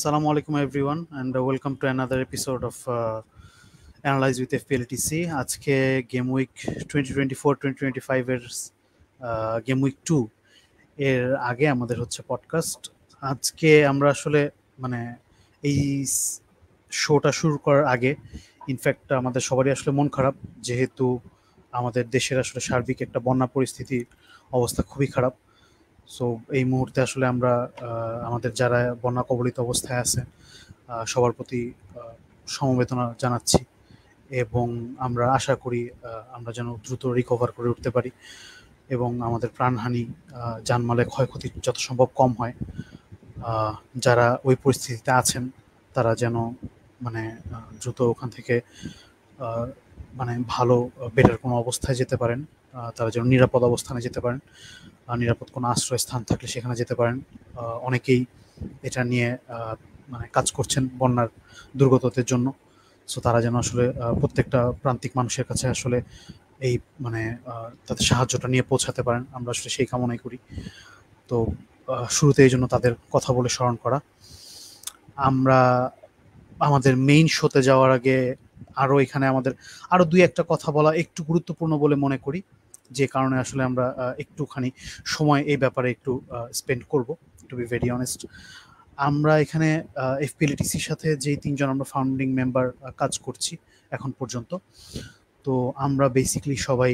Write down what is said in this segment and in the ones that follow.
Assalamu alaikum everyone and welcome to another episode of Analyze with FPLTC. আজকে game week 2024-2025 এর game week 2 এর আগে আমাদের হচ্ছে পডকাস্ট। আজকে আমরা আসলে মানে এই শোটা শুরু করার আগে ইনফ্যাক্ট আমাদের সবারই আসলে মন খারাপ, যেহেতু আমাদের দেশের আসলে সার্বিক একটা বন্যা পরিস্থিতির অবস্থা খুবই খারাপ। সো এই মুহূর্তে আসলে আমরা আমাদের যারা বন্যা কবলিত অবস্থায় আছে সবার প্রতি সমবেদনা জানাচ্ছি এবং আমরা আশা করি আমরা যেন দ্রুত রিকভার করে উঠতে পারি এবং আমাদের প্রাণহানি জানমালের ক্ষয়ক্ষতি যত সম্ভব কম হয়। যারা ওই পরিস্থিতিতে আছেন তারা যেন মানে দ্রুত ওখান থেকে মানে ভালো বেটার কোনো অবস্থায় যেতে পারেন, তারা যেন নিরাপদ অবস্থানে যেতে পারেন, নিরাপদ কোনো আশ্রয়স্থান থাকলে সেখানে যেতে পারেন। অনেকেই এটা নিয়ে মানে কাজ করছেন বন্যার দুর্গতদের জন্য। সো তারা যেন আসলে প্রত্যেকটা প্রান্তিক মানুষের কাছে আসলে এই মানে তাদের সাহায্যটা নিয়ে পৌঁছাতে পারেন, আমরা আসলে সেই কামনাই করি। তো শুরুতে এই জন্য তাদের কথা বলে স্মরণ করা। আমরা আমাদের মেইন শোতে যাওয়ার আগে এখানে আমাদের আরও দুই একটা কথা বলা একটু গুরুত্বপূর্ণ বলে মনে করি, যে কারণে আসলে আমরা একটুখানি সময় এই ব্যাপারে একটু স্পেন্ড করব, টু বি ভেরি অনেস্ট। আমরা এখানে এফপিএলটিসির সাথে যেই তিনজন আমরা ফাউন্ডিং মেম্বার কাজ করছি এখন পর্যন্ত, তো আমরা বেসিক্যালি সবাই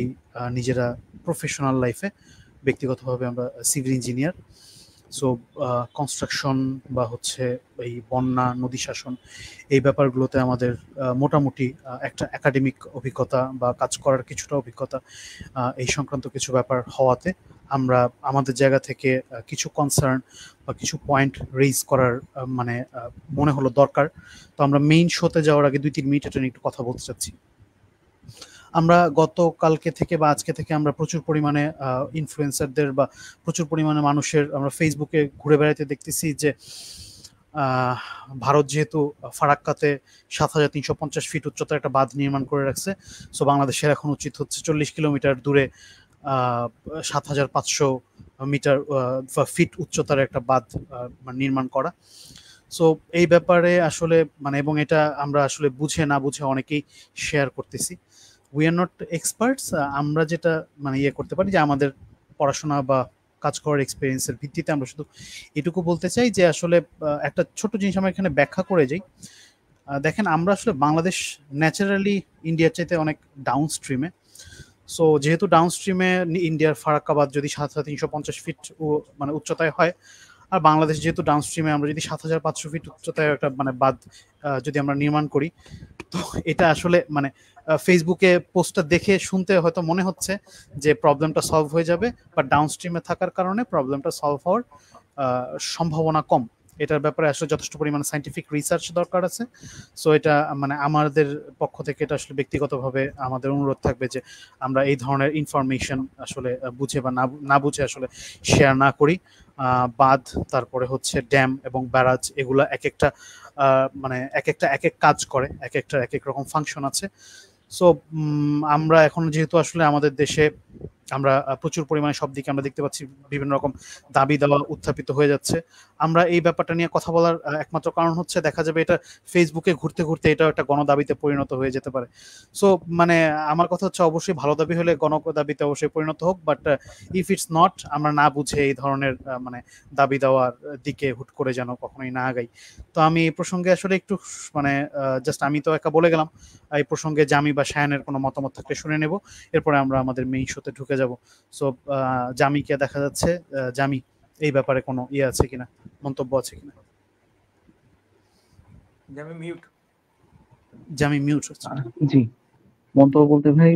নিজেরা প্রফেশনাল লাইফে ব্যক্তিগতভাবে আমরা সিভিল ইঞ্জিনিয়ার। সো কনস্ট্রাকশন বা হচ্ছে এই বন্যা নদী শাসন এই ব্যাপারগুলোতে আমাদের মোটামুটি একটা একাডেমিক অভিজ্ঞতা বা কাজ করার কিছুটা অভিজ্ঞতা এই সংক্রান্ত কিছু ব্যাপার হওয়াতে আমরা আমাদের জায়গা থেকে কিছু কনসার্ন বা কিছু পয়েন্ট রেইজ করার মানে মনে হলো দরকার। তো আমরা মেইন শোতে যাওয়ার আগে 2-3 মিনিট এটা নিয়ে একটু কথা বলতে চাচ্ছি। আমরা গতকালকে থেকে বা আজকে থেকে আমরা প্রচুর পরিমাণে ইনফ্লুয়েন্সারদের বা প্রচুর পরিমাণে মানুষের আমরা ফেসবুকে ঘুরে বেড়াতে দেখতেছি যে ভারত যেহেতু ফারাক্কাতে 7,350 ফিট উচ্চতার একটা বাঁধ নির্মাণ করে রাখছে, সো বাংলাদেশের এখন উচিত হচ্ছে 40 কিলোমিটার দূরে 7,500 মিটার ফিট উচ্চতার একটা বাঁধ নির্মাণ করা। সো এই ব্যাপারে আসলে মানে এবং এটা আমরা আসলে বুঝে না বুঝে অনেকেই শেয়ার করতেছি। We are not experts. আমরা যেটা মানে করতে পারি যে আমাদের পড়াশোনা বা কাজ করার এক্সপিরিয়েন্সের ভিত্তিতে আমরা শুধু এটুকু বলতে চাই যে আসলে একটা ছোট জিনিস আমরা এখানে ব্যাখ্যা করে যাই। দেখেন, আমরা আসলে বাংলাদেশ ন্যাচারালি ইন্ডিয়ার চাইতে অনেক ডাউন স্ট্রিমে। সো যেহেতু ডাউন স্ট্রিমে ইন্ডিয়ার ফারাক্কাবাদ যদি 7,350 ফিট মানে উচ্চতায় হয়, আর বাংলাদেশ যেহেতু ডাউন স্ট্রিমে আমরা যদি 7,500 ফিট উচ্চতায় একটা মানে বাঁধ যদি আমরা নির্মাণ করি, তো এটা আসলে মানে ফেসবুকে পোস্টটা দেখে শুনতে হয়তো মনে হচ্ছে যে প্রবলেমটা সলভ হয়ে যাবে, বাট ডাউন স্ট্রিমে থাকার কারণে প্রবলেমটা সলভ হওয়ার সম্ভাবনা কম। এটার ব্যাপারে আসলে যথেষ্ট পরিমাণে সায়েন্টিফিক রিসার্চ দরকার আছে। সো এটা মানে আমাদের পক্ষ থেকে এটা আসলে ব্যক্তিগতভাবে আমাদের অনুরোধ থাকবে যে আমরা এই ধরনের ইনফরমেশন আসলে বুঝে বা না বুঝে আসলে শেয়ার না করি। বাঁধ, তারপরে হচ্ছে ড্যাম এবং ব্যারাজ, এগুলো এক একটা মানে এক এক কাজ করে, এক এক রকম ফাংশন আছে। সো আমরা এখন যেহেতু আসলে আমাদের দেশে আমরা প্রচুর পরিমাণে সব দিকে আমরা দেখতে পাচ্ছি বিভিন্ন রকম দাবি দেওয়া উত্থাপিত হয়ে যাচ্ছে, আমরা এই ব্যাপারটা নিয়ে কথা বলার একমাত্র কারণ হচ্ছে দেখা যাবে এটা ফেসবুকে ঘুরতে ঘুরতে এটা একটা গণদাবিতে পরিণত হয়ে যেতে পারে। সো মানে আমার কথা হচ্ছে অবশ্যই ভালো দাবি হলে গণদাবিতে অবশ্যই পরিণত হোক, বাট ইফ ইটস নট, আমরা না বুঝে এই ধরনের মানে দাবি দেওয়ার দিকে হুট করে যেন কখনোই না আগাই। তো আমি এই প্রসঙ্গে আসলে একটু মানে জাস্ট আমি তো একা বলে গেলাম, এই প্রসঙ্গে জামি বা শায়ানের কোনো মতামত থাকলে শুনে নেব, এরপরে আমরা আমাদের মেইন শোতে ঢুকে যাব। সো জামিকে দেখা যাচ্ছে, জামি এই ব্যাপারে কোনো আছে কিনা, মন্তব্য আছে কিনা? জামি মিউট। জি, মন্তব্য বলতে ভাই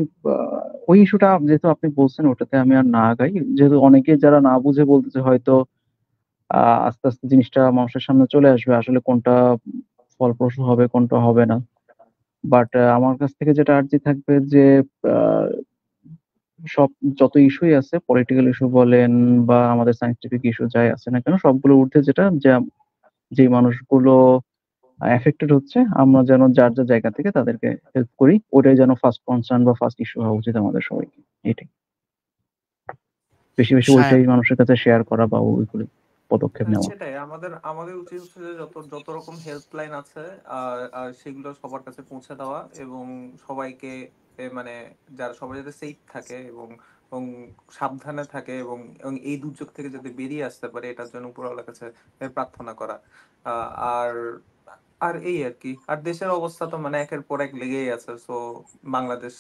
ওই ইস্যুটা যেহেতু আপনি বলছেন ওটাতে আমি আর না আগাই, যেহেতু অনেকে যারা না বুঝে বলতেছে হয়তো আস্তে আস্তে জিনিসটা মানুষের সামনে চলে আসবে আসলে কোনটা ফলপ্রসূ হবে কোনটা হবে না। বাট আমার কাছ থেকে যেটা আর্জি থাকবে যে সব যত ইস্যুই আছে, পলিটিক্যাল ইস্যু বলেন বা আমাদের সায়েন্টিফিক ইস্যু যাই আছে না কেন, সবগুলো ঊর্ধ্বে যে মানুষগুলো এফেক্টেড হচ্ছে, আমরা যেন যার যার জায়গা থেকে তাদেরকে হেল্প করি, ওটাই যেন ফার্স্ট কনসার্ন বা ফার্স্ট ইস্যু হওয়া উচিত আমাদের সবাইকে। এটাই বেশি বেশি ওইটাই মানুষের কাছে শেয়ার করা বা ওইগুলো। পদক্ষেপ নেওয়া। সেটাই আমাদের আমাদের উচিত হচ্ছে যে যত যত রকম হেল্পলাইন আছে আর সেগুলো সবার কাছে পৌঁছে দেওয়া, এবং সবাইকে মানে যারা সবাই যাতে সেফ থাকে এবং এবং সাবধানে থাকে, এবং এই দুর্যোগ থেকে যাতে বেরিয়ে আসতে পারে এটার জন্য উপরওয়ালার কাছে প্রার্থনা করা। আর আর এই আর কি, আর দেশের অবস্থা তো মানে একের পর এক লেগেই আছে। সো বাংলাদেশ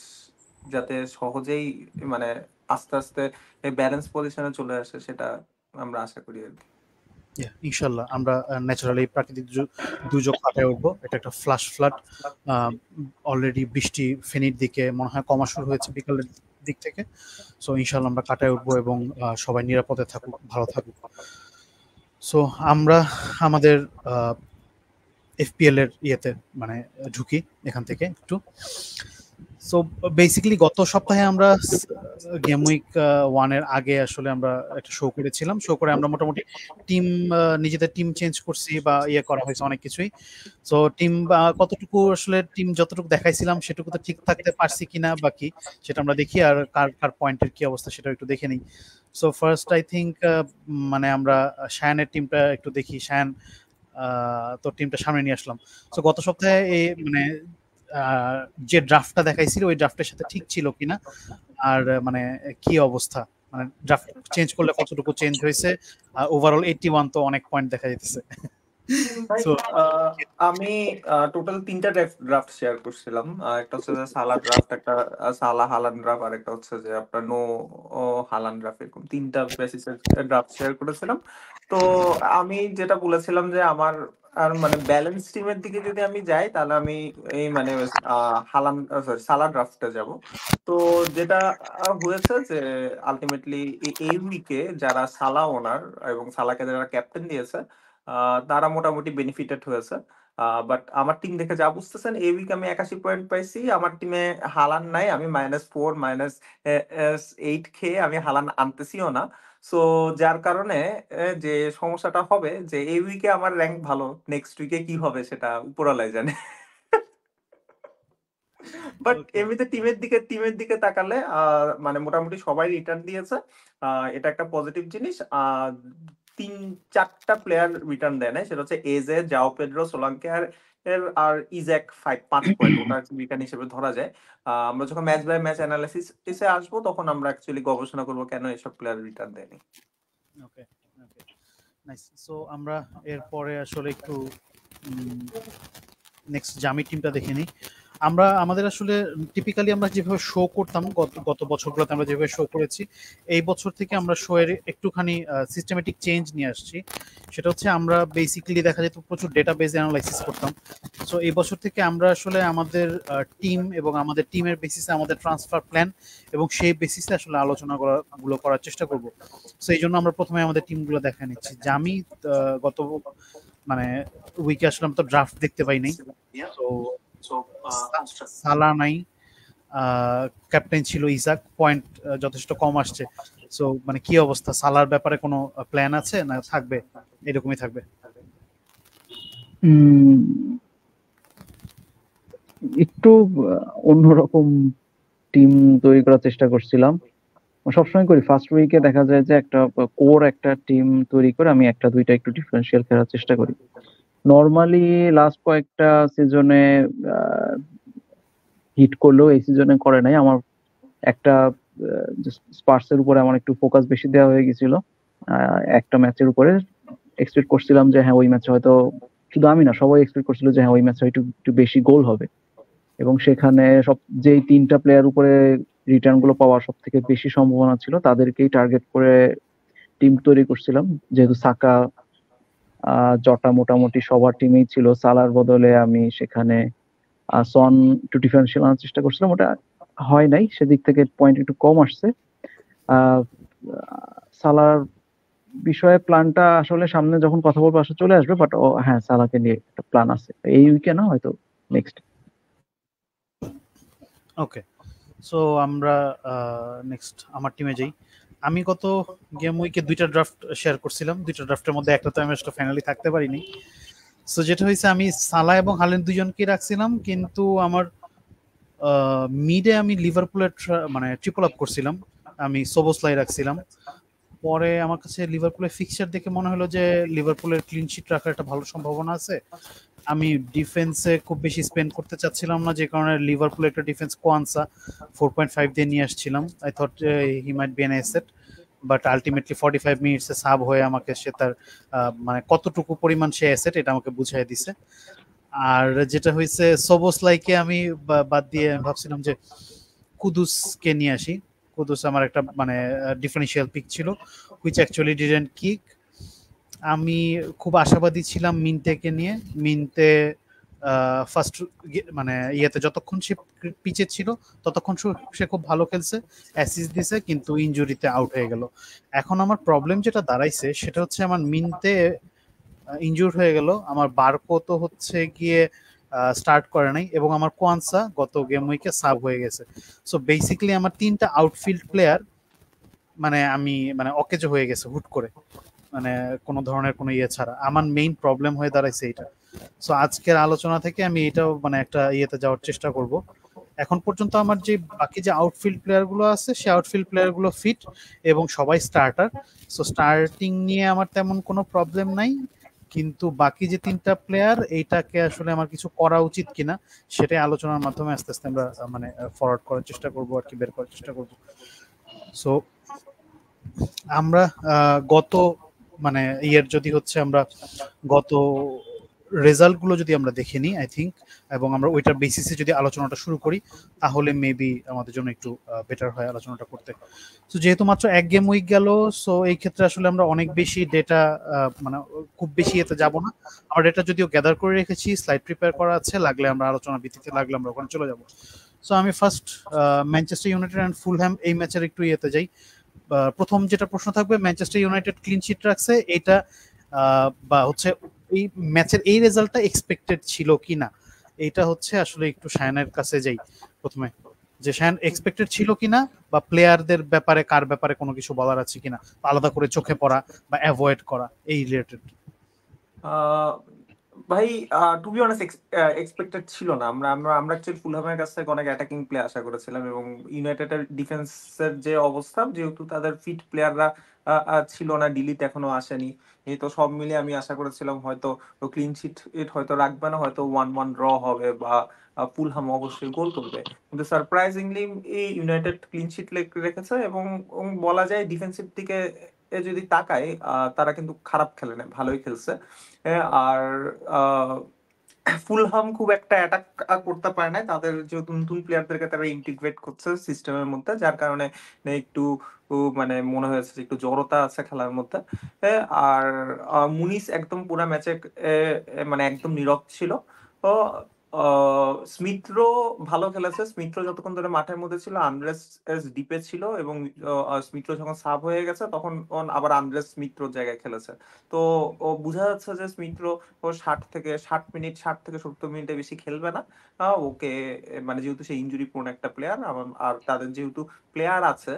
যাতে সহজেই মানে আস্তে আস্তে ব্যালেন্স পজিশনে চলে আসে সেটা আমরা আশা করি আর কি। ইনশাল্লাহ আমরা ন্যাচারালি প্রাকৃতিক দুর্যোগ কাটায় উঠবো। এটা একটা ফ্লাশ ফ্লাড, অলরেডি বৃষ্টি ফেনীর দিকে মনে হয় কমা শুরু হয়েছে বিকালের দিক থেকে। সো ইনশাল্লাহ আমরা কাটায় উঠবো এবং সবাই নিরাপদে থাকুক, ভালো থাকুক। সো আমরা আমাদের এফপিএল এর ইয়েতে মানে ঢুকি এখান থেকে একটু। সো বেসিক্যালি গত সপ্তাহে আমরা গেম উইক 1 এর আগে আসলে আমরা একটা শো করেছিলাম। শো করে আমরা মোটামুটি টিম নিজেদের টিম চেঞ্জ করছি বা ইয়ে করা হয়েছে অনেক কিছুই। সো টিম কতটুকু আসলে টিম যতটুকু দেখাইছিলাম সেটুকু তো ঠিক থাকতে পারছি কিনা বাকি সেটা আমরা দেখি, আর কার কার পয়েন্টের কি অবস্থা সেটা একটু দেখে নিই। সো ফার্স্ট আই থিঙ্ক মানে আমরা শায়ানের টিমটা একটু দেখি। শায়ান তোর টিমটা সামনে নিয়ে আসলাম। সো গত সপ্তাহে এই মানে যে ড্রাফটটা দেখাইছিল ওই ড্রাফটের সাথে ঠিক ছিল কিনা, আর মানে কি অবস্থা, মানে ড্রাফট চেঞ্জ করলে কতটুকু চেঞ্জ হয়েছে? ওভারঅল 81 তো অনেক পয়েন্ট দেখা যাইতেছে। সো আমি টোটাল 3টা ড্রাফট শেয়ার করছিলাম। একটা হচ্ছে যে সালা ড্রাফট, একটা সালা হালান ড্রাফট, আর একটা হচ্ছে যে আপনার নো হালান ড্রাফট। এরকম 3টা বেসিসের ড্রাফট শেয়ার করেছিলাম। তো আমি যেটা বলেছিলাম যে আমার আর মানে ব্যালেন্স টিমের দিকে যদি আমি যাই তাহলে আমি এই মানে হালান সরি সালা ড্রাফটে যাব। তো যেটা হয়েছে যে আলটিমেটলি এই উইকে যারা সালা ওনার এবং সালাকে যারা ক্যাপ্টেন দিয়েছে তারা মোটামুটি বেনিফিটেড হয়েছে। বাট আমার টিম দেখে যা বুঝতেছেন এই উইক আমি 81 পয়েন্ট পাইছি, আমার টিমে হালান নাই, আমি -4 -8 খেয়ে আমি হালান আনতেছিও না। সো যার কারণে যে সমস্যাটা হবে যে এই উইকে আমার র্যাঙ্ক ভালো, নেক্সট উইকে কি হবে সেটা উপরওয়ালাই জানে। বাট এমনিতে টিমের দিকে তাকালে মানে মোটামুটি সবাই রিটার্ন দিয়েছে। এটা একটা পজিটিভ জিনিস। 3-4টা প্লেয়ার রিটার্ন দেয় না, সেটা হচ্ছে এজে, জাও পেড্রো, সোলাঙ্কে আর ইজ্যাক 5 পয়েন্ট, ওটা রিটার্ন হিসেবে ধরা যায়। আমরা যখন ম্যাচ বাই ম্যাচ অ্যানালিসিসে আসবো তখন আমরা অ্যাকচুয়ালি গবেষণা করবো কেন এসব প্লেয়ার রিটার্ন দেয়নি। ওকে ওকে নাইস। সো আমরা এরপরে আসলে একটু নেক্সট জামি টিমটা দেখে নিই। আমরা আমাদের আসলে টিপিক্যালি আমরা যেভাবে শো করতাম গত বছরগুলোতে আমরা যেভাবে শো করেছি, এই বছর থেকে আমরা শো এর একটুখানি সিস্টেমেটিক চেঞ্জ নিয়ে আসছি। সেটা হচ্ছে আমরা বেসিক্যালি দেখা যেত প্রচুর ডেটাবেজ অ্যানালাইসিস করতাম। সো এই বছর থেকে আমরা আসলে আমাদের টিম এবং আমাদের টিমের বেসিসে আমাদের ট্রান্সফার প্ল্যান এবং সেই বেসিসে আসলে আলোচনাগুলো করার চেষ্টা করব। সো এই জন্য আমরা প্রথমে আমাদের টিমগুলো দেখা নিচ্ছি। জামি গত মানে উইকে আসলে তো ড্রাফট দেখতে পাই নাই। সো সালা নাই, ক্যাপ্টেন ছিল ইসাক, পয়েন্ট যথেষ্ট কম আসছে। সো মানে কি অবস্থা, সালার ব্যাপারে কোনো প্ল্যান আছে না থাকবে এরকমই থাকবে? একটু অন্যরকম টিম তৈরি করার চেষ্টা করছিলাম, সবসময় করি। ফার্স্ট উইকে দেখা যায় যে একটা কোর একটা টিম তৈরি করে আমি একটা দুইটা একটু ডিফারেন্সিয়াল খেলার চেষ্টা করি। নর্মালি লাস্ট কয়েকটা সিজনে হিট করলেও এই সিজনে করে নাই। আমার একটা স্পার্সের উপরে আমার একটু ফোকাস বেশি দেওয়া হয়ে গেছিল একটা ম্যাচের উপরে। এক্সপেক্ট করছিলাম যে হ্যাঁ ওই ম্যাচে হয়তো, শুধু আমি না সবাই এক্সপেক্ট করছিল যে হ্যাঁ ওই ম্যাচে হয়তো একটু বেশি গোল হবে, এবং সেখানে যেই 3টা প্লেয়ার উপরে রিটার্ন গুলো পাওয়ার সব থেকে বেশি সম্ভাবনা ছিল তাদেরকেই টার্গেট করে টিম তৈরি করছিলাম। যেহেতু সাকা জটা মোটামুটি সবার টিমেই ছিল, সালার বদলে আমি সেখানে সন একটু ডিফারেন্সিয়াল আনার চেষ্টা করছিলাম, ওটা হয় নাই, সেদিক থেকে পয়েন্ট একটু কম আসছে। সালার বিষয়ে প্ল্যানটা আসলে সামনে যখন কথা বলবো আসলে চলে আসবে, বাট হ্যাঁ সালাকে নিয়ে একটা প্ল্যান আছে, এই উইকে না হয়তো নেক্সট। ওকে, সো আমরা নেক্সট আমার টিমে যাই। আমি গত গেম উইকে 2টা ড্রাফট শেয়ার করছিলাম, 2টা ড্রাফটের মধ্যে একটা তো আমি আসলে ফাইনালি থাকতে পারিনি। সো যেটা হয়েছে আমি সালা এবং হালেন দুজনকে রাখছিলাম, কিন্তু আমার মিডে আমি লিভারপুলের মানে ট্রিপল আপ করছিলাম, আমি সোবোসলাই রাখছিলাম। পরে আমার কাছে লিভারপুলের ফিক্সচার দেখে মনে হলো যে লিভারপুলের ক্লিন শিট রাখার একটা ভালো সম্ভাবনা আছে। আমি ডিফেন্সে খুব বেশি স্পেন্ড করতে চাচ্ছিলাম না, যে কারণে লিভারপুলের একটা ডিফেন্স কোয়ানসা 4.5 দিয়ে নিয়ে আসছিলাম। I thought he might be an asset, but ultimately 45 মিনিটসে সাব হয়ে আমাকে সে তার মানে কতটুকু পরিমাণ সে অ্যাসেট এটা আমাকে বুঝাই দিছে। আর যেটা হয়েছে সোবোসলাইকে আমি বাদ দিয়ে ভাবছিলাম যে কুদুসকে নিয়ে আসি। কুদুস আমার একটা মানে ডিফারেন্সিয়াল পিক ছিল, হুইচ অ্যাকচুয়ালি ডিডন্ট কিক। আমি খুব আশাবাদী ছিলাম মিনতেকে নিয়ে। মিনতে ফার্স্ট মানে ইয়েতে যতক্ষণ সে পিচে ছিল ততক্ষণ সে খুব ভালো খেলছে, অ্যাসিস্ট দিছে, কিন্তু ইনজুরিতে আউট হয়ে গেল। এখন আমার প্রবলেম যেটা দাঁড়াইছে সেটা হচ্ছে আমার মিনতে ইনজুর হয়ে গেল, আমার বারকো তো হচ্ছে গিয়ে স্টার্ট করে নাই, এবং আমার কোয়ানসা গত গেম উইকে সাব হয়ে গেছে। সো বেসিক্যালি আমার 3টা আউটফিল্ড প্লেয়ার মানে আমি মানে অকেজো হয়ে গেছে হুট করে, মানে কোনো ধরনের কোনো ইয়ে ছাড়া। আমার মেইন প্রবলেম হয়ে দাঁড়াইছে এইটা। সো আজকের আলোচনা থেকে আমি এটাও মানে একটা ইয়েতে যাওয়ার চেষ্টা করব। এখন পর্যন্ত আমার যে বাকি যে আউটফিল্ড প্লেয়ারগুলো আছে সে আউটফিল্ড প্লেয়ারগুলো ফিট এবং সবাই স্টার্টার। সো স্টার্টিং নিয়ে আমার তেমন কোনো প্রবলেম নাই, কিন্তু বাকি যে 3টা প্লেয়ার এইটাকে আসলে আমার কিছু করা উচিত কিনা সেটাই আলোচনার মাধ্যমে আস্তে আস্তে আমরা মানে ফরওয়ার্ড করার চেষ্টা করব আর কি, বের করার চেষ্টা করব। সো আমরা গত মানে ইয়ের যদি হচ্ছে আমরা গত রেজাল্ট গুলো যদি আমরা দেখে নিই আই থিঙ্ক, এবং আমরা ওইটার বেসিসে যদি আলোচনাটা শুরু করি তাহলে মেবি আমাদের জন্য একটু বেটার হয় আলোচনাটা করতে। তো যেহেতু মাত্র এক গেম উইক গেল, সো এই ক্ষেত্রে আসলে আমরা অনেক বেশি ডেটা মানে খুব বেশি এতে যাব না। আমরা ডেটা যদিও গ্যাদার করে রেখেছি, স্লাইড প্রিপেয়ার করা আছে, লাগলে আমরা আলোচনা ভিত্তিতে লাগলে আমরা ওখানে চলে যাব। সো আমি first Manchester United and Fulham এই ম্যাচের একটু ইয়েতে যাই। প্রথম যেটা প্রশ্ন থাকবে, ম্যানচেস্টার ইউনাইটেড ক্লিন শিট রাখছে, এটা বা হচ্ছে এই ম্যাচের এই রেজাল্টটা এক্সপেক্টেড ছিল কিনা, এইটা হচ্ছে আসলে একটু শায়ানের কাছে যাই প্রথমে, যে শায়ান এক্সপেক্টেড ছিল কিনা, বা প্লেয়ারদের ব্যাপারে কার ব্যাপারে কোনো কিছু বলার আছে কিনা, আলাদা করে চোখে পড়া বা অ্যাভয়েড করা এই রিলেটেড। ভাই টু বি অনেস্ট এক্সপেক্টেড ছিল না। আমরা আমরা আমরা অ্যাকচুয়ালি ফুলহামের কাছ থেকে অনেক অ্যাটাকিং প্লে আশা করেছিলাম, এবং ইউনাইটেডের ডিফেন্সের যে অবস্থা, যেহেতু তাদের ফিট প্লেয়াররা ছিল না, ডিলিট এখনো আসেনি, এই তো সব মিলিয়ে আমি আশা করেছিলাম হয়তো ক্লিন শিট হয়তো রাখবে না, হয়তো 1-1 ড্র হবে, বা ফুলহাম অবশ্যই গোল করবে। কিন্তু সারপ্রাইজিংলি এই ইউনাইটেড ক্লিন শিট রেখেছে, এবং বলা যায় ডিফেন্সিভ দিকে যদি তাকায় তারা কিন্তু খারাপ খেলে না, ভালোই খেলছে। আর ফুলহাম খুব একটা অ্যাটাক করতে পারে না, তাদের যেহেতু নতুন প্লেয়ারদেরকে তারা ইন্টিগ্রেট করছে সিস্টেমের মধ্যে, যার কারণে একটু মানে মনে হয়েছে যে একটু জড়তা আছে খেলার মধ্যে। আর মুনিস একদম পুরো ম্যাচে মানে একদম নীরব ছিল। তো স্মিথ্রো ভালো খেলেছে। স্মিথ্রো যতক্ষণ ধরে মাঠের মধ্যে ছিল আন্দ্রেস ডিপে ছিল, এবং স্মিথ্রো যখন সাব হয়ে গেছে তখন আবার আন্দ্রেস স্মিথ্রোর জায়গায় খেলেছে। তো ও বোঝা যাচ্ছে যে স্মিথ্রো ও 60 মিনিট 60 থেকে 70 মিনিটে বেশি খেলবে না। ওকে মানে যেহেতু সে ইনজুরি প্রোন একটা প্লেয়ার, আর তাদের যেহেতু প্লেয়ার আছে,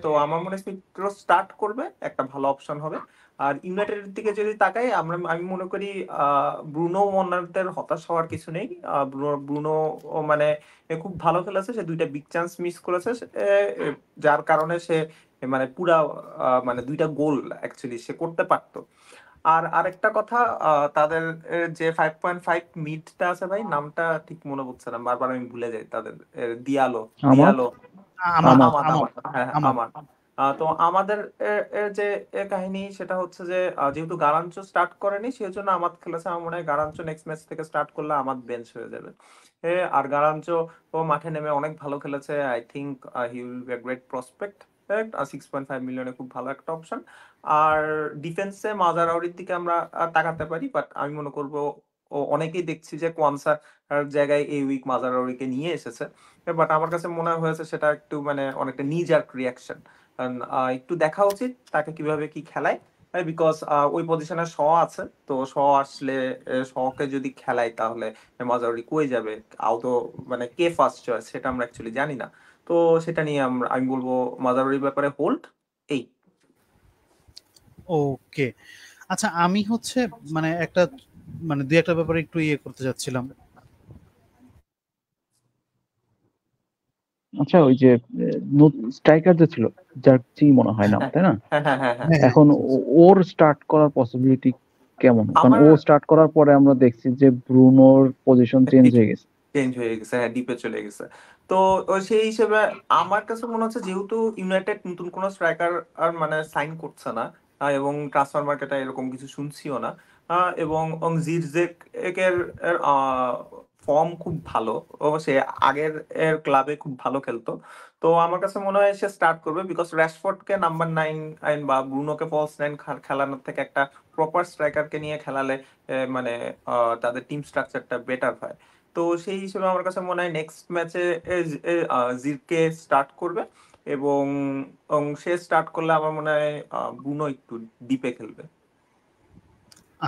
তো আমার মনে হয় স্মিথ্রো স্টার্ট করবে, একটা ভালো অপশন হবে। আর ইউনাইটেডের দিকে যদি তাকাই, আমি মনে করি ব্রুনো ওয়ার্নারদের হতাশ হওয়ার কিছু নেই। ব্রুনো মানে খুব ভালো খেলেছে, সে 2টা বিগ চান্স মিস করেছে, যার কারণে সে মানে পুরা মানে 2টা গোল অ্যাকচুয়ালি সে করতে পারতো। আর আরেকটা কথা, তাদের যে 5.5 মিডটা আছে ভাই, নামটা ঠিক মনে পড়ছে না, বারবার আমি ভুলে যাই তাদের। দিয়ালো আমার দিয়ালো আমার আমাদ আমার আমাদ হ্যাঁ হ্যাঁ, আমার আমাদ। তো আমাদের এর যে কাহিনী সেটা হচ্ছে যে যেহেতু গারাঞ্চো স্টার্ট করেনি সেই জন্য আমাদ খেলেছে। আমার মনে হয় গারাঞ্চো নেক্সট ম্যাচ থেকে স্টার্ট করলে আমাদ বেঞ্চ হয়ে যাবে। আর গারাঞ্চো ও মাঠে নেমে অনেক ভালো খেলেছে। I think he will be a great prospect. 6.5 মিলিয়নে খুব ভালো একটা অপশন। আর ডিফেন্সে মাজারাউরির দিকে আমরা তাকাতে পারি, বাট আমি মনে করবো অনেকেই দেখছি যে কোয়ানসার জায়গায় এই উইক মাজারাউরিকে নিয়ে এসেছে, বাট আমার কাছে মনে হয়েছে সেটা একটু মানে অনেকটা নিজার্ক রিয়াকশন। কারণ একটু দেখা উচিত তাকে কিভাবে কি খেলায়, বিকজ ওই পজিশনে শ আছে, তো শ আসলে শকে যদি খেলায় তাহলে মাজারি কই যাবে, আদৌ মানে কে ফার্স্ট চয়েস সেটা আমরা অ্যাকচুয়ালি জানি না। তো সেটা নিয়ে আমি বলবো মাজারির ব্যাপারে হোল্ড। এই ওকে, আচ্ছা আমি হচ্ছে মানে একটা মানে দুই একটা ব্যাপারে একটু ইয়ে করতে যাচ্ছিলাম। আচ্ছা ওই যে স্ট্রাইকার যে ছিল জার্সি মনে হয় না, তাই না? হ্যাঁ হ্যাঁ হ্যাঁ হ্যাঁ হ্যাঁ এখন ওর স্টার্ট করার পসিবিলিটি কেমন? কারণ আমার ও স্টার্ট করার পরে আমরা দেখছি যে ব্রুনোর পজিশন চেঞ্জ হয়ে গেছে। চেঞ্জ হয়ে গেছে, হ্যাঁ ডিপে চলে গেছে। তো সেই হিসেবে আমার কাছে মনে হচ্ছে যেহেতু ইউনাইটেড নতুন কোনো স্ট্রাইকার আর মানে সাইন করছে না, এবং ট্রান্সফার মার্কেটে এরকম কিছু শুনছিও না, এবং জিরজেক এর ফর্ম খুব ভালো, ও সে আগের এর ক্লাবে খুব ভালো খেলতো। তো আমার কাছে মনে হয় সে স্টার্ট করবে, বিকজ র্যাশফোর্ডকে নাম্বার 9 বা ব্রুনোকে ফলস 9 খেলানোর থেকে একটা প্রপার স্ট্রাইকারকে নিয়ে খেলালে মানে তাদের টিম স্ট্রাকচারটা বেটার হয়। তো সেই হিসেবে আমার কাছে মনে হয় নেক্সট ম্যাচে জিরকে স্টার্ট করবে, এবং সে স্টার্ট করলে আমার মনে হয় ব্রুনো একটু ডিপে খেলবে।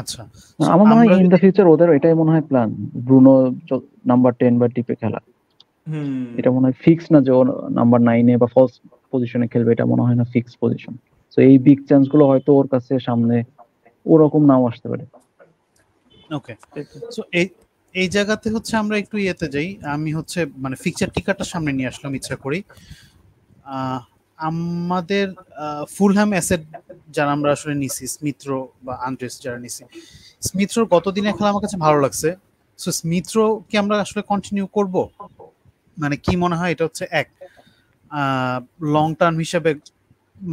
আচ্ছা, so আমার মনে হয় আমরা ইন দ্য যদি ফিউচার ওদের এটাই মনে হয় প্ল্যান, ব্রুনো নাম্বার 10 বা ডিপে খেলা। হুম এটা মনে হয় ফিক্স না যে ও নাম্বার 9 বা ফলস পজিশনে খেলবে, এটা মনে হয় না ফিক্স পজিশন। তো এই বিগ চান্স গুলো হয়তো ওর কাছে সামনে ওরকম নাও আসতে পারে। ওকে, সো এই জায়গাতে হচ্ছে আমরা একটু ইয়েতে যাই। আমি হচ্ছে মানে ফিকচার টিকারটা সামনে নিয়ে আসলাম ইচ্ছা করি। আমাদের ফুলহ্যাম অ্যাসেট যারা আমরা আসলে নিছি, স্মিথ্র বা আন্দ্রেস যারা নিছি, স্মিথ্রোর গতদিনের খেলা আমার কাছে ভালো লাগছে। সো স্মিথ্রো কি আমরা আসলে কন্টিনিউ করব? মানে কি মনে হয় এটা হচ্ছে এক লং টার্ম হিসেবে,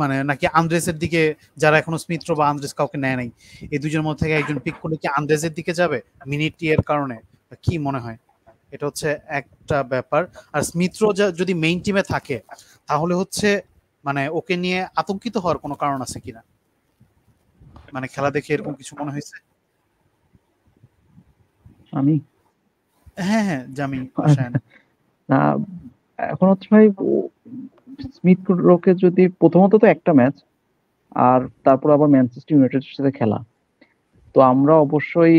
মানে নাকি আন্দ্রেসের দিকে, যারা এখনো স্মিথ্রো বা আন্দ্রেস কাউকে নেয় নাই, এই দুজনের মধ্যে থেকে একজন পিক করলে কি আন্দ্রেসের দিকে যাবে মিনিটি এর কারণে? কি মনে হয়? এটা হচ্ছে একটা ব্যাপার। আর স্মিথ্রো যদি মেইন টিমে থাকে তাহলে হচ্ছে মানে ওকে নিয়ে আতঙ্কিত হওয়ার কোনো কারণ আছে কিনা, মানে খেলা দেখে এরকম কিছু মনে হয়েছে? আমি হ্যাঁ হ্যাঁ, জামি হোসেন। না, এখন হচ্ছে ভাই স্মিথ রোকে যদি প্রথমত তো একটা ম্যাচ, আর তারপর আবার ম্যানচেস্টার ইউনাইটেডের সাথে খেলা, তো আমরা অবশ্যই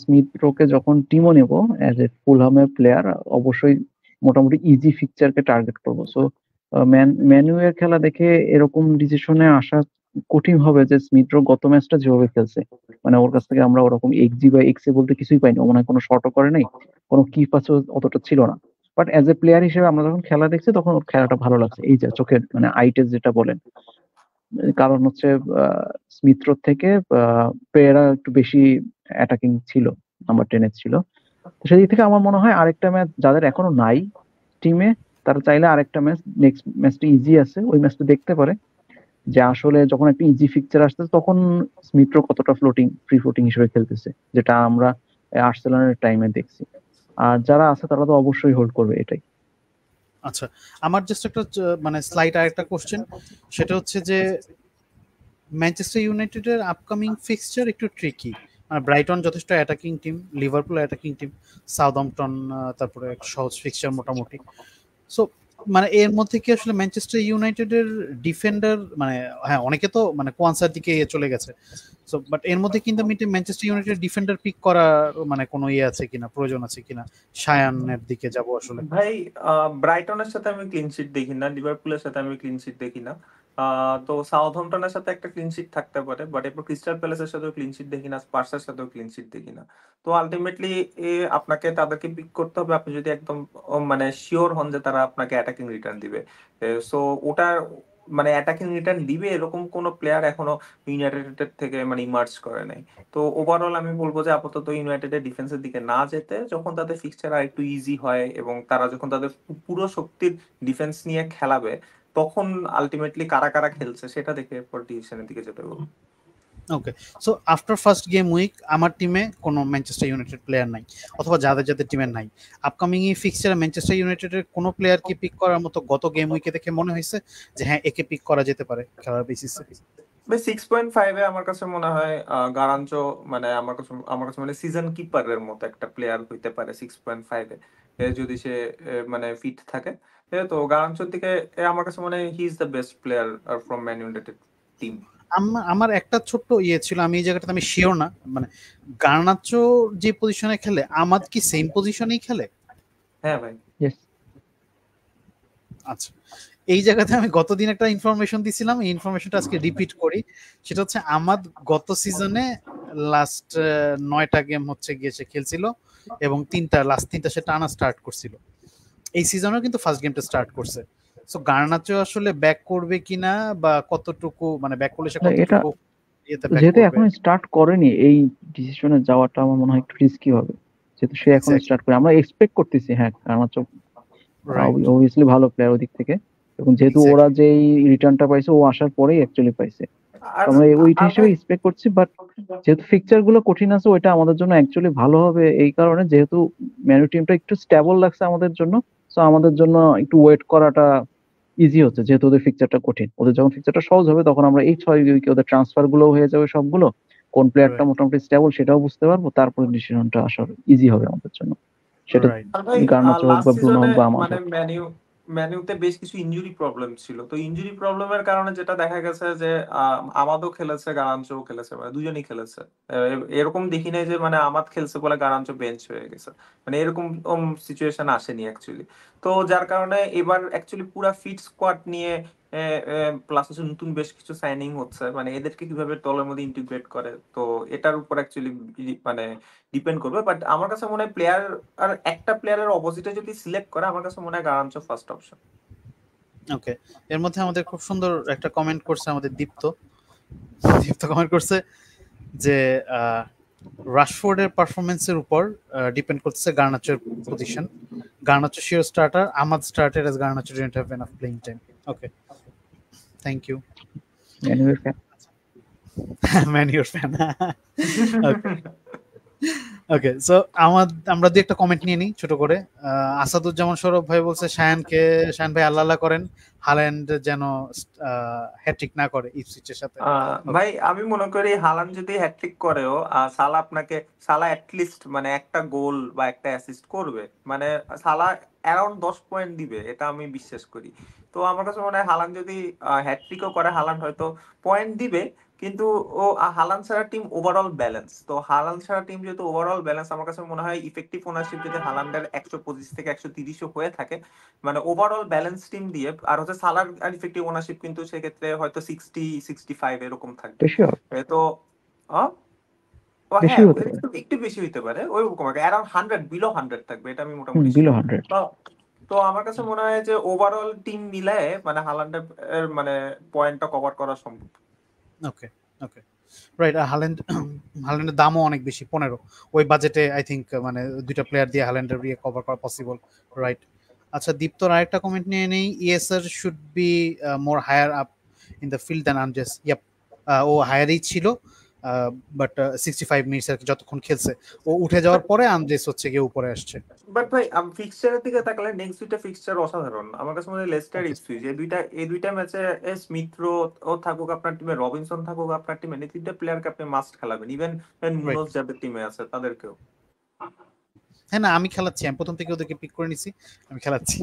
স্মিথ রোকে যখন টিমও নেব অ্যাজ এ ফুলহামের প্লেয়ার, অবশ্যই মোটামুটি ইজি ফিকচারকে টার্গেট করবো। সো ম্যানইউ এর খেলা দেখে এরকম ডিসিশনে আসা কঠিন হবে যে স্মিথ রো গত ম্যাচটা যেভাবে খেলছে, মানে ওর কাছ থেকে আমরা ওরকম এক্সজি বা এক্সএ বলতে কিছুই পাইনি। ও মনে হয় কোনো শটও করে নাই, কোনো কি পাসও অতটা ছিল না। বাট অ্যাজ এ প্লেয়ার হিসেবে আমরা যখন খেলা দেখছি তখন ওর খেলাটা ভালো লাগছে, এই যে চোখের মানে আই টেস্ট যেটা বলেন। কারণ হচ্ছে স্মিথ্রো থেকে পেরেরা একটু বেশি অ্যাটাকিং ছিল, নাম্বার 10 ছিল। তো সেদিক থেকে আমার মনে হয় আরেকটা ম্যাচ যাদের এখনো নাই টিমে, তারা চাইলে আরেকটা ম্যাচ, নেক্সট ম্যাচটা ইজি আছে, ওই ম্যাচটা দেখতে পারে যে আসলে যখন একটা ইজি ফিকচার আসতেছে তখন স্মিথ্রো কতটা ফ্রি ফ্লোটিং হিসেবে খেলতেছে, যেটা আমরা আর্সেনালের টাইমে দেখছি। আর যারা আছে তারা তো অবশ্যই হোল্ড করবে, এটাই। আচ্ছা, আমার জাস্ট একটা মানে স্লাইড আর একটা কোশ্চেন, সেটা হচ্ছে যে ম্যানচেস্টার ইউনাইটেডের আপকামিং ফিক্সচার একটু ট্রিকি। মানে ব্রাইটন যথেষ্ট attacking team, Liverpool attacking team, Southampton তারপরে সহজ ফিক্সচার মোটামুটি। সো মানে এর মধ্যে কি আসলে ম্যানচেস্টার ইউনাইটেডের ডিফেন্ডার, মানে হ্যাঁ অনেকে তো মানে কোয়ান্সার দিকে চলে গেছে, সো বাট এর মধ্যে কিন্তু ম্যানচেস্টার ইউনাইটেড ডিফেন্ডার পিক করার মানে কোনো ইয়ে আছে কিনা, প্রয়োজন আছে কিনা? শায়ানের দিকে যাব আসলে। ভাই, ব্রাইটনের সাথে আমি ক্লিন শিট দেখি না, লিভারপুলের সাথে আমি ক্লিন শিট দেখি না। তো সাউথহ্যাম্পটনের সাথে একটা ক্লিন শিট থাকতে পারে, বাট এরপর ক্রিস্টাল প্যালেসের সাথেও ক্লিন শিট দেখি না, স্পার্সের সাথেও ক্লিন শিট দেখি না। তো আলটিমেটলি আপনাকে তাদেরকে পিক করতে হবে আপনি যদি একদম মানে শিওর হন যে তারা আপনাকে অ্যাটাকিং রিটার্ন দিবে। সো ওটা মানে অ্যাটাকিং রিটার্ন দিবে এরকম কোনো প্লেয়ার এখনো ইউনাইটেড থেকে মানে ইমার্জ করে নাই। তো ওভারঅল আমি বলবো যে আপাতত ইউনাইটেডের ডিফেন্সের দিকে না যেতে, যখন তাদের ফিক্সচার আর একটু ইজি হয় এবং তারা যখন তাদের পুরো শক্তির ডিফেন্স নিয়ে খেলাবে, তখন আলটিমেটলি কারা কারা খেলছে সেটা দেখে এরপর ডিসিশনের দিকে যেতে হবে। Okay, so after first game week আমার টিমে কোনো ম্যানচেস্টার ইউনাইটেড প্লেয়ার নাই, অথবা যাদের যাদের টিমে নাই, আপকামিং এই ফিক্সচারে ম্যানচেস্টার ইউনাইটেডের কোনো প্লেয়ার কি পিক করার মতো গত গেম উইকে দেখে মনে হয়েছে যে হ্যাঁ একে পিক করা যেতে পারে খেলার বেসিসে? 6.5 আমার কাছে মনে হয় গারাঞ্চো, মানে আমার কাছে মানে সিজন কিপারের মতো একটা প্লেয়ার হইতে পারে 6.5 যদি সে মানে ফিট থাকে। তো গারাঞ্চোর দিকে আমার কাছে মনে হয় he is the best player from man United team. আমার একটা ছোট্ট ইয়ে ছিল, আমি এই জায়গাটাতে আমি শিওর না, মানে গার্নাচো যে পজিশনে খেলে আমাদ কি সেম পজিশনেই খেলে? হ্যাঁ ভাই। ইয়েস। আচ্ছা, এই জায়গাতে আমি গতদিন একটা ইনফরমেশন দিছিলাম, এই ইনফরমেশনটা আজকে রিপিট করি। সেটা হচ্ছে আমাদ গত সিজনে লাস্ট 9টা গেম হচ্ছে গিয়ে সে খেলছিল, এবং লাস্ট তিনটা সে টানা স্টার্ট করছিল। এই সিজনেও কিন্তু ফার্স্ট গেমটা স্টার্ট করছে। সো গার্নাচো আসলে ব্যাক করবে কিনা বা কতটুকু মানে ব্যাক করলে সে এটা কতটুকু ইয়েতে ব্যাক যেহেতু করবে। এখনো স্টার্ট করেনি, এই ডিসিশনে যাওয়াটা আমার মনে হয় একটু রিস্কি হবে, যেহেতু সে এখনো Exactly. স্টার্ট করে। আমরা এক্সপেক্ট করতেছি হ্যাঁ গার্নাচো রাইট অবভিয়াসলি ভালো প্লেয়ার ওদিক থেকে, এবং যেহেতু এক্স্যাক্টলি ওরা যেই রিটার্নটা পাইছে ও আসার পরেই অ্যাকচুয়ালি পাইছে, আর তো আমরা ওইটা আর হিসেবে ভাই এক্সপেক্ট করছি। বাট যেহেতু ফিকচার গুলো কঠিন আছে, ওইটা আমাদের জন্য অ্যাকচুয়ালি ভালো হবে এই কারণে, যেহেতু ম্যানু টিমটা একটু স্টেবল লাগছে আমাদের জন্য, তো আমাদের জন্য একটু ওয়েট করাটা ইজি হচ্ছে, যেহেতু ওদের ফিকচারটা কঠিন। ওদের যখন ফিকচারটা সহজ হবে তখন আমরা এই 6 উইকে ওদের ট্রান্সফার গুলো হয়ে যাবে সবগুলো, কোন প্লেয়ারটা রাইট মোটামুটি স্টেবল সেটাও বুঝতে পারবো, তারপরে ডিসিশনটা আসা ইজি হবে আমাদের জন্য, সেটা রাইট আর ভাই গার্নাচো হোক লাস্ট বা ব্রুনো সিজনে হোক বা আমাজ মানে হোক। ম্যানিউতে বেশ কিছু ইনজুরি প্রবলেম ছিল। তো ইনজুরি প্রবলেমের কারণে যেটা দেখা গেছে যে আমাদও খেলেছে, গারাঞ্চও খেলেছে, মানে দুজনই খেলেছে। এরকম দেখি নাই যে মানে আমাদ খেলছে বলে গারাঞ্চো বেঞ্চ হয়ে গেছে, মানে এরকম সিচুয়েশন আসেনি অ্যাকচুয়ালি। তো যার কারণে এবার অ্যাকচুয়ালি পুরা ফিট স্কোয়াড নিয়ে প্লাস হচ্ছে নতুন বেশ কিছু সাইনিং হচ্ছে, মানে এদেরকে কিভাবে দলের মধ্যে ইন্টিগ্রেট করে, তো এটার উপর অ্যাকচুয়ালি মানে ডিপেন্ড করবে। বাট আমার কাছে মনে হয় প্লেয়ার আর একটা প্লেয়ারের অপোজিটে যদি সিলেক্ট করে, আমার কাছে মনে হয় গারাঞ্চো ফার্স্ট অপশন। ওকে, এর মধ্যে আমাদের খুব সুন্দর একটা কমেন্ট করছে আমাদের দীপ্ত। দীপ্ত কমেন্ট করছে যে রাশফোর্ডের পারফরমেন্সের উপর ডিপেন্ড করতেছে গার্নাচোর position. Garnacho sure starter, Amad started as Garnacho didn't have enough playing time. Okay, thank you. ম্যানুয়ের ফ্যান। ম্যান ইউর ফ্যান। ওকে ওকে, সো আমরা দুই একটা কমেন্ট নিয়ে নিই ছোট করে। আসাদুজ্জামান সৌরভ ভাই বলছে শায়ান ভাই আল্লাহ আল্লাহ করেন, হাল্যান্ড যেন হ্যাট্রিক না করে ইপসুইচের সাথে। ভাই আমি মনে করি হালান্ড যদি হ্যাটট্রিক করেও সালা অ্যাটলিস্ট মানে একটা গোল বা একটা অ্যাসিস্ট করবে, মানে সালা অ্যারাউন্ড 10 পয়েন্ট দিবে, এটা আমি বিশ্বাস করি। তো আমার কাছে মনে হয় হালান্ড যদি হ্যাটট্রিকও করে, হালান্ড হয়তো পয়েন্ট দিবে, কিন্তু ও হালান্ড ছাড়া টিম ওভারঅল ব্যালেন্স। তো হালান্ড ছাড়া টিম যেহেতু ওভারঅল ব্যালেন্স, আমার কাছে মনে হয় ইফেক্টিভ ওনারশিপ যদি হালান্ডের 125 থেকে 130 হয়ে থাকে, মানে ওভারঅল ব্যালেন্স টিম দিয়ে, আর হচ্ছে সালার ইফেক্টিভ ওনারশিপ কিন্তু সেক্ষেত্রে হয়তো 60-65 এরকম থাকবে। বেশি হবে, তো আহ, বেশি হ্যাঁ হতে পারে। একটু বেশি হইতে পারে, ওইরকম অ্যারাউন্ড 100 বিলো 100 থাকবে, এটা আমি মোটামুটি বিলো শিওর। 100। তো তো আমার কাছে মনে হয় যে ওভারঅল টিম মিলায়ে মানে হালান্ডের মানে পয়েন্টটা কভার করা সম্ভব। ওকে ওকে রাইট। হাল্যান্ডের দামও অনেক বেশি, 15, ওই বাজেটে আই থিঙ্ক মানে দুইটা প্লেয়ার দিয়ে হাল্যান্ডের ইয়ে কভার করা পসিবল। রাইট। আচ্ছা, দীপ্তর আরেকটা কমেন্ট নিয়ে নেই। Yesar should be more higher up in the field than আনজেস। ইয়াপ, ও হায়ারই ছিল, বাট 65 মিনিটস আর কি যতক্ষণ খেলছে, ও উঠে যাওয়ার পরে আনজেস হচ্ছে গিয়ে উপরে আসছে। বাট ভাই ফিক্সচারের দিকে তাকালে নেক্সট দুইটা ফিক্সচার অসাধারণ। আমার কাছে মনে হয় লেস্টার ইপসুইচ এই দুইটা ম্যাচে স্মিথ রো ও থাকুক আপনার টিমে, রবিনসন থাকুক আপনার টিমে, এই তিনটা প্লেয়ারকে আপনি মাস্ট খেলাবেন। ইভেন মুনোজ যাদের টিমে আছে তাদেরকেও। হ্যাঁ না, আমি খেলাচ্ছি, আমি প্রথম থেকে ওদেরকে পিক করে নিছি, আমি খেলাচ্ছি।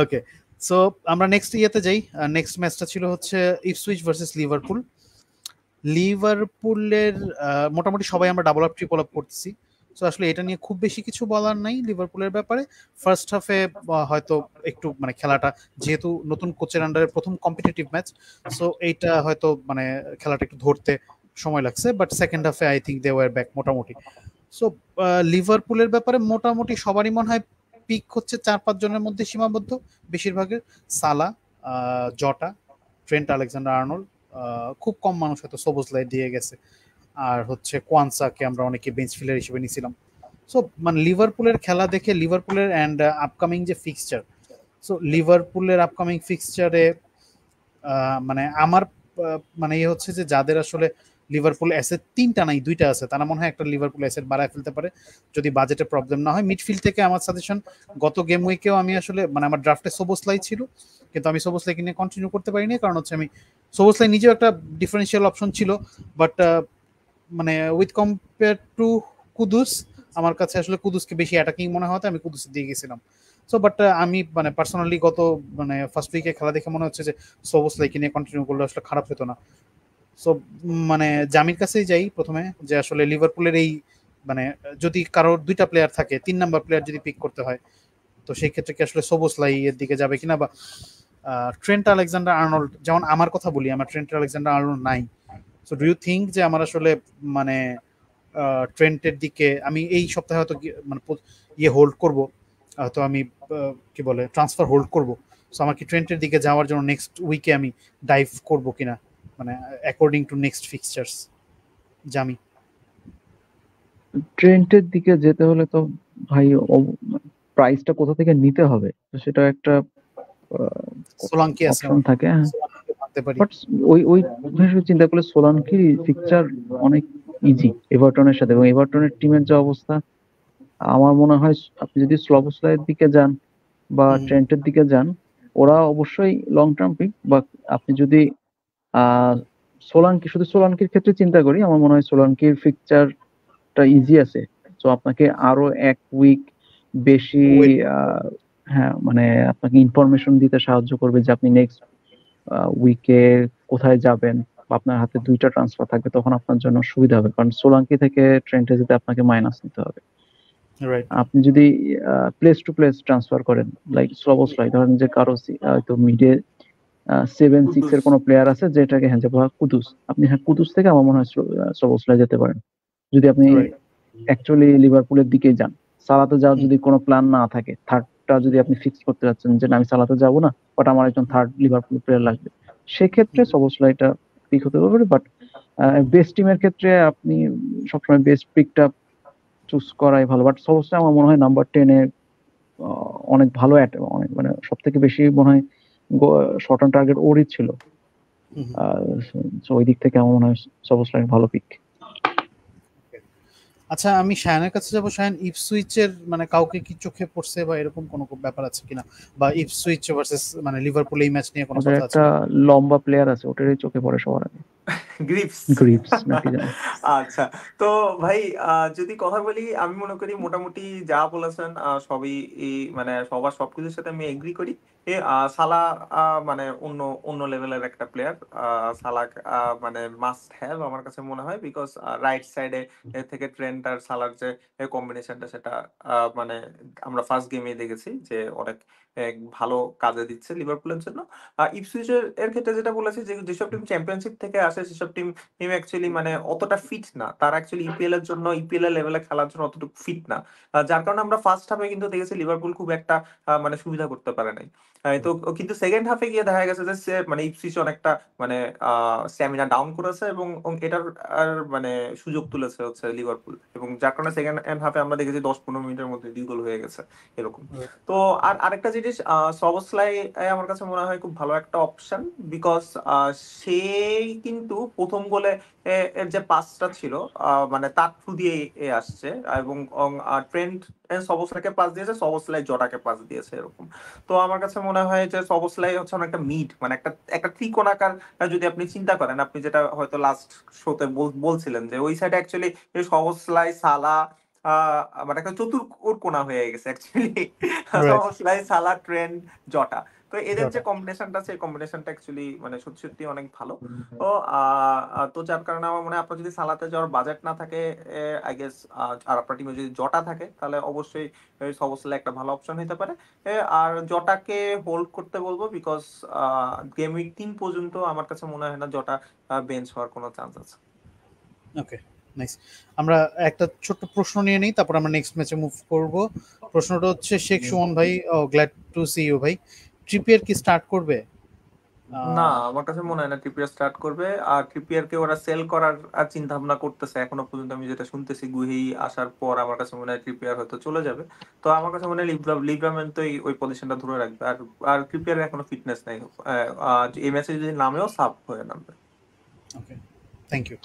ওকে, সো আমরা নেক্সট ইয়েতে যাই। নেক্সট ম্যাচটা ছিল হচ্ছে ইপসুইচ ভার্সেস লিভারপুল। লিভারপুলের মোটামুটি সবাই আমরা ডাবল আপ ট্রিপল আপ করতেছি। সো আসলে এটা নিয়ে খুব বেশি কিছু বলার নাই লিভারপুলের ব্যাপারে। ফার্স্ট হাফে হয়তো একটু মানে খেলাটা, যেহেতু নতুন কোচের আন্ডারে প্রথম কম্পিটিটিভ ম্যাচ, সো এইটা হয়তো মানে খেলাটা একটু ধরতে সময় লাগছে, বাট সেকেন্ড হাফে I think they were back মোটামুটি। সো লিভারপুলের ব্যাপারে মোটামুটি সবারই মনে হয় পিক হচ্ছে 4-5 জনের মধ্যে সীমাবদ্ধ বেশিরভাগের। সালা, জটা, ট্রেন্ট আলেকজান্ডার আর্নল্ড, খুব কম মানুষ হয়তো সবুজলাই দিয়ে গেছে, আর হচ্ছে কোয়ানসাকে আমরা অনেকে বেঞ্চ ফিল্ডার হিসেবে নিয়েছিলাম। সো মানে লিভারপুলের খেলা দেখে, লিভারপুলের অ্যান্ড আপকামিং যে ফিক্সচার, সো লিভারপুলের আপকামিং ফিক্সচারে মানে আমার মানে ইয়ে হচ্ছে যে যাদের আসলে লিভারপুল অ্যাসেট 3টা নাই 2টা আছে, তারা মনে হয় একটা লিভারপুল অ্যাসেট বাড়ায় ফেলতে পারে যদি বাজেটে প্রবলেম না হয়। মিডফিল্ড থেকে আমার সাজেশন, গত গেম উইকেও আমি আসলে মানে আমার ড্রাফটে সোবোসলাই ছিল, কিন্তু আমি সোবোসলাইকে নিয়ে কন্টিনিউ করতে পারিনি, কারণ হচ্ছে আমি সোবোসলাই নিজেও একটা ডিফারেন্সিয়াল অপশন ছিল, বাট মানে উইথ কম্পেয়ার টু কুদুস, আমার কাছে আসলে কুদুসকে বেশি অ্যাটাকিং মনে হতো, আমি কুদুস দিয়ে গেছিলাম। সো বাট আমি মানে পার্সোনালি গত মানে ফার্স্ট উইকে খেলা দেখে মনে হচ্ছে যে সোবোসলাইকে নিয়ে কন্টিনিউ করলে আসলে খারাপ হতো না। সো মানে জামির কাছেই যাই প্রথমে, যে আসলে লিভারপুলের এই মানে যদি কারোর 2টা প্লেয়ার থাকে, 3 নাম্বার প্লেয়ার যদি পিক করতে হয়, তো সেই ক্ষেত্রে কি আসলে সোবোসলাই এর দিকে যাবে কিনা, বা ট্রেন্ট আলেকজান্ডার আর্নল্ড, যেমন আমার কথা বলি, আমার ট্রেন্ট আলেকজান্ডার আর্নল্ড নাই। সো ডু ইউ থিঙ্ক যে আমার আসলে মানে ট্রেন্টের দিকে আমি এই সপ্তাহে হয়তো মানে ইয়ে হোল্ড করব তো আমি কি বলে ট্রান্সফার হোল্ড করব, সো আমার কি ট্রেন্টের দিকে যাওয়ার জন্য নেক্সট উইকে আমি ডাইভ করব কিনা, মানে অ্যাকর্ডিং টু নেক্সট ফিক্সচার্স জামি। ট্রেন্টের দিকে যেতে হলে তো ভাই প্রাইসটা কোথা থেকে নিতে হবে, তো সেটা একটা সোলাঙ্কি আছে অপশন থাকে। সোলাঙ্কিকে ভাবতে পারি। বাট ওই হিসেবে চিন্তা করলে সোলাঙ্কি ফিকচার অনেক ইজি এভারটনের সাথে, এবং এভারটনের টিমের যে অবস্থা, আমার মনে হয় আপনি যদি স্লবসলাইয়ের দিকে যান বা ট্রেন্টের দিকে যান, ওরা অবশ্যই লং টার্ম পিক। বা আপনি যদি সোলাঙ্কি, শুধু সোলাঙ্কির ক্ষেত্রে চিন্তা করি, আমার মনে হয় সোলাঙ্কির ফিকচারটা ইজি আছে। তো আপনাকে আরো এক উইক বেশি হ্যাঁ মানে আপনাকে ইনফরমেশন দিতে সাহায্য করবে যে আপনি নেক্সট উইকে কোথায় যাবেন, বা আপনার হাতে 2টা ট্রান্সফার থাকবে, তখন আপনার জন্য সুবিধা হবে। কারণ সোলাঙ্কি থেকে ট্রেন্টে যেতে আপনাকে মাইনাস নিতে হবে। আপনি যদি প্লেস টু প্লেস ট্রান্সফার করেন, লাইক স্লবসলাই, ধরেন যে কারো হয়তো মিডে 7-6 এর কোনো প্লেয়ার আছে যেটাকে হ্যাঁ যে কুদুস, আপনি হ্যাঁ কুদুস থেকে আমার মনে হয় স্লবসলাই যেতে পারেন যদি আপনি অ্যাকচুয়ালি লিভারপুলের দিকেই যান। সালাতে যাওয়ার যদি কোনো প্ল্যান না থাকে, থার্ডটা যদি আপনি ফিক্স করতে যাচ্ছেন যে আমি সালাতে যাব না, বাট আমার একজন থার্ড লিভারপুল প্লেয়ার লাগবে, সেক্ষেত্রে সবসলাইটা পিক হতে পারে। বাট বেস্ট টিমের ক্ষেত্রে আপনি সবসময় বেস্ট পিকটা চুজ করাই ভালো। বাট সবসময় আমার মনে হয় নাম্বার 10 এ অনেক ভালো, অনেক মানে সব থেকে বেশি মনে হয় শর্ট অন টার্গেট ওরই ছিল। ওই দিক থেকে আমার মনে হয় সবসলাই ভালো পিক। আচ্ছা, আমি শায়ানের কাছে যাবো। শায়ান, ইপসুইচের মানে কাউকে কি চোখে পড়ছে বা এরকম কোনো ব্যাপার আছে কিনা, বা ইপসুইচ ভার্সেস মানে লিভারপুল এই ম্যাচ নিয়ে কোনো কথা আছে? একটা লম্বা প্লেয়ার আছে, ওটারই চোখে পড়ে সবার আগে, গ্রিভস নাকি জানি। আচ্ছা, তো ভাই যদি কথা বলি, আমি মনে করি মোটামুটি যা বলেছেন সবই মানে সবার সবকিছুর সাথে আমি এগ্রি করি। সালা মানে অন্য অন্য লেভেলের একটা প্লেয়ার। সালা মানে মাস্ট হ্যাভ আমার কাছে মনে হয়, বিকজ রাইট সাইডে থেকে ট্রেন্ট আর সালার যে কম্বিনেশনটা, সেটা মানে আমরা ফার্স্ট গেমে দেখেছি যে অনেক ভালো কাজে দিচ্ছে লিভারপুলের জন্য। ইপসুইচের এর ক্ষেত্রে যেটা বলেছি, যে যেসব টিম চ্যাম্পিয়নশিপ থেকে আসে সেসব টিম অ্যাকচুয়ালি মানে অতটা ফিট না, তারা অ্যাকচুয়ালি ইপিএল এর জন্য, ইপিএল এর লেভেলে খেলার জন্য অতটুকু ফিট না। যার কারণে আমরা ফার্স্ট হাফে কিন্তু দেখেছি লিভারপুল খুব একটা মানে সুবিধা করতে পারে নাই। তো কিন্তু সেকেন্ড হাফে গিয়ে দেখা গেছে যে মানে ইপসুইচ অনেকটা মানে স্ট্যামিনা ডাউন করেছে, এবং এটার আর মানে সুযোগ তুলেছে হচ্ছে লিভারপুল, এবং যার কারণে সেকেন্ড হাফে আমরা দেখেছি 10-15 মিনিটের মধ্যে 2 গোল হয়ে গেছে এরকম। তো আর আরেকটা জিনিস, সবসলাই আমার কাছে মনে হয় খুব ভালো একটা অপশন, বিকজ সে কিন্তু প্রথম গোলে এর যে পাসটা ছিল মানে তার থ্রু দিয়ে আসছে, এবং ট্রেন্ট সবসলাইকে পাস দিয়েছে, সবসলাই জটাকে পাস দিয়েছে এরকম। তো আমার কাছে মনে হয় যে সবসলাই হচ্ছে অনেকটা মিড, মানে একটা একটা ত্রিকোণাকার। যদি আপনি চিন্তা করেন, আপনি যেটা হয়তো লাস্ট শোতে বলছিলেন যে ওই সাইডে অ্যাকচুয়ালি সবসলাই সালা মানে একটা চতুর্কোণা হয়ে গেছে অ্যাকচুয়ালি। সবসলাই সালা ট্রেন্ট জটা, তো এদের যে কম্বিনেশনটা, সেই কম্বিনেশনটা অ্যাকচুয়ালি মানে সত্যি সত্যি অনেক ভালো। তো তো যার কারণে আমার মনে হয় আপনার যদি সালাতে যাওয়ার বাজেট না থাকে, আই গেস, আর আপনার টিমে যদি জটা থাকে, তাহলে অবশ্যই সবসলাই একটা ভালো অপশন হতে পারে। আর জটাকে হোল্ড করতে বলবো, বিকজ গেম উইক 3 পর্যন্ত আমার কাছে মনে হয় না জটা বেঞ্চ হওয়ার কোনো চান্স আছে। ওকে, নাইস। আমরা একটা ছোট্ট প্রশ্ন নিয়ে নিই, তারপর আমরা নেক্সট ম্যাচে মুভ করব। প্রশ্নটা হচ্ছে শেখ সুমন ভাই, গ্ল্যাড টু সি ইউ ভাই, ট্রিপিয়ার কি স্টার্ট করবে? না, আমার কাছে মনে হয় না ট্রিপিয়ার স্টার্ট করবে। আর ট্রিপিয়ারকে ওরা সেল করার চিন্তা ভাবনা করতেছে এখনো পর্যন্ত, আমি যেটা শুনতেছি। গুহি আসার পর আমার কাছে মনে হয় ট্রিপিয়ার হয়তো চলে যাবে। তো আমার কাছে মনে হয় লিভারম্যান তো ওই পজিশনটা ধরে রাখবে। আর আর ট্রিপিয়ারের এখনো ফিটনেস নাই, এই ম্যাচে যদি নামেও সাব হয়ে নামবে। ওকে, থ্যাংক ইউ।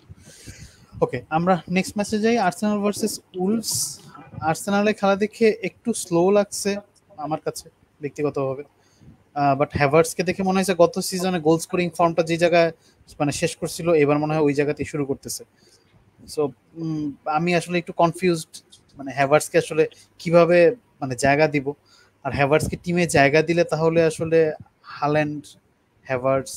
ওকে, আমরা নেক্সট ম্যাচে যাই, আর্সেনাল ভার্সেস উলভস। আর্সেনালের খেলা দেখে একটু স্লো লাগছে আমার কাছে ব্যক্তিগতভাবে, বাট হ্যাভার্টসকে দেখে মনে হয়েছে গত সিজনে গোল স্কোরিং ফর্মটা যে জায়গায় মানে শেষ করছিল, এবার মনে হয় ওই জায়গাতেই শুরু করতেছে। সো আমি আসলে একটু কনফিউজড, মানে হ্যাভার্টসকে আসলে কিভাবে মানে জায়গা দিব। আর হ্যাভার্টসকে টিমে জায়গা দিলে তাহলে আসলে হাল্যান্ড, হ্যাভার্টস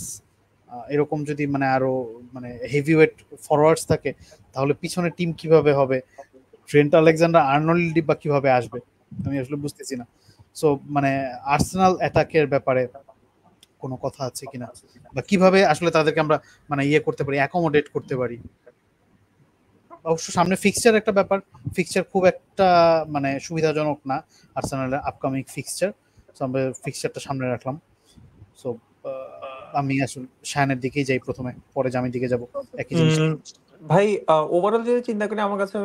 এরকম যদি মানে আরো মানে হেভিওয়েট ফরওয়ার্ডস থাকে, তাহলে পিছনে টিম কিভাবে হবে, ট্রেন্ট আলেকজান্ডার আর্নল্ড বা কিভাবে আসবে, আমি আসলে বুঝতেছি না। সো মানে আর্সেনাল অ্যাটাকের ব্যাপারে কোনো কথা আছে কিনা, বা কিভাবে আসলে তাদেরকে আমরা মানে ইয়ে করতে পারি, অ্যাকোমোডেট করতে পারি। অবশ্য সামনে ফিক্সচার একটা ব্যাপার, ফিক্সচার খুব একটা মানে সুবিধাজনক না আর্সেনালের আপকামিং ফিক্সচার। সো আমরা ফিক্সচারটা সামনে রাখলাম। সো আমি আসলে শায়ানের দিকেই যাই প্রথমে, পরে জামির দিকে যাব, একই জিনিস। ভাই ওভারঅল যদি চিন্তা করি আমার কাছে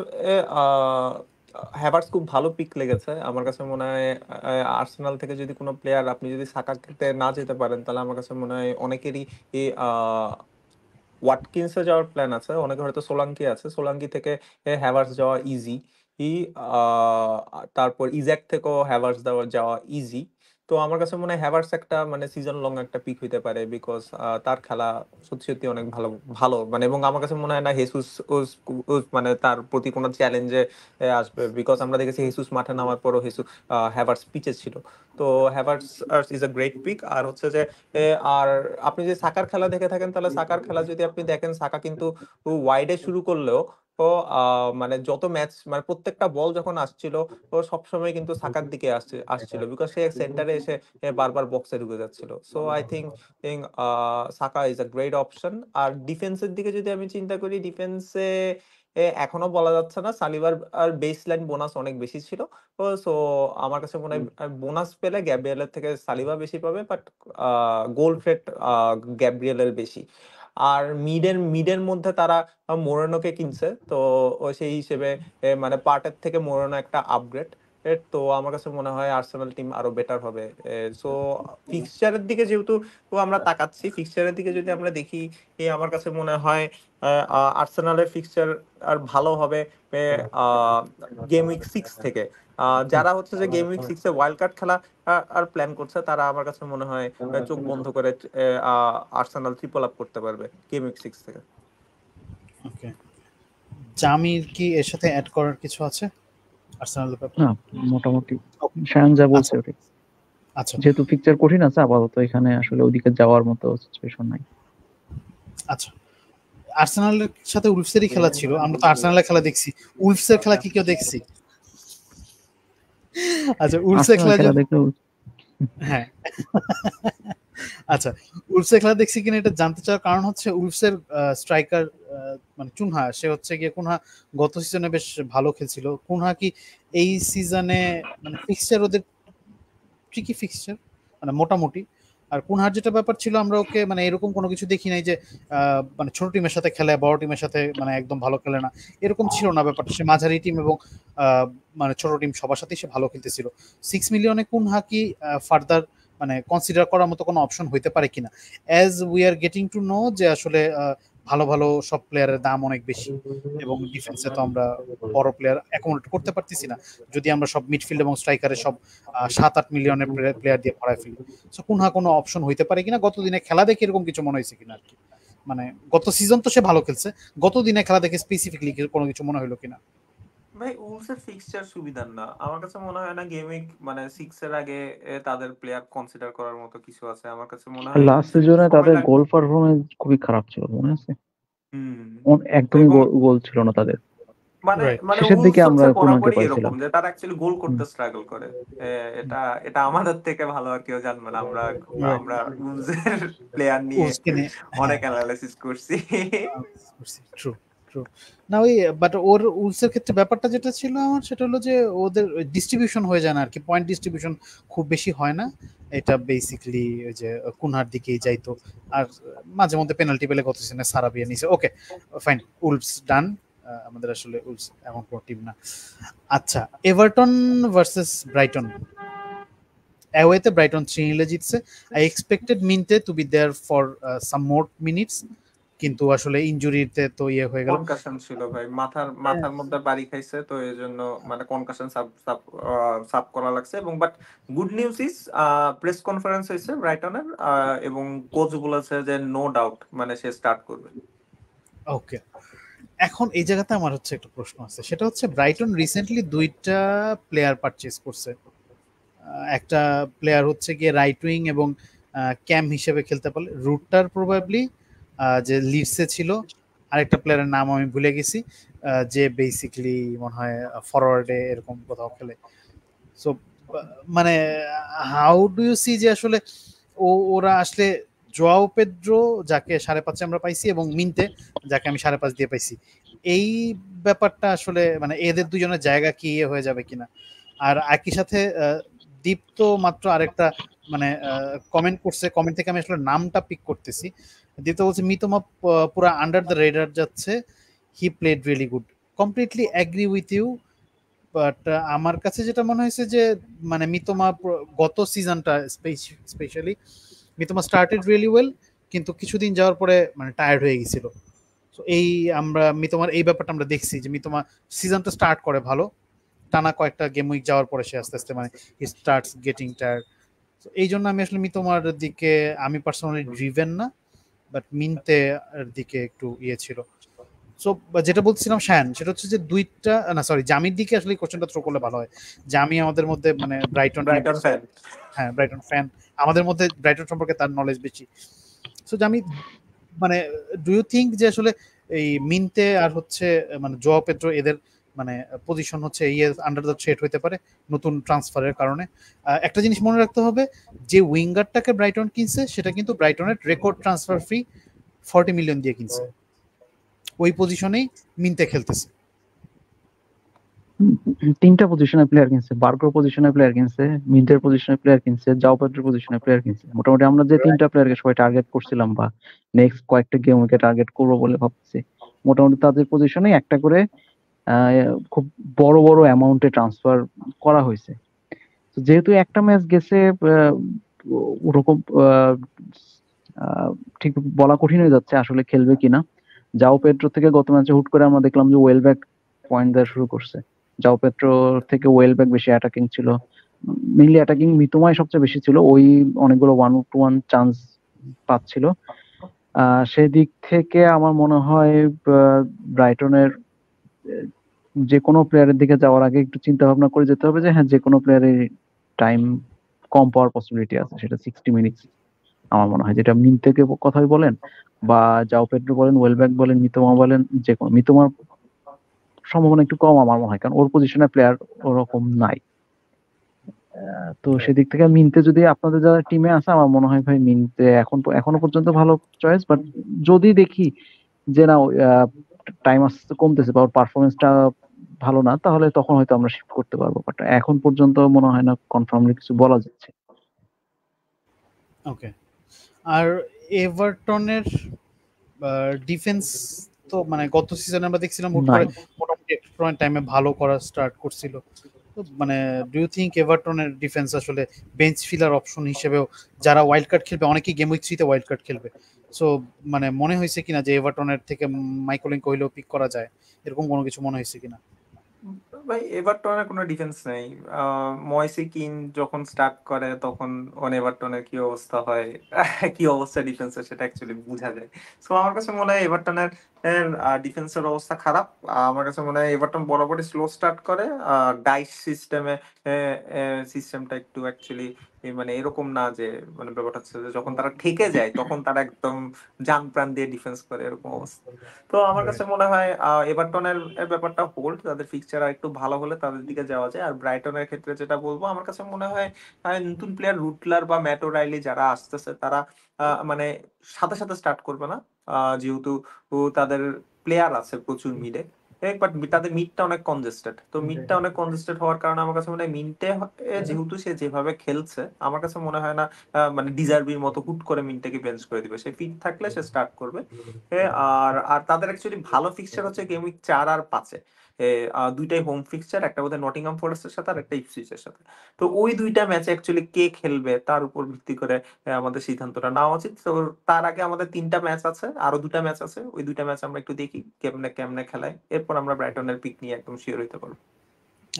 হ্যাভার্টস খুব ভালো পিক লেগেছে আমার কাছে মনে হয়। আর্সেনাল থেকে যদি কোনো প্লেয়ার আপনি যদি সাকা খেলতে না যেতে পারেন তাহলে আমার কাছে মনে হয় অনেকেরই এই ওয়াটকিন্সে যাওয়ার প্ল্যান আছে, অনেকে হয়তো সোলাঙ্কি আছে, সোলাঙ্কি থেকে হ্যাভার্টস যাওয়া ইজি। তারপর ইজ্যাক থেকেও হ্যাভার্টস যাওয়া ইজি। তো আমার কাছে মনে হয় হ্যাভার্টস একটা মানে সিজন লং একটা পিক হইতে পারে, বিকজ তার খেলা সত্যি সত্যি অনেক ভালো ভালো মানে। এবং আমার কাছে মনে হয় না হেসুস মানে তার প্রতি কোনো চ্যালেঞ্জে আসবে, বিকজ আমরা দেখেছি হেসুস মাঠে নামার পরও হ্যাভার্টস পিচে ছিল। তো Havertz is a great pick. আর হচ্ছে যে আর আপনি যদি সাকার খেলা দেখে থাকেন তাহলে সাকার খেলা যদি আপনি দেখেন, সাকা কিন্তু ওয়াইডে শুরু করলেও ও মানে যত ম্যাচ মানে প্রত্যেকটা বল যখন আসছিল ও সবসময় কিন্তু সাকার দিকে আসছিল, বিকজ সে সেন্টারে এসে বারবার বক্সে ঢুকে যাচ্ছিল। So I think Saka is a great option. আর ডিফেন্সের দিকে যদি আমি চিন্তা করি, ডিফেন্সে এখনো বলা যাচ্ছে না, সালিবার আর বেস লাইন বোনাস অনেক বেশি ছিল। সো আমার কাছে মনে হয় বোনাস পেলে গ্যাব্রিয়েলের থেকে সালিবা বেশি পাবে, বাট গোল থ্রেট গ্যাব্রিয়েলের বেশি। আর মিডের মধ্যে তারা মোরেনোকে কিনছে, তো সেই হিসেবে মানে পার্টের থেকে মোরেনো একটা আপগ্রেড। তো আমার কাছে মনে হয় আর্সেনাল টিম আরো বেটার হবে। সো ফিক্সচারের দিকে যেহেতু আমরা তাকাচ্ছি, ফিক্সচারের দিকে যদি আমরা দেখি, আমার কাছে মনে হয় আর্সেনালের ফিক্সচার আর ভালো হবে গেম উইক 6 থেকে। যারা হচ্ছে যে গেম উইক 6 এ ওয়াইল্ড কার্ড খেলা আর প্ল্যান করছে, তারা আমার কাছে মনে হয় চোখ বন্ধ করে আর্সেনাল ট্রিপল আপ করতে পারবে গেম উইক 6 থেকে। ওকে, জামির কি এর সাথে অ্যাড করার কিছু আছে আর্সেনালের ব্যাপারে? না, মোটামুটি শায়ান যা বলছে ওটাই। আচ্ছা যেহেতু পিকচার কঠিন আছে, আপাতত এখানে আসলে ওইদিকে যাওয়ার মতো সিচুয়েশন নাই। আচ্ছা, আর্সেনালের সাথে উলফসেরই খেলা ছিল, আমরা তো আর্সেনালের খেলা দেখছি, উলফসের খেলা কি কেউ দেখছি? আচ্ছা, উলফসের আর্সেনাল খেলা খেলা দেখলে হ্যাঁ আচ্ছা, উলফসের খেলা দেখছি কিনা এটা জানতে চাওয়ার কারণ হচ্ছে উলফসের স্ট্রাইকার মানে কুনহা, সে হচ্ছে গিয়ে কুনহা গত সিজনে বেশ ভালো খেলছিল। কুনহা কি এই সিজনে মানে ফিক্সচার ওদের ট্রিকি ফিক্সচার মানে মোটামুটি। আর কুনহার যেটা ব্যাপার ছিল, আমরা ওকে মানে এরকম কোনো কিছু দেখি নাই যে মানে ছোট টিমের সাথে খেলে, বড় টিমের সাথে মানে একদম ভালো খেলে না, এরকম ছিল না ব্যাপারটা। সে মাঝারি টিম এবং মানে ছোট টিম সবার সাথেই সে ভালো খেলতেছিল। 6 মিলিয়নে কুনহা কি ফার্দার মানে কনসিডার করার মতো কোনো অপশন হইতে পারে কিনা, as we are getting to know যে আসলে ভালো ভালো সব প্লেয়ারের দাম অনেক বেশি এবং ডিফেন্সে তো আমরা বড় প্লেয়ার অ্যাকোমোডেট করতে পারতেছি না যদি আমরা সব মিডফিল্ড এবং স্ট্রাইকারে সব 7-8 মিলিয়নের প্লেয়ার দিয়ে ভরায় ফেলি। সো কুনহা কোনো অপশন হইতে পারে কিনা, গত দিনে খেলা দেখে এরকম কিছু মনে হয়েছে কিনা আর কি। মানে গত সিজন তো সে ভালো খেলছে, গত দিনে খেলা দেখে স্পেসিফিকলি কোনো কিছু মনে হলো কিনা? ভাই উলসের ফিক্সচার সুবিধার না, আমার কাছে মনে হয় না গেম উইক মানে 6 এর আগে তাদের প্লেয়ার কনসিডার করার মতো কিছু আছে। আমার কাছে মনে হয় লাস্ট একটু সিজনে সময় তাদের লাগবে। গোল পারফরমেন্স খুবই খারাপ ছিল, মনে আছে? একদমই এবং গোল ছিল না তাদের। মানে রাইট, মানে শেষের দিকে উলস আমরা হচ্ছে কুনহাকে বরাবরই পাইছিলাম। এরকম যে তারা অ্যাকচুয়ালি গোল করতে স্ট্রাগল করে। এটা এটা আমাদের থেকে ভালো আর কেউ জানবে না। আমরা রাইট। আমরা উলসের প্লেয়ার নিয়ে উলফসকে নিয়ে অনেক হ্যাঁ অ্যানালাইসিস করছি। True true. না ওই বাট ওর উলসের ক্ষেত্রে ব্যাপারটা যেটা ছিল আমার, সেটা হলো যে ওদের ডিস্ট্রিবিউশন হয়ে যায় না আর কি, পয়েন্ট ডিস্ট্রিবিউশন খুব বেশি হয় না। এটা বেসিক্যালি ওই যে কুনহার দিকেই যাইতো। আর মাঝে মধ্যে পেনাল্টি পেলে গত সিজনে সারাবিয়া নিছে। Okay fine, Wolves done. আমাদের আসলে উলফস এমন কোনো টিম না। আচ্ছা, এভারটন ভার্সেস ব্রাইটন। অ্যাওয়েতে ব্রাইটন 3-0 জিতছে। I expected Minteh to be there for some more minutes, কিন্তু আসলে ইনজুরিতে তো ইয়ে হয়ে গেল। কনকাশন ছিল ভাই, মাথার মধ্যে বাড়ি খাইছে, তো এই জন্য মানে কনকাশন সাব করা লাগছে। এবং but good news is press conference হয়েছে ব্রাইটনের, এবং কোচ বলেছে যে নো ডাউট মানে সে স্টার্ট করবে। ওকে, এখন এই জায়গাতে আমার হচ্ছে একটা প্রশ্ন আছে, সেটা হচ্ছে ব্রাইটন রিসেন্টলি 2টা প্লেয়ার পারচেজ করছে। একটা প্লেয়ার হচ্ছে গিয়ে রাইট উইং এবং ক্যাম হিসেবে খেলতে পারলে, রুটার প্রবাবলি যে লিডসে ছিল। আরেকটা প্লেয়ারের নাম আমি ভুলে গেছি, যে বেসিক্যালি মনে হয় ফরওয়ার্ডে এরকম কোথাও খেলে। সো মানে হাউ ডু ইউ সি যে আসলে ওরা আসলে জোয়াও পেদ্রো যাকে 5.5 আমরা পাইছি এবং মিন্তে যাকে আমি 5.5 দিয়ে পাইছি, এই ব্যাপারটা আসলে মানে এদের দুজনের জায়গা কি হয়ে যাবে কিনা। আর একই সাথে দীপ তো মাত্র আরেকটা মানে কমেন্ট করছে, কমেন্ট থেকে আমি আসলে নামটা পিক করতেছি। দীপ তো বলছে মিতোমা পুরো আন্ডার দ্য রেডার যাচ্ছে, he played really good. Completely agree with you, but আমার কাছে যেটা মনে হয়েছে যে মানে মিতোমা গত সিজনটা স্পেশালি মিতোমা স্টার্টেড রিয়েলি ওয়েল, কিন্তু কিছুদিন যাওয়ার পরে মানে টায়ার্ড হয়ে গেছিল। তো এই আমরা মিতোমার এই ব্যাপারটা আমরা দেখছি যে মিতোমা সিজনটা স্টার্ট করে ভালো, টানা কয়েকটা গেম উইক যাওয়ার পরে সে আস্তে আস্তে মানে হি স্টার্টস গেটিং টায়ার্ড। তো এই জন্য আমি আসলে মিতোমার দিকে আমি পার্সোনালি ড্রিভেন না, বাট মিনতে এর দিকে একটু ইয়ে ছিল। সো যেটা বলছিলাম শ্যান, সেটা হচ্ছে যে দুইটা না সরি জামির দিকে আসলে কোশ্চেনটা থ্রো করলে ভালো হয়। জামি আমাদের মধ্যে মানে ব্রাইটন ফ্যান। হ্যাঁ ব্রাইটন ফ্যান, আমাদের মধ্যে ব্রাইটন সম্পর্কে তার নলেজ বেশি। সো জামি মানে ডু ইউ থিঙ্ক যে আসলে এই মিনতে আর হচ্ছে মানে জোয়া পেদ্রো এদের মানে পজিশন হচ্ছে ইয়ে আন্ডার দ্য থ্রেট হইতে পারে নতুন ট্রান্সফারের কারণে? একটা জিনিস মনে রাখতে হবে, যে উইঙ্গারটাকে ব্রাইটন কিনছে সেটা কিন্তু ব্রাইটনের রেকর্ড ট্রান্সফার ফি 40 মিলিয়ন দিয়ে কিনছে, ওই পজিশনেই মিনতে খেলতেছে। তিনটা পজিশনে প্লেয়ার কিনছে, বার্গোর পজিশনে প্লেয়ার কিনছে, মিন্টের পজিশনে প্লেয়ার কিনছে, জাও পেড্রোর পজিশনে প্লেয়ার কিনছে। মোটামুটি আমরা যে তিনটা প্লেয়ারকে সবাই টার্গেট করছিলাম বা নেক্সট কয়েকটা গেম উইকে টার্গেট করবো বলে ভাবছি, মোটামুটি তাদের পজিশনে একটা করে খুব বড় বড় অ্যামাউন্টে ট্রান্সফার করা হয়েছে। তো যেহেতু একটা ম্যাচ গেছে, ওরকম ঠিক বলা কঠিন হয়ে যাচ্ছে আসলে খেলবে কিনা। জাও পেড্রো থেকে গত ম্যাচে হুট করে আমরা দেখলাম যে ওয়েলব্যাক পয়েন্ট দেওয়া শুরু করছে। জাও পেড্রো থেকে ওয়েলব্যাক বেশি অ্যাটাকিং ছিল, মেইনলি অ্যাটাকিং মিতোমাই সবচেয়ে বেশি ছিল, ওই অনেকগুলো 1-to-1 চান্স পাচ্ছিল। সেদিক থেকে আমার মনে হয় ব্রাইটনের যে কোনো প্লেয়ারের দিকে যাওয়ার আগে একটু চিন্তা ভাবনা করে যেতে হবে যে হ্যাঁ যে কোনো প্লেয়ারের টাইম কম পাওয়ার পসিবিলিটি আছে, সেটা 60 মিনিটস আমার মনে হয়। যেটা মিন থেকে কথাই বলেন বা জাও পেড্রো বলেন, ওয়েলব্যাক বলেন, মিতোমা বলেন, যে কোনো মিতোমার সম্ভাবনা একটু কম আমার মনে হয়, কারণ ওর পজিশনে প্লেয়ার ওরকম নাই। তো সেদিক থেকে মিনতে যদি আপনাদের যারা টিমে আছে, আমার মনে হয় ভাই মিনতে এখনো পর্যন্ত ভালো চয়েস। বাট যদি দেখি যে না টাইম আস্তে কমতেছে বা ওর পারফরমেন্সটা ভালো না, তাহলে তখন হয়তো আমরা শিফট করতে পারবো। বাট এখন পর্যন্ত মনে হয় না কনফার্মলি কিছু বলা যাচ্ছে। ওকে, আর এভারটনের ডিফেন্স তো মানে গত সিজনে আমরা দেখছিলাম হুট করে মোটামুটি এক্সট্রা টাইমে ভালো করা স্টার্ট করছিল। তো মানে ডু ইউ থিঙ্ক এভারটনের ডিফেন্স আসলে বেঞ্চ ফিলার অপশন হিসেবেও যারা ওয়াইল্ড কার্ড খেলবে, অনেকেই গেম উইক 3-তে ওয়াইল্ড কার্ড খেলবে, সো মানে মনে হয়েছে কিনা যে এভারটনের থেকে মাইকেলিঙ্কো হইলেও পিক করা যায়, এরকম কোনো কিছু মনে হয়েছে কিনা? ভাই এভারটনের কোনো ডিফেন্স নেই। ময়সে কিন যখন স্টার্ট করে তখন এভারটনের কি অবস্থা হয়, কি অবস্থা ডিফেন্সের, সেটা অ্যাকচুয়ালি বোঝা যায়। সো আমার কাছে মনে হয় এভারটনের ডিফেন্সের অবস্থা খারাপ। আমার কাছে মনে হয় এভারটন বরাবরই স্লো স্টার্ট করে। ডাইস সিস্টেমটা একটু অ্যাকচুয়ালি মানে এরকম না যে মানে ব্যাপারটা হচ্ছে যে যখন তারা ঠেকে যায় তখন তারা একদম জান প্রাণ দিয়ে ডিফেন্স করে, এরকম অবস্থা। তো আমার কাছে মনে হয় এভারটনের ব্যাপারটা হোল্ড, তাদের ফিক্সচার আর একটু ভালো হলে তাদের দিকে যাওয়া যায়। আর ব্রাইটনের ক্ষেত্রে যেটা বলবো, আমার কাছে মনে হয় নতুন প্লেয়ার রুটলার বা ম্যাট ওরাইলি যারা আসতেছে তারা মানে সাথে সাথে স্টার্ট করবে না, যেহেতু তাদের প্লেয়ার আছে প্রচুর মিডে, বাট তাদের মিডটা অনেক কনজেস্টেড। তো মিডটা অনেক কনজেস্টেড হওয়ার কারণে আমার কাছে মনে হয় মিন্টে যেহেতু সে যেভাবে খেলছে, আমার কাছে মনে হয় না মানে ডিজার্ভির মতো হুট করে মিন্টটাকে বেঞ্চ করে দিবে। সে ফিট থাকলে সে স্টার্ট করবে। আর আর তাদের অ্যাকচুয়ালি ভালো ফিক্সচার হচ্ছে গেম উইক 4 আর 5-এ। দুইটাই হোম ফিক্সচার, একটা বোধহয় নটিংহাম ফরেস্টের সাথে আর একটা ইপসুইচের সাথে। তো ওই দুইটা ম্যাচে অ্যাকচুয়ালি কে খেলবে তার উপর ভিত্তি করে আমাদের সিদ্ধান্তটা নেওয়া উচিত। তো তার আগে আমাদের 3টা ম্যাচ আছে, আরো 2টা ম্যাচ আছে, ওই 2টা ম্যাচ আমরা একটু দেখি কেমনে কেমনে খেলায়, এরপর আমরা ব্রাইটনের পিক নিয়ে একদম শিওর হইতে পারবো।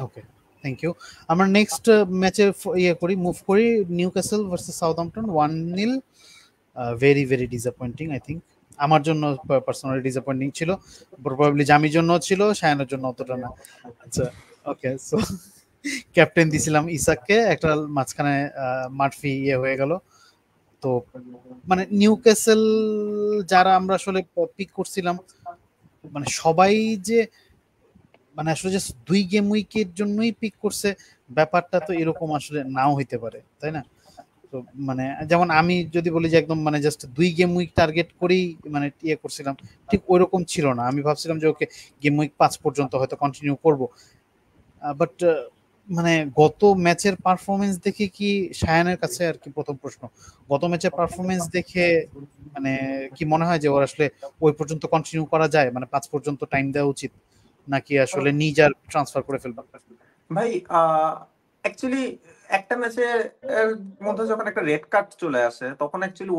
Okay, thank you. আমরা নেক্সট ম্যাচে মুভ করি, Newcastle versus Southampton 1-0। Very very disappointing I think, আমার জন্য পার্সোনালি ডিসঅ্যাপয়েন্টিং ছিল, প্রবাবলি জামির জন্য ছিল, শায়ানের জন্য অতটা না। আচ্ছা ওকে, সো ক্যাপ্টেন দিছিলাম ইসাককে, একটা মাঝখানে মার্ফি হয়ে গেল। তো মানে নিউক্যাসল যারা আমরা আসলে পিক করছিলাম, মানে সবাই যে মানে আসলে জাস্ট 2 গেম উইকের জন্যই পিক করছে, ব্যাপারটা তো এরকম আসলে নাও হইতে পারে, তাই না? তো মানে যেমন আমি যদি বলি যে একদম মানে জাস্ট 2 গেম উইক টার্গেট করেই মানে ইয়ে করছিলাম, ঠিক ওইরকম ছিল না। আমি ভাবছিলাম যে ওকে গেম উইক 5 পর্যন্ত হয়তো কন্টিনিউ করব, বাট মানে গত ম্যাচের পারফরমেন্স দেখে কি সায়ানের কাছে আর কি প্রথম প্রশ্ন, গত ম্যাচের পারফরমেন্স দেখে মানে কি মনে হয় যে ওর আসলে ওই পর্যন্ত কন্টিনিউ করা যায়, মানে 5 পর্যন্ত টাইম দেওয়া উচিত, নাকি আসলে নিজের ট্রান্সফার করে ফেলবা? ভাই অ্যাকচুয়ালি একটা ম্যাচে এর মধ্যে যখন একটা রেড কার্ড চলে আসে তখন অ্যাকচুয়ালি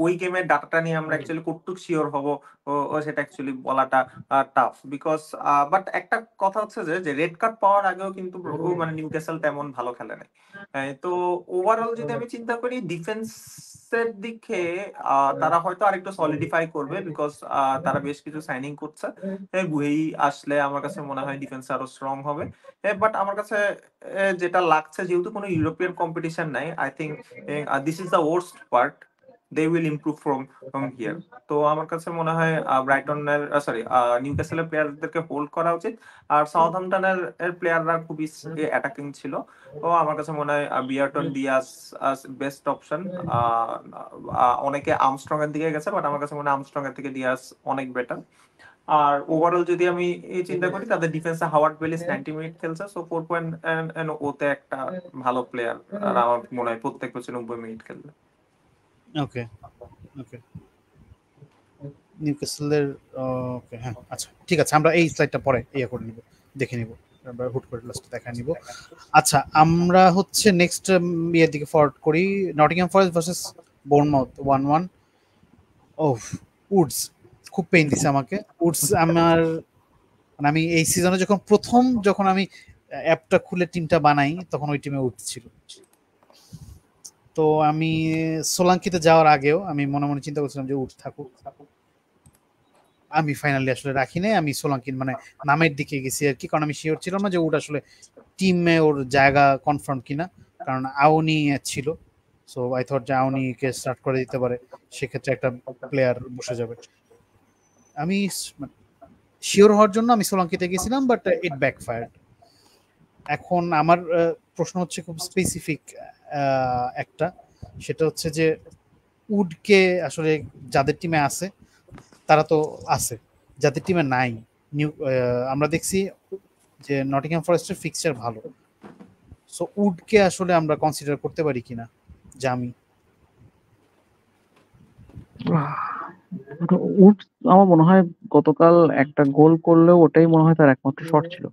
ওই গেমের ডাটাটা নিয়ে আমরা অ্যাকচুয়ালি কতটুকু শিওর হব ও সেটা অ্যাকচুয়ালি বলাটা টাফ। বিকজ বাট একটা কথা হচ্ছে যে রেড কার্ড পাওয়ার আগেও কিন্তু ও মানে নিউক্যাসল তেমন ভালো খেলে নাই। তো ওভারঅল যদি আমি চিন্তা করি ডিফেন্সের দিকে তারা হয়তো আরেকটু সলিডিফাই করবে, বিকজ তারা বেশ কিছু সাইনিং করছে। বুহেই আসলে আমার কাছে মনে হয় ডিফেন্স আরো স্ট্রং হবে। বাট আমার কাছে যেটা লাগছে, যেহেতু কোনো ইউরোপিয়ান কম্পিটিশন নাই, I think this is the worst part, they will improve from here. তো আমার কাছে মনে হয় ব্রাইটনের সরি নিউক্যাসলের প্লেয়ারদেরকে হোল্ড করা উচিত। আর সাউথহ্যাম্পটনের প্লেয়াররা খুবই অ্যাটাকিং ছিল। তো আমার কাছে মনে হয় বিয়ারটন ডিয়াস বেস্ট অপশন। অনেকে আর্মস্ট্রং এর দিকে গেছে, বাট আমার কাছে মনে হয় আর্মস্ট্রং এর থেকে ডিয়াস অনেক বেটার। আর ওভারঅল যদি আমি এই চিন্তা করি, তাদের ডিফেন্সে হাওয়ার্ড বেলিস 90 মিনিট খেলছে, সো 4 ওতে একটা ভালো প্লেয়ার। আর আমার মনে হয় প্রত্যেক ম্যাচে 90 মিনিট খেলবে। ওকে ওকে, নিউক্যাসলের ওকে, হ্যাঁ আচ্ছা ঠিক আছে, আমরা এই স্লাইডটা পরে ইয়ে করে নিব, দেখে নিব, আমরা হুট করে লাস্ট দেখা নিব। আচ্ছা আমরা হচ্ছে নেক্সট ইয়ের দিকে ফরওয়ার্ড করি, নটিংহ্যাম ফরেস্ট ভার্সেস বোর্নমাউথ 1-1। ওহ, উডস খুব পেইন দিছে আমাকে। উডস আমার মানে আমি এই সিজনে যখন আমি অ্যাপটা খুলে টিমটা বানাই তখন ওই টিমে উঠছিল। তো আমি সোলাঙ্কিতে যাওয়ার আগেও আমি মনে মনে চিন্তা করছিলাম যে উঠ থাকুক, আমি ফাইনালি আসলে রাখি নাই, আমি সোলাঙ্কিন মানে নামের দিকে গেছি আর কি, কারণ আমি শিওর ছিলাম না যে উড আসলে টিমে ওর জায়গা কনফার্ম কিনা, কারণ আউনি ছিল। সো আই থট যে আউনিকে স্টার্ট করে দিতে পারে, সেক্ষেত্রে একটা প্লেয়ার বসে যাবে। আমি শিওর হওয়ার জন্য আমি সোলাঙ্কিতে গেছিলাম, বাট ইট ব্যাকফায়ার্ড। এখন আমার প্রশ্ন হচ্ছে খুব স্পেসিফিক একটা, সেটা হচ্ছে যে উডকে আসলে যাদের টিমে আছে তারা তো আছে, যাদের টিমে নাই আমরা দেখছি যে নটিংহ্যাম ফরেস্টের ফিক্সচার ভালো, সো উডকে আসলে আমরা কনসিডার করতে পারি কিনা জামি? উড আমার মনে হয় গতকাল একটা গোল করলেও ওটাই মনে হয় তার একমাত্র শট ছিল।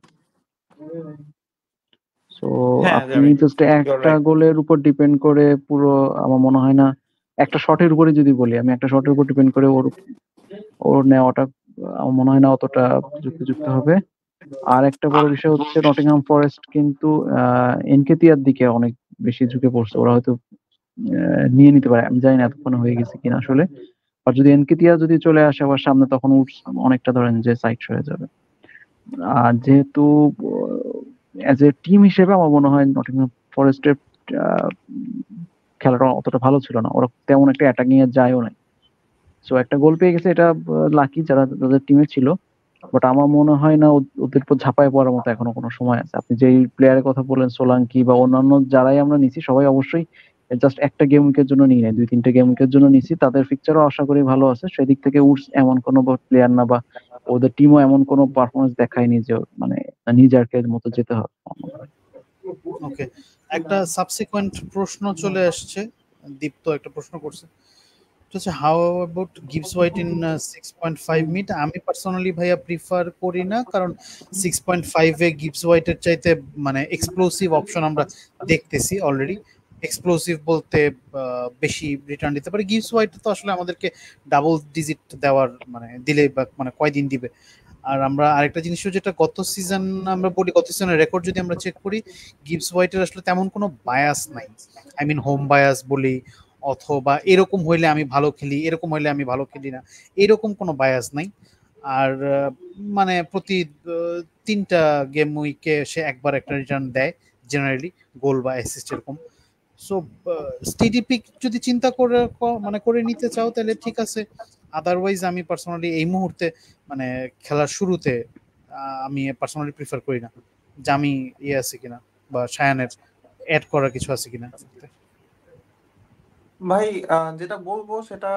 সো হ্যাঁ, আপনি জাস্ট একটা রাইট। গোলের উপর ডিপেন্ড করে পুরো, আমার মনে হয় না একটা শটের উপরে যদি বলি, আমি একটা শটের উপর ডিপেন্ড করে ওর ওর নেওয়াটা আমার মনে হয় না অতটা যুক্তিযুক্ত হবে। আর একটা বড় বিষয় হচ্ছে নটিংহ্যাম ফরেস্ট কিন্তু এনকেতিয়ার দিকে অনেক বেশি ঝুঁকে পড়ছে। ওরা হয়তো নিয়ে নিতে পারে, আমি জানি না এতক্ষণে হয়ে গেছে কিনা আসলে। আর যদি এনকেতিয়া যদি চলে আসে আবার সামনে, তখন উডস অনেকটা ধরেন যে সাইড হয়ে যাবে। আর যেহেতু অ্যাজ এ টিম হিসেবে আমার মনে হয় নটিংহ্যাম ফরেস্টের খেলাটা অতটা ভালো ছিল না, ওরা তেমন একটা অ্যাটাকিং এর যায়ও নাই। সো একটা গোল পেয়ে গেছে, এটা লাকি যারা তাদের টিমে ছিল। বাট আমার মনে হয় না ওদের উপর ঝাঁপায় পড়ার মতো এখনো কোনো সময় আছে। আপনি যেই প্লেয়ারের কথা বললেন সোলাঙ্কি বা অন্যান্য যারাই আমরা নিছি, সবাই অবশ্যই জাস্ট একটা গেম উইকের জন্য নিই নাই, 2-3টে গেম উইকের জন্য নিছি। তাদের ফিকচারও আশা করি ভালো আছে, সেদিক থেকে উডস এমন কোনো প্লেয়ার না, বা ওদের টিমও এমন কোনো পারফরমেন্স দেখায়নি যে মানে নিজারকের মতো যেতে হবে। ওকে, একটা সাবসিকুয়েন্ট প্রশ্ন চলে আসছে, দীপ্ত একটা প্রশ্ন করছে, হচ্ছে how about Gibbs white in 6.5 minute? আমি পার্সোনালি ভাইয়া প্রিফার করি না, কারণ 6.5 এ গিবস হোয়াইটের চাইতে মানে এক্সপ্লোসিভ অপশন আমরা দেখতেছি অলরেডি। এক্সপ্লোসিভ বলতে বেশি রিটার্ন দিতে পারে। গিবস হোয়াইট তো আসলে আমাদেরকে ডাবল ডিজিট দেওয়ার মানে দিলে বা মানে কয়দিন দিবে। আর আমরা আরেকটা জিনিসও যেটা গত সিজন আমরা বলি, গত সিজনের রেকর্ড যদি আমরা চেক করি, গিবস হোয়াইটের আসলে তেমন কোনো বায়াস নাই। আই মিন হোম বায়াস বলি, অথবা এরকম হইলে আমি ভালো খেলি, এরকম হইলে আমি ভালো খেলি না, এরকম কোনো বায়াস নাই। আর মানে প্রতি 3টা গেম উইকে সে একবার একটা রিটার্ন দেয় জেনারেলি, গোল বা অ্যাসিস্ট এরকম। সো স্টেডি পিক যদি চিন্তা করে মানে করে নিতে চাও তাহলে ঠিক আছে, আদারওয়াইজ আমি পার্সোনালি এই মুহূর্তে মানে খেলার শুরুতে আমি পার্সোনালি প্রিফার করি না যে আমি ইয়ে আছে কিনা বা সায়ানের অ্যাড করার কিছু আছে কিনা। ভাই যেটা বলবো সেটা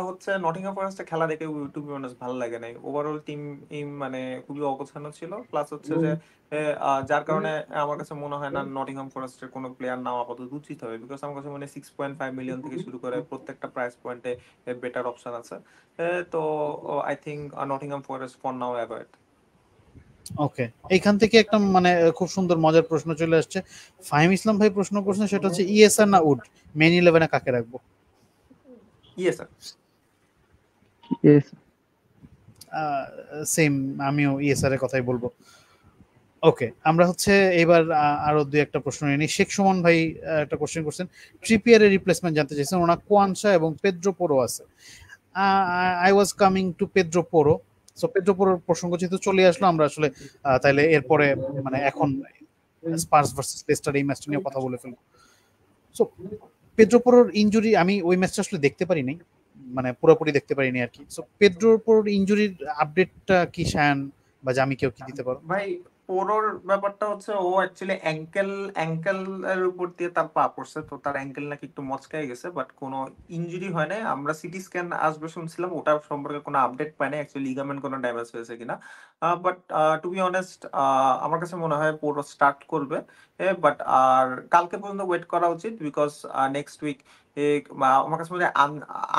হচ্ছে নটিংহ্যাম ফরেস্টের খেলা দেখে টু বি অনেস্ট ভালো লাগে নাই। ওভারঅল টিম মানে খুবই অগোছালো ছিল, প্লাস হচ্ছে যে যার কারণে আমার কাছে মনে হয় না নটিংহ্যাম ফরেস্টের কোনো প্লেয়ার নাম আপাতত উচিত হবে, বিকজ আমার কাছে মনে হয় 6.5 মিলিয়ন থেকে শুরু করে প্রত্যেকটা প্রাইস পয়েন্টে বেটার অপশন আছে। তো I think Nottingham Forest for now avoid. Okay, এইখান থেকে একটা মানে খুব সুন্দর মজার প্রশ্ন চলে আসছে। ফাহিম ইসলাম ভাই প্রশ্ন করছেন, সেটা হচ্ছে ইএসআর না উড, মেন 11-এ কাকে রাখবো? Yes sir. Yes. সেম, আমিও ইএসআর এর কথাই বলবো। ওকে, আমরা হচ্ছে এবার আরো দুই একটা প্রশ্ন নিয়ে নিই। শেখ সুমন ভাই একটা কোশ্চেন করছেন, ট্রিপিয়ারের রিপ্লেসমেন্ট জানতে চাইছেন। ওনার কোয়ানসা এবং পেদ্রো পোরো আছে। I was coming to Pedro Porro. So Pedro পোরোর প্রসঙ্গ যেহেতু চলে আসলো, আমরা আসলে তাইলে এরপরে মানে এখন স্পার্স ভার্সেস লেস্টার এই ম্যাচটা নিয়ে কথা বলে ফেলবো। সো পেদ্রো পোরোর ইনজুরি, আমি ওই ম্যাচটা আসলে দেখতে পারি নাই, মানে পুরোপুরি দেখতে পারিনি আর কি। সো পেদ্রো পোরোর ইনজুরির আপডেটটা কি শায়ান বা জামি কেউ কি দিতে পারো? ভাই পোরোর ব্যাপারটা হচ্ছে ও অ্যাকচুয়ালি অ্যাঙ্কেল এর উপর দিয়ে তার পা পড়ছে, তো তার অ্যাঙ্কেল নাকি একটু মচকায় গেছে, বাট কোনো ইনজুরি হয় নাই। আমরা সিটি স্ক্যান আসবে শুনছিলাম, ওটার সম্পর্কে কোনো আপডেট পাই নাই অ্যাকচুয়ালি লিগামেন্ট কোনো ড্যামেজ হয়েছে কিনা। বাট টু বি অনেস্ট আমার কাছে মনে হয় পোরো স্টার্ট করবে। বাট আর কালকে পর্যন্ত ওয়েট করা উচিত, বিকজ নেক্সট উইক আমার কাছে মনে হয়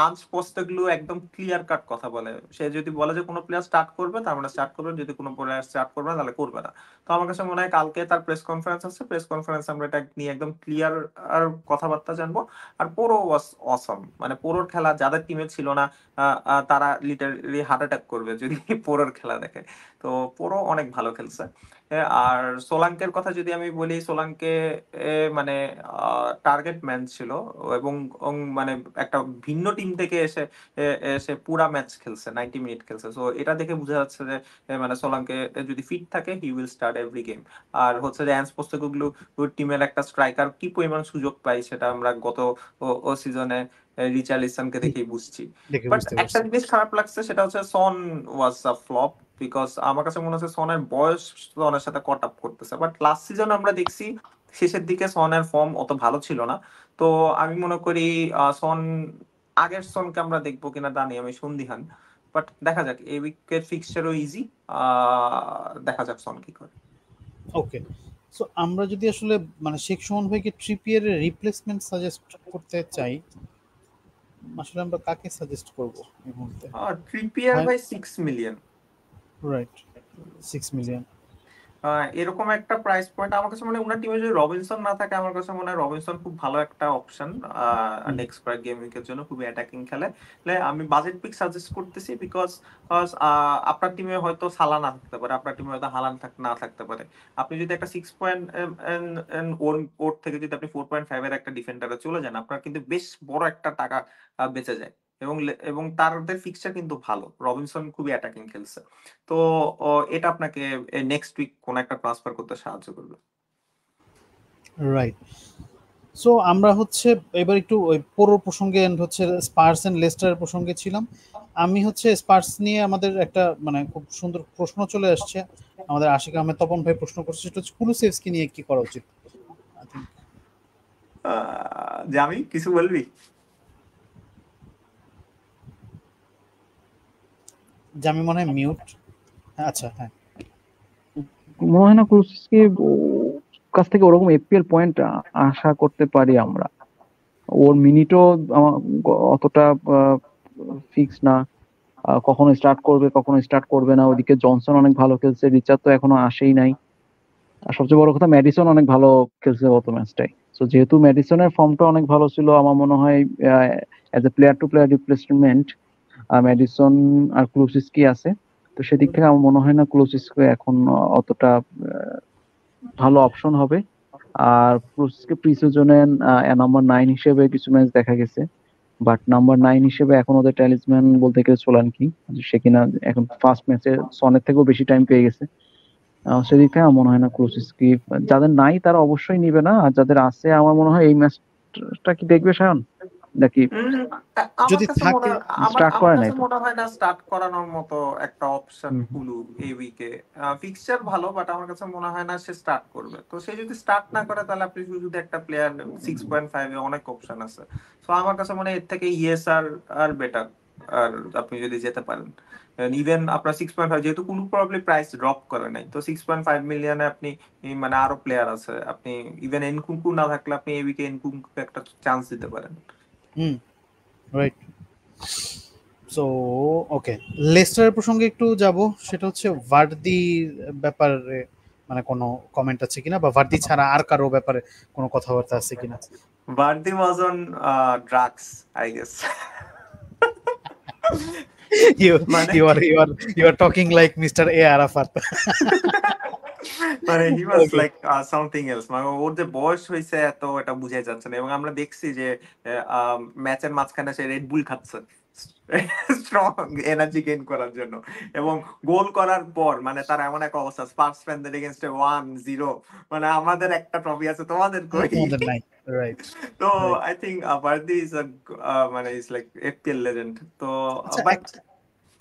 আনস পোস্টেগ্লু একদম ক্লিয়ার কাট কথা বলে। সে যদি বলে যে কোনো প্লেয়ার স্টার্ট করবে তার মানে স্টার্ট করবে, যদি কোনো প্লেয়ার স্টার্ট করবে না তাহলে করবে না। তো আমার কাছে মনে হয় কালকে তার প্রেস কনফারেন্স আছে, প্রেস কনফারেন্স আমরা এটা নিয়ে একদম ক্লিয়ার আর কথাবার্তা জানবো। আর পোরো ওয়াজ অসম, মানে পোরোর খেলা যাদের টিমে ছিল না তারা লিটারালি হার্ট অ্যাটাক করবে যদি পোরোর খেলা দেখে। তো পোরো অনেক ভালো খেলছে। আর সোলাঙ্কের কথা যদি আমি বলি, সোলাঙ্কে মানে টার্গেট ম্যান ছিল, এবং মানে একটা ভিন্ন টিম থেকে এসে সে পুরা ম্যাচ খেলছে, 90 মিনিট খেলছে। সো এটা দেখে বোঝা যাচ্ছে যে মানে সোলাঙ্কে যদি ফিট থাকে he will start every game. আর হচ্ছে যে অ্যান্স পোস্টেকোগ্লু টিমের একটা স্ট্রাইকার কি পরিমাণ সুযোগ পাই সেটা আমরা গত ও সিজনে রিচার্লিসনকে দেখেই বুঝছি। দেখে বাট বুঝতে একটা পারছি। জিনিস খারাপ লাগছে, সেটা হচ্ছে সন ওয়াজ আ ফ্লপ, বিকজ আমার কাছে মনে হচ্ছে সনের বয়স সনের সাথে কট আপ করতেছে। বাট লাস্ট সিজন আমরা দেখছি শেষের দিকে সনের ফর্ম অত ভালো ছিল না। তো আমি মনে করি সন আগের সনকে আমরা দেখবো কিনা তা নিয়ে আমি সন্দিহান। বাট দেখা যাক, এই উইকের ফিক্সচারও ইজি, দেখা যাক সন কি করে। ওকে, সো আমরা যদি আসলে মানে শেখ সুমন ভাইকে ট্রিপিয়ারের রিপ্লেসমেন্ট সাজেস্ট করতে চাই, আসলে আমরা কাকে সাজেস্ট করব এই মুহূর্তে? ট্রিপিয়ার ভাই 6 মিলিয়ন, রাইট, 6 মিলিয়ন। এরকম একটা প্রাইস পয়েন্ট আমার কাছে মনে হয় ওনার টিমে যদি রবিনসন না থাকে, আমার কাছে মনে হয় রবিনসন খুব ভালো একটা অপশন নেক্সট গেম উইকের জন্য, খুবই অ্যাটাকিং খেলে। আমি বাজেট পিক সাজেস্ট করতেছি, বিকজ আপনার টিমে হয়তো সালা না থাকতে পারে, আপনার টিমে হয়তো হালান না থাকতে পারে। আপনি যদি একটা 6 ওর থেকে যদি আপনি 4.5 এর একটা ডিফেন্ডারে চলে যান, আপনার কিন্তু বেশ বড় একটা টাকা বেঁচে যায়। এবং তাদের ফিক্সচার কিন্তু ভালো, রবিনসন খুবই অ্যাটাকিং খেলছে। তো এটা আপনাকে নেক্সট উইক কোন একটা ট্রান্সফার করতে সাহায্য করবে। রাইট, সো আমরা হচ্ছে এবার একটু ওই পুরো প্রসঙ্গে and হচ্ছে স্পার্স এন্ড লেস্টারের প্রসঙ্গে ছিলাম। আমি হচ্ছে স্পার্স নিয়ে আমাদের একটা মানে খুব সুন্দর প্রশ্ন চলে আসছে। আমাদের আশিক আহমেদ তপন ভাই প্রশ্ন করছে, সেটা হচ্ছে কুলুসেভস্কি নিয়ে কি করা উচিত। আই থিঙ্ক জামি কিছু বলবি? জামি মনে হয় মিউট। আচ্ছা, হ্যাঁ, মনে হয় না ক্রুসকে কাছ থেকে ওরকম এপিএল পয়েন্ট আশা করতে পারি আমরা। ওর মিনিটও অতটা ফিক্স না, কখনো স্টার্ট করবে কখনো স্টার্ট করবে না। ওদিকে জনসন অনেক ভালো খেলছে, রিচার্ড তো এখনো আসেই নাই। আর সবচেয়ে বড় কথা ম্যাডিসন অনেক ভালো খেলছে গত ম্যাচটাই। তো যেহেতু ম্যাডিসনের ফর্মটা অনেক ভালো ছিল, আমার মনে হয় as a player to player replacement Maddison আর ক্লুসিস্কি আছে। তো সেদিক থেকে আমার মনে হয় না ক্লুসিস্কি এখন অতটা ভালো অপশন হবে। আর ক্লুসিস্কি প্রিসিজনে নাম্বার 9 হিসেবে কিছু ম্যাচ দেখা গেছে, বাট নাম্বার 9 হিসেবে এখন ওদের ট্যালিসম্যান বলতে গেলে সোলাঙ্কি, সে কিনা এখন ফার্স্ট ম্যাচে সনের থেকেও বেশি টাইম পেয়ে গেছে। সেদিক থেকে আমার মনে হয় না ক্লুসিস্কি, যাদের নাই তারা অবশ্যই নিবে না, আর যাদের আছে আমার মনে হয় এই ম্যাচটা কি দেখবে সায়ন? নাকি আমার যদি কাছে থাকে স্টার্ট আমার করে নাই কাছে তো? মনে হয় না স্টার্ট করানোর মতো একটা অপশন হুম, কুলু এই উইকে। ফিক্সচার ভালো, বাট আমার কাছে মনে হয় না সে স্টার্ট করবে। তো সে যদি স্টার্ট না করে, তাহলে আপনি যদি একটা প্লেয়ার 6.5 এ অনেক অপশন আছে। তো আমার কাছে মনে হয় এর থেকে ইয়েস আর বেটার। আর আপনি যদি যেতে পারেন, ইভেন আপনার 6.5, যেহেতু কুলু প্রবাবলি প্রাইস ড্রপ করে নাই, তো 6.5 মিলিয়নে আপনি মানে আরো প্লেয়ার আছে। আপনি ইভেন এনকুঙ্কু না থাকলে আপনি এই উইকে এনকুঙ্কুকে একটা চান্স দিতে পারেন। হুম, রাইট। সো ওকে, লেস্টারের প্রসঙ্গে একটু যাব। সেটা হচ্ছে ভার্দির ব্যাপারে মানে কোনো কমেন্ট আছে কিনা, বা ভার্দি ছাড়া আর কারো ব্যাপারে কোনো কথাবার্তা আছে কিনা? Vardy was on drugs, I guess. you মানে you are talking like Mr. A. Arafat. মানে হি ওয়াজ Okay. Like something else. মানে ওর যে বয়স হয়েছে এত, এটা বুঝাই যাচ্ছে না। এবং আমরা দেখছি যে ম্যাচের মাঝখানে সে রেড বুল খাচ্ছে স্ট্রং এনার্জি গেইন করার জন্য। এবং গোল করার পর মানে তার এমন একটা অবস্থা, স্পার্কস ফ্যানদের এগেইনস্টে 1-0, মানে আমাদের একটা ট্রফি আছে, তোমাদের কই? তোমাদের নাই, রাইট তো right. I think Verdi is মানে ইজ লাইক এফপিএল লেজেন্ড। তো আচ্ছা, বাট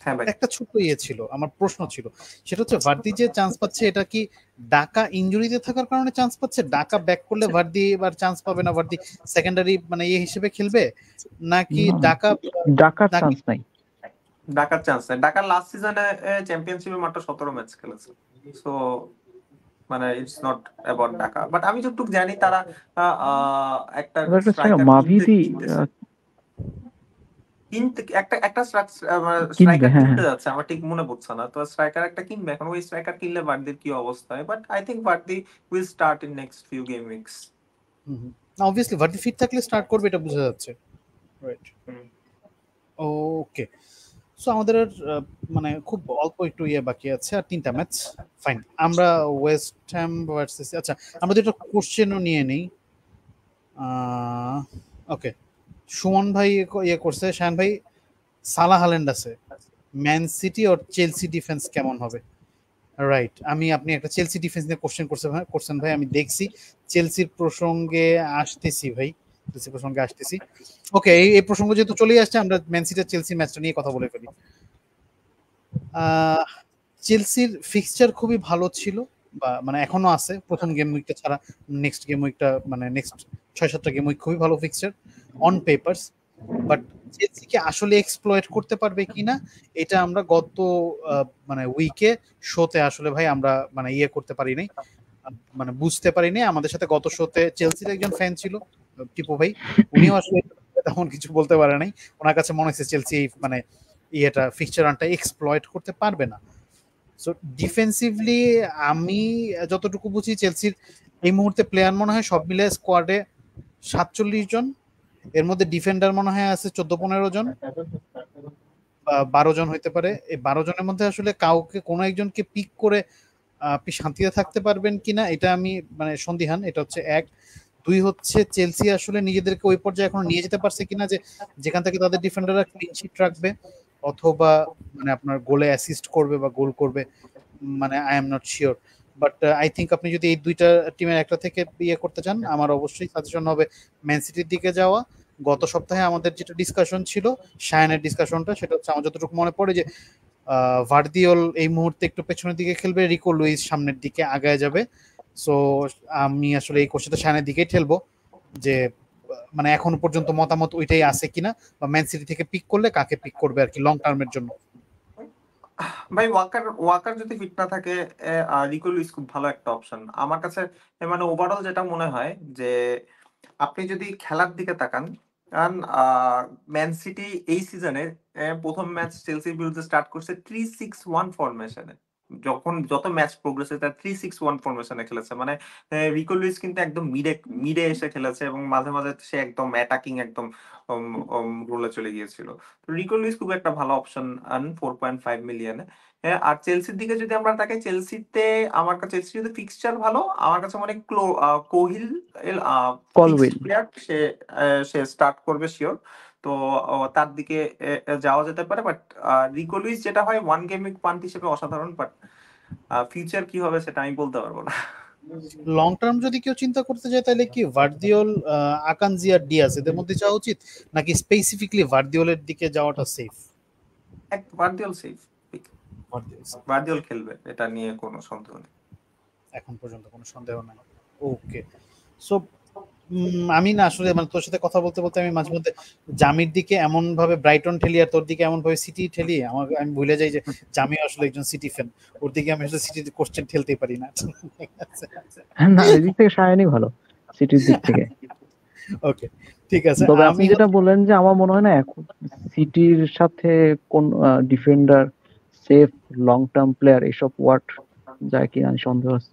হ্যাঁ ভাই, একটা ছোট্ট ইয়ে ছিল, আমার প্রশ্ন ছিল, সেটা হচ্ছে ভার্দি যে চান্স পাচ্ছে এটা কি ডাকা ইনজুরিতে থাকার কারণে চান্স পাচ্ছে? ডাকা ব্যাক করলে ভার্দি এবার চান্স পাবে না, ভার্দি সেকেন্ডারি মানে ইয়ে হিসেবে খেলবে, নাকি না, ডাকা ডাকার নাকি চান্স নাই। ঢাকার চান্স নেই। ঢাকার লাস্ট সিজনে চ্যাম্পিয়নশিপে মাত্র 17 ম্যাচ খেলেছে। সো মানে it's not about Dhaka. But আমি যতটুকু জানি তারা একটা তবে একটা স্ট্রাইকার মাভিদি কিনতেছে, একটা একটা কিনবে, স্ট্রাইকার হ্যাঁ কিনতে হ্যাঁ। যাচ্ছে, আমার ঠিক মনে পড়ছে না। তো স্ট্রাইকার একটা কিনবে এখন। ওই স্ট্রাইকার কিনলে ভার্দির কি অবস্থা হয়? But I think Vardy will start in next few game weeks. Obviously Vardy fit থাকলে স্টার্ট করবে, এটা বোঝা যাচ্ছে, রাইট। ওকে, সো আমাদের আর মানে খুব অল্প একটু ইয়ে বাকি আছে, আর 3টা ম্যাচ। ফাইন, আমরা ওয়েস্ট হ্যাম ভার্সেস, আচ্ছা আমরা দুটো কোশ্চেনও নিয়ে নেই। ওকে, সুমন ভাই ইয়ে করছে, শান ভাই, সালাহ হাল্যান্ড আছে, ম্যান সিটি আর চেলসি ডিফেন্স কেমন হবে? রাইট, আপনি একটা চেলসি ডিফেন্স নিয়ে কোশ্চেন করছেন ভাই, আমি দেখছি। চেলসির প্রসঙ্গে আসতেছি ভাই, চেলসি প্রসঙ্গে আসতেছি। ওকে, এই প্রসঙ্গ যেহেতু চলেই আসছে, আমরা ম্যান সিটি আর চেলসি ম্যাচটা নিয়ে কথা বলে ফেলি। চেলসির ফিক্সচার খুবই ভালো ছিল, বা মানে এখনো আছে, প্রথম গেম উইকটা ছাড়া নেক্সট গেম উইকটা, মানে নেক্সট 6-7টা গেম উইক খুবই ভালো ফিক্সচার অন পেপারস। বাট চেলসিকে আসলে এক্সপ্লয়েট করতে পারবে কিনা, এটা আমরা গত মানে উইকে শোতে আসলে ভাই আমরা মানে ইয়ে করতে পারি নাই, মানে বুঝতে পারিনি। আমাদের সাথে গত শোতে চেলসির একজন ফ্যান ছিল, টিপু ভাই, উনিও আসলে তেমন কিছু বলতে পারে নাই। ওনার কাছে মনে হচ্ছে চেলসি মানে ইয়েটা ফিক্সচার রানটা এক্সপ্লয়েট করতে পারবে না। সো ডিফেন্সিভলি আমি যতটুকু বুঝি, চেলসির এই মুহূর্তে প্লেয়ার মনে হয় সব মিলে স্কোয়াডে 47 জন, এর মধ্যে ডিফেন্ডার মনে হয় আছে 14-15 জন, 12 জন হইতে পারে। এই 12 জনের মধ্যে আসলে কাউকে কোনো একজনকে পিক করে আপনি শান্তিতে থাকতে পারবেন কিনা, এটা আমি মানে সন্দিহান। এটা হচ্ছে এক। দুই হচ্ছে চেলসি আসলে নিজেদেরকে ওই পর্যায়ে এখনো নিয়ে যেতে পারছে কিনা যে যেখান থেকে তাদের ডিফেন্ডাররা ক্লিন শিট রাখবে, অথবা মানে আপনার গোলে অ্যাসিস্ট করবে বা গোল করবে, মানে I am not sure. But I think আপনি যদি এই দুইটা টিমের একটা থেকে ইয়ে করতে চান, আমার অবশ্যই সাজেশন হবে ম্যান সিটির দিকে যাওয়া। গত সপ্তাহে আমাদের যেটা ডিসকাশন ছিল, শায়ানের ডিসকাশনটা, সেটা হচ্ছে আমার যতটুকু মনে পড়ে যে ভার্দিওল এই মুহূর্তে একটু পেছনের দিকে খেলবে, রিকো লুইস সামনের দিকে আগায় যাবে। সো আমি আসলে এই কোশ্চেনটা শায়ানের দিকেই ঠেলবো, যে মানে এখনো পর্যন্ত মতামত ওইটাই আছে কিনা, বা ম্যান সিটি থেকে পিক করলে কাকে পিক করবে আর কি লং টার্মের জন্য। ভাই, ওয়াকার যদি ফিট না থাকে, রিকো লুইস খুব ভালো একটা অপশন আমার কাছে। মানে ওভারঅল যেটা মনে হয় যে আপনি যদি খেলার দিকে তাকান, কারণ ম্যান সিটি এই সিজনে প্রথম ম্যাচ চেলসির বিরুদ্ধে স্টার্ট করছে 3-6-1 ফরমেশনে। যত ম্যাচ প্রোগ্রেস হয়েছে 3-6-1 ফরমেশনে খেলেছে। মানে রিকো লুইস কিন্তু একদম মিডে এসে খেলেছে, এবং মাঝে মাঝে সে একদম অ্যাটাকিং একদম রোলে চলে গিয়েছিল। তো রিকো লুইস খুব একটা ভালো অপশন 4.5 মিলিয়নে। আর চেলসির দিকে যদি আমরা তাকাই, চেলসিতে আমার কাছে চেলসি যদি ফিক্সচার ভালো, আমার কাছে মনে হয় কোহিল কলউইল। প্লেয়ার, সে স্টার্ট করবে শিওর। তো তার দিকে যাওয়া যেতে পারে। বাট রিকো লুইস যেটা হয় ওয়ান গেম পান্ট হিসেবে অসাধারণ, বাট ফিউচার কি হবে সেটা আমি বলতে পারবো না। লং টার্ম যদি কেউ চিন্তা করতে যায় তাহলে কি ভার্দিওল, আকানজি আর ডিয়াস এদের মধ্যে যাওয়া উচিত, নাকি স্পেসিফিকলি ভার্দিওলের দিকে যাওয়াটা সেফ? ভার্দিওল সেফ, ভার্দিওল ভার্দিওল খেলবে, এটা নিয়ে কোনো সন্দেহ নেই, এখন পর্যন্ত কোনো সন্দেহ নাই। ওকে, সো আমি না আসলে মানে তোর সাথে কথা বলতে বলতে আমি মাঝে মধ্যে জামির দিকে এমন ভাবে ব্রাইটন ঠেলি আর তোর দিকে এমন ভাবে সিটি ঠেলি, আমি ভুলে যাই যে জামি আসলে একজন সিটি ফ্যান, ওর দিকে আমি আসলে সিটি কোশ্চেন ঠেলতেই পারি না। না, এদিক থেকে সায়ানি ভালো সিটির দিক থেকে। ওকে ঠিক আছে। তবে আপনি যেটা বললেন যে আমার মনে হয় না এখন সিটির সাথে কোন defender safe long term player এসব ওয়ার্ড যায় কিনা সন্দেহ আছে।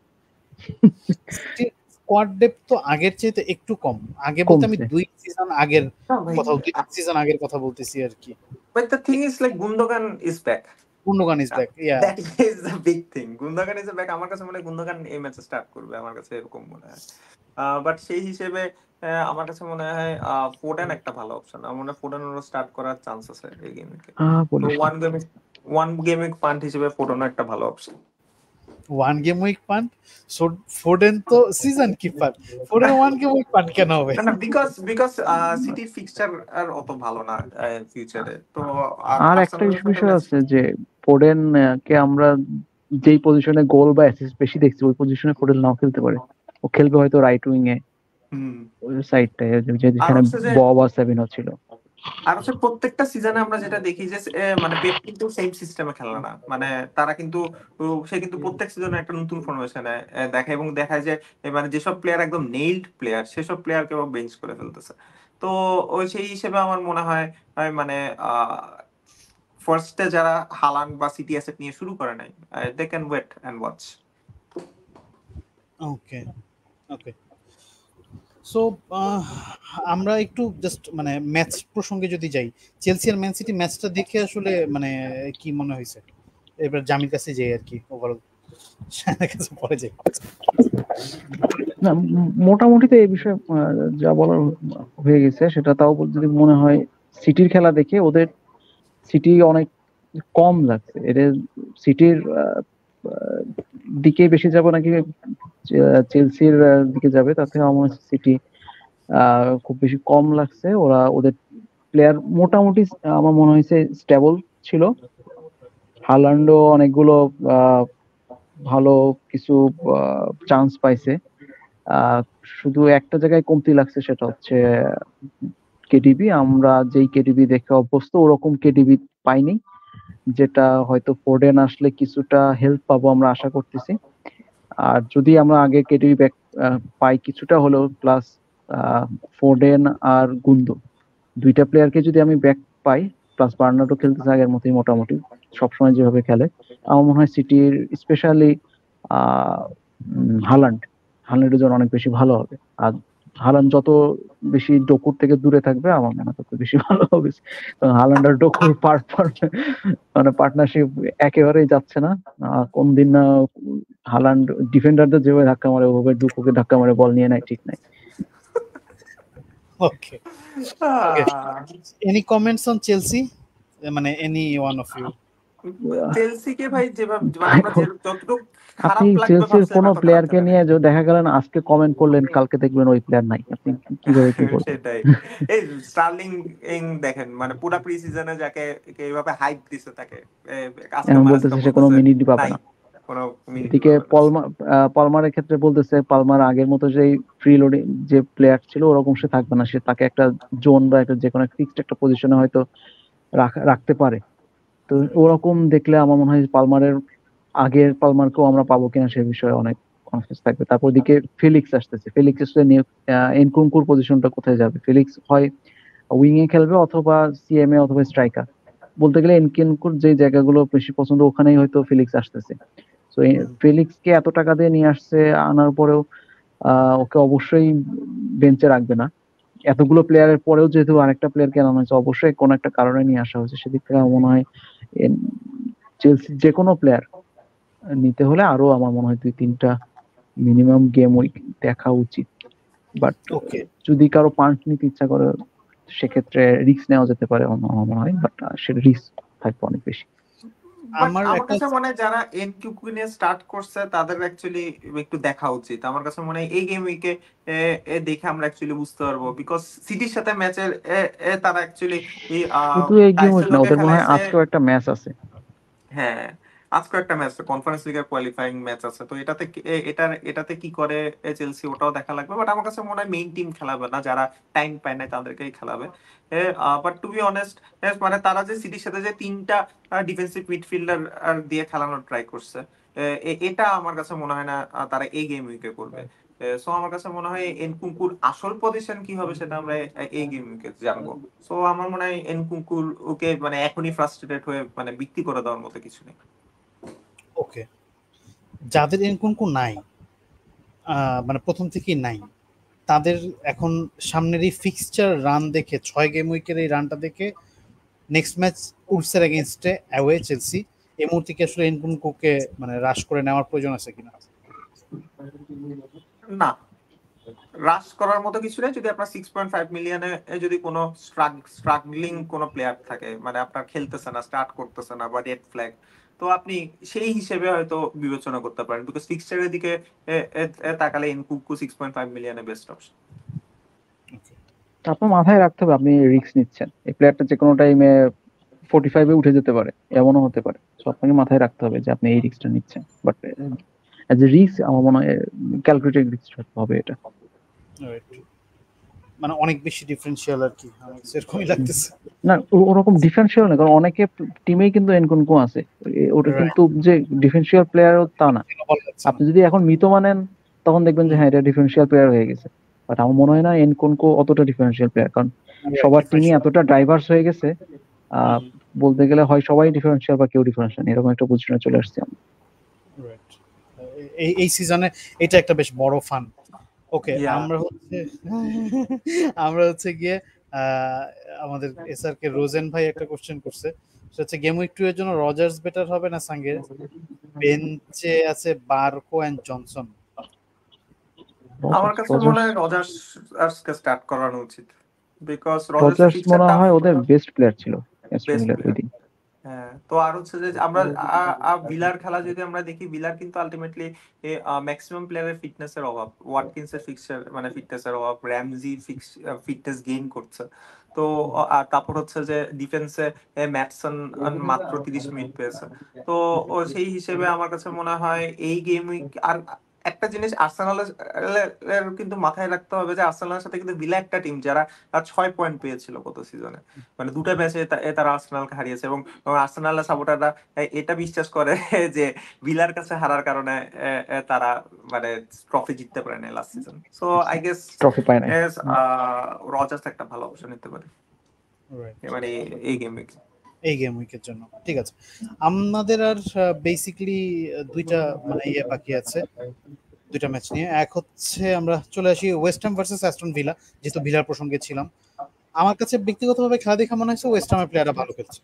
স্কোয়াড ডেপথ তো আগের চেয়ে একটু কম, আগে বলতে আমি 2 সিজন আগের কথা, 2 সিজন আগের কথা বলতেছি আর কি। But the thing is like Gundogan is back, Gundogan is back, yeah that is the big thing, Gundogan is back. আমার কাছে মনে হয় গুন্ডোগান এই ম্যাচে স্টার্ট করবে, আমার কাছে এরকম মনে হয়। বাট সেই হিসেবে আমার কাছে মনে হয় ফোডেন একটা ভালো অপশন, আমার মনে হয় ফোডেনেরও স্টার্ট করার চান্স আছে এই গেমে। তো ওয়ান গেমিং পান্ট হিসেবে ফোডেনও একটা ভালো option. One game week punt, so Foden তো season keeper, Foden one game week punt কেন হবে? না, বিকজ সিটির ফিক্সচার আর অত ভালো না ফিউচারে। তো আর একটা বিষয় আছে যে ফোডেন কে আমরা যেই পজিশনে গোল বা অ্যাসিস্ট বেশি দেখছি ওই পজিশনে ফোডেন নাও খেলতে পারে, ও খেলবে হয়তো রাইট উইং এ, ওই সাইডটায় যেখানে বব আর সেভিনো ছিল। আর হচ্ছে প্রত্যেকটা সিজনে আমরা যেটা দেখি যে মানে পেপ কিন্তু সেম সিস্টেমে খেলে না, মানে তারা কিন্তু সে কিন্তু প্রত্যেক সিজনে একটা নতুন ফরমেশনে দেখে এবং দেখায় যে মানে যেসব প্লেয়ার একদম নেইলড প্লেয়ার সেসব প্লেয়ারকে বেঞ্চ করে ফেলতেছে। তো ওই সেই হিসেবে আমার মনে হয় মানে ফার্স্টে যারা হালান্ড বা সিটি অ্যাসেট নিয়ে শুরু করে নাই, they can wait and watch. Okay okay, so আমরা একটু জাস্ট মানে ম্যাচ প্রসঙ্গে যদি যাই, চেলসি আর ম্যান সিটি ম্যাচটা দেখে আসলে মানে কি মনে হয়েছে? এবার জামির কাছে যাই আর কি, ওভারঅল কাছে পরে যাই। না, মোটামুটি তো এই বিষয়ে যা বলার হয়ে গেছে সেটা। তাও যদি মনে হয় সিটির খেলা দেখে ওদের সিটি অনেক কম লাগছে, এদের সিটির দিকে বেশি যাবে নাকি চেলসির দিকে যাবে, তাতে আমার সিটি খুব বেশি কম লাগছে। ওরা ওদের প্লেয়ার মোটামুটি আমার মনে হয়েছে স্টেবল ছিল। হালান্ডও অনেকগুলো ভালো কিছু চান্স পাইছে, শুধু একটা জায়গায় কমতি লাগছে, সেটা হচ্ছে কেডিবি। আমরা যেই কেডিবি দেখে অভ্যস্ত ওরকম কেডিবি পাইনি, যেটা হয়তো ফোর্ডেন আসলে কিছুটা হেল্প পাবো আমরা আশা করতেছি। আর যদি আমরা আগে কেডিবি ব্যাক পাই কিছুটা হলেও, প্লাস ফোর্ডেন আর গুন্দো দুইটা প্লেয়ারকে যদি আমি ব্যাক পাই, প্লাস বার্নার্ডও খেলতেছে আগের মতোই মোটামুটি সবসময় যেভাবে খেলে, আমার মনে হয় সিটির স্পেশালি হালান্ডের জন্য অনেক বেশি ভালো হবে। আর হালান্ড যত বেশি ডকুর থেকে দূরে থাকবে আমার মনে হয় তত বেশি ভালো হবে। হালান্ড আর ডকুর মানে পার্টনারশিপ একেবারেই যাচ্ছে না। কোন দিন না হালান্ড ডিফেন্ডারদের যেভাবে ধাক্কা মারে ওভাবে ডুকুকে ধাক্কা মারে বল নিয়ে নেয়, ঠিক নাই। ওকে এনি কমেন্টস অন চেলসি, মানে এনি ওয়ান অফ ইউ? চেলসিকে ভাই যেভাবে মানে আমরা যতটুকু আপনি চেলসির কোন প্লেয়ারকে নিয়ে দেখা গেলেন আজকে কমেন্ট করলেন, কালকে দেখবেন ওই প্লেয়ার নাই, আপনি কিভাবে কি করবেন? সেটাই। এই স্টার্লিং দেখেন, মানে পুরো প্রি সিজনে যাকে এইভাবে হাইপ দিছে তাকে আজকে বলতেছে সে কোনো মিনিট পাবে না। এদিকে পালমারের ক্ষেত্রে বলতেছে পালমার আগের মতো যেই ফ্রি লোডিং যে প্লেয়ার ছিল ওরকম সে থাকবে না, সে তাকে একটা জোন বা একটা যে কোনো ফিক্সড একটা পজিশনে হয়তো রাখতে পারে। তো ওরকম দেখলে আমার মনে হয় পালমারের আগের পালমারকেও আমরা পাবো কিনা সে বিষয়ে অনেক কনফিউজ থাকবে। তারপর দিকে ফেলিক্স আসতেছে, ফেলিক্স আসলে এনকুঙ্কুর পজিশনটা কোথায় যাবে? ফেলিক্স হয় উইং এ খেলবে অথবা সিএমএ অথবা স্ট্রাইকার। বলতে গেলে এনকুঙ্কুর যে জায়গাগুলো বেশি পছন্দ ওখানেই হয়তো ফেলিক্স আসতেছে। তো ফেলিক্সকে এত টাকা দিয়ে নিয়ে আসছে, আনার পরেও ওকে অবশ্যই বেঞ্চে রাখবে না। এতগুলো প্লেয়ারের পরেও যেহেতু আরেকটা প্লেয়ার কেনা হয়েছে, অবশ্যই কোনো একটা কারণে নিয়ে আসা হয়েছে। সেদিক থেকে আমার মনে হয় চেলসি যে কোনো প্লেয়ার নিতে হলে আরো আমার মনে হয় 2-3টা মিনিমাম গেম উইক দেখা উচিত। বাট যদি কারো পান্ট নিতে ইচ্ছা করে সেক্ষেত্রে রিস্ক নেওয়া যেতে পারে আমার মনে হয়, বাট সেটা রিস্ক থাকবে অনেক বেশি। আমার আমার একটা কাছে মনে হয় যারা এনকিউকিউ নিয়ে স্টার্ট করছে তাদের অ্যাকচুয়ালি একটু দেখা উচিত। আমার কাছে মনে হয় এই গেম উইকে দেখে আমরা অ্যাকচুয়ালি বুঝতে পারবো, বিকজ সিটির সাথে ম্যাচের তারা অ্যাকচুয়ালি শুধু এই গেম উইক না, টাইসেলোকে ওদের মনে হয় খেলাইছে। আজকেও একটা ম্যাচ আছে। হ্যাঁ, আজকে একটা ম্যাচ কনফারেন্স লিগের কোয়ালিফাইং ম্যাচ আছে, তো এটাতে কি করে চেলসি ওটাও দেখা লাগবে। বাট আমার কাছে মনে হয় মেইন টিম খেলাবে না, যারা টাইম পায় না তাদেরকেই খেলাবে। বাট টু বি অনেস্ট, মানে তারা যে সিটির সাথে যে তিনটা ডিফেন্সিভ মিডফিল্ডার দিয়ে খেলানোর ট্রাই করছে, এটা আমার কাছে মনে হয় না তারা এই গেম উইকে করবে। সো আমার কাছে মনে হয় এনকুঙ্কুর আসল পজিশন কি হবে সেটা আমরা এই গেম উইকে জানবো। সো আমার মনে হয় এনকুঙ্কুর ওকে মানে এখনই ফ্রাস্ট্রেটেড হয়ে মানে বিক্রি করে দেওয়ার মতো কিছু নেই। ওকে, যাদের এনকুনকু নাই, মানে প্রথম থেকেই নাই, তাদের এখন সামনের এই ফিক্সচার রান দেখে, 6 গেম উইকের এই রানটা দেখে নেক্সট ম্যাচ উলসের এগেইনস্টে অ্যাওয়ে চেলসি, এই মুহূর্তে কি আসলে এনকুনকুকে মানে রাশ করে নেওয়ার প্রয়োজন আছে কিনা? না, রাশ করার মতো কিছু নেই। যদি আপনার 6.5 মিলিয়নে যদি কোনো স্ট্রাগলিং কোনো প্লেয়ার থাকে, মানে আপনার খেলতেছে না, স্টার্ট করতেছে না বা রেড ফ্ল্যাগ, তো আপনি সেই হিসেবে হয়তো বিবেচনা করতে পারেন, বিকজ ফিক্সচারের দিকে তাকালে এনকুকু 6.5 মিলিয়নে বেস্ট অপশন। আপনার মাথায় রাখতে হবে আপনি রিস্ক নিচ্ছেন, এই প্লেয়ারটা যে কোনো টাইমে 45-এ উঠে যেতে পারে, এমনও হতে পারে। তো আপনাকে মাথায় রাখতে হবে যে আপনি এই রিস্কটা নিচ্ছেন, বাট অ্যাজ এ রিস্ক আমার মনে হয় ক্যালকুলেটেড রিস্ক হবে এটা। মানে অনেক বেশি ডিফারেন্সিয়াল আর কি, আমার সেরকমই লাগতেছে। না, ওরকম ডিফারেন্সিয়াল না, কারণ অনেকে টিমেই কিন্তু এনকুনকু আছে, ওটা কিন্তু যে ডিফারেন্সিয়াল প্লেয়ারও তা না। আপনি যদি এখন মিতোমা নেন তখন দেখবেন যে হ্যাঁ এটা ডিফারেন্সিয়াল প্লেয়ার হয়ে গেছে, বাট আমার মনে হয় না এনকুনকু অতটা ডিফারেন্সিয়াল প্লেয়ার, কারণ সবার টিমই এতটা ডাইভার্স হয়ে গেছে। বলতে গেলে হয় সবাই ডিফারেন্সিয়াল বা কেউ ডিফারেন্সিয়াল, এরকম একটা পজিশনে চলে আসছে আমরা। এই সিজনে এটা একটা বেশ বড় ফান। ওকে, আমরা হচ্ছে গিয়ে আমাদের এসআরকে রোজেন ভাই একটা কোশ্চেন করছে, সেটা হচ্ছে গেম উইক 2 এর জন্য রজার্স বেটার হবে না সাঙ্গে? বেঞ্চে আছে বারকো এন্ড জনসন। আমার কাছে মনে হয় রজার্সকে স্টার্ট করানো উচিত, বিকজ রজার্স মনে হয় ওদের বেস্ট প্লেয়ার ছিল অ্যাস্টন ভিলার ওই দিন। হ্যাঁ, তো আর হচ্ছে যে আমরা ভিলার খেলা যদি আমরা দেখি, ভিলার কিন্তু আলটিমেটলি ম্যাক্সিমাম প্লেয়ারের ফিটনেসের অভাব, ওয়াটকিন্সের ফিটনেসের অভাব, র্যামজি ফিটনেস গেইন করছে। তো আর তারপর হচ্ছে যে ডিফেন্সে ম্যাটসন মাত্র 30 মিনিট পেয়েছে। তো সেই হিসেবে আমার কাছে মনে হয় এই গেম উইক, আর একটা জিনিস আর্সেনালের কিন্তু মাথায় রাখতে হবে যে আর্সেনালের সাথে কিন্তু ভিলা একটা টিম যারা 6 পয়েন্ট পেয়েছিল গত সিজনে, মানে দুটো ম্যাচে তারা আর্সেনালকে হারিয়েছে, এবং আর্সেনালের সাপোর্টাররা এটা বিশ্বাস করে যে ভিলার কাছে হারার কারণে তারা মানে ট্রফি জিততে পারে না last season. So I guess trophy পায় না, রজার্স একটা ভালো অপশন নিতে পারে মানে এই গেম উইকের জন্য। ঠিক আছে, আমাদের আর বেসিক্যালি দুইটা মানে বাকি আছে, দুইটা ম্যাচ নিয়ে। এক হচ্ছে আমরা চলে আসি West Ham versus Aston Villa, যেহেতু ভিলার প্রসঙ্গে ছিলাম। আমার কাছে ব্যক্তিগতভাবে খেলা দেখা মনে হয়েছে ওয়েস্ট হ্যামের প্লেয়াররা ভালো খেলছে।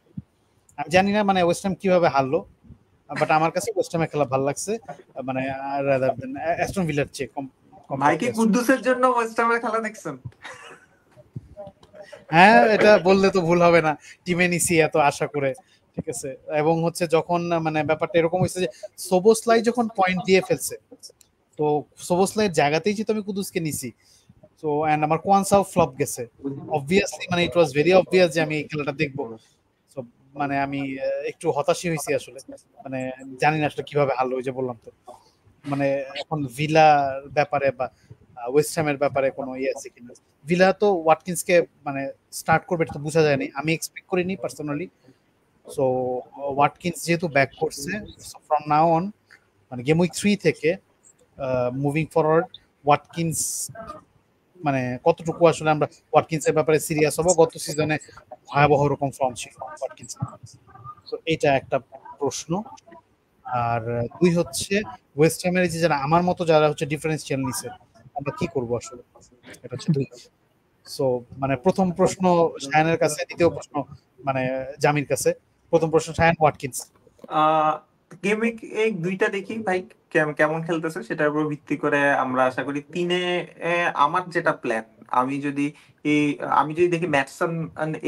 আমি জানি না মানে ওয়েস্ট হ্যাম কিভাবে হারলো, বাট আমার কাছে ওয়েস্ট হ্যামের খেলা ভালো লাগছে, মানে রাদার দেন অ্যাস্টন ভিলার চেয়ে কম। ভাই কি কুদ্দুসের জন্য ওয়েস্ট হ্যামের খেলা দেখছেন? হ্যাঁ, এটা বললে তো ভুল হবে না, টিমে নিছি এত আশা করে, ঠিক আছে। এবং হচ্ছে যখন মানে ব্যাপারটা এরকম হয়েছে যে সোবোসলাই যখন পয়েন্ট দিয়ে ফেলছে, তো সোবোসলাইয়ের জায়গাতেই যেহেতু আমি কুদুসকে নিছি, সো এন্ড আমার কোয়ানসাও ফ্লপ গেছে, অবভিয়াসলি মানে ইট ওয়াজ ভেরি অবভিয়াস যে আমি এই খেলাটা দেখবো। সো মানে আমি একটু হতাশই হয়েছি আসলে, মানে জানি না আসলে কিভাবে হারলো, ওই যে বললাম তো, মানে এখন ভিলার ব্যাপারে বা ওয়েস্ট হ্যামের ব্যাপারে কোনো ইয়ে আছে কিনা। ভিলা তো ওয়াটকিন্সকে মানে স্টার্ট করবে এটা তো বোঝা যায়নি, আমি এক্সপেক্ট করিনি পার্সোনালি। সো ওয়াটকিন্স যেহেতু ব্যাক করছে, ফ্রম নাও অন মানে গেম উইক 3 থেকে মুভিং ফরওয়ার্ড ওয়াটকিন্স মানে কতটুকু আসলে আমরা ওয়াটকিন্সের ব্যাপারে সিরিয়াস হবো। গত সিজনে ভয়াবহ রকম ফর্ম ছিল ওয়াটকিন্স, তো এটা একটা প্রশ্ন। আর দুই হচ্ছে ওয়েস্ট হ্যামের যে যারা আমার মতো যারা হচ্ছে ডিফারেন্সিয়াল নিছে, আমরা কি করবো আসলে, এটা হচ্ছে দুই। সো মানে প্রথম প্রশ্ন শায়ানের কাছে, দ্বিতীয় প্রশ্ন মানে জামির কাছে। প্রথম প্রশ্ন শায়ান, ওয়াটকিন্স। গেম উইক এই দুইটা দেখি ভাই কেমন খেলতেছে, সেটার উপর ভিত্তি করে আমরা আশা করি তিনে আমার যেটা প্ল্যান, আমি যদি এই আমি যদি দেখি ম্যাটসন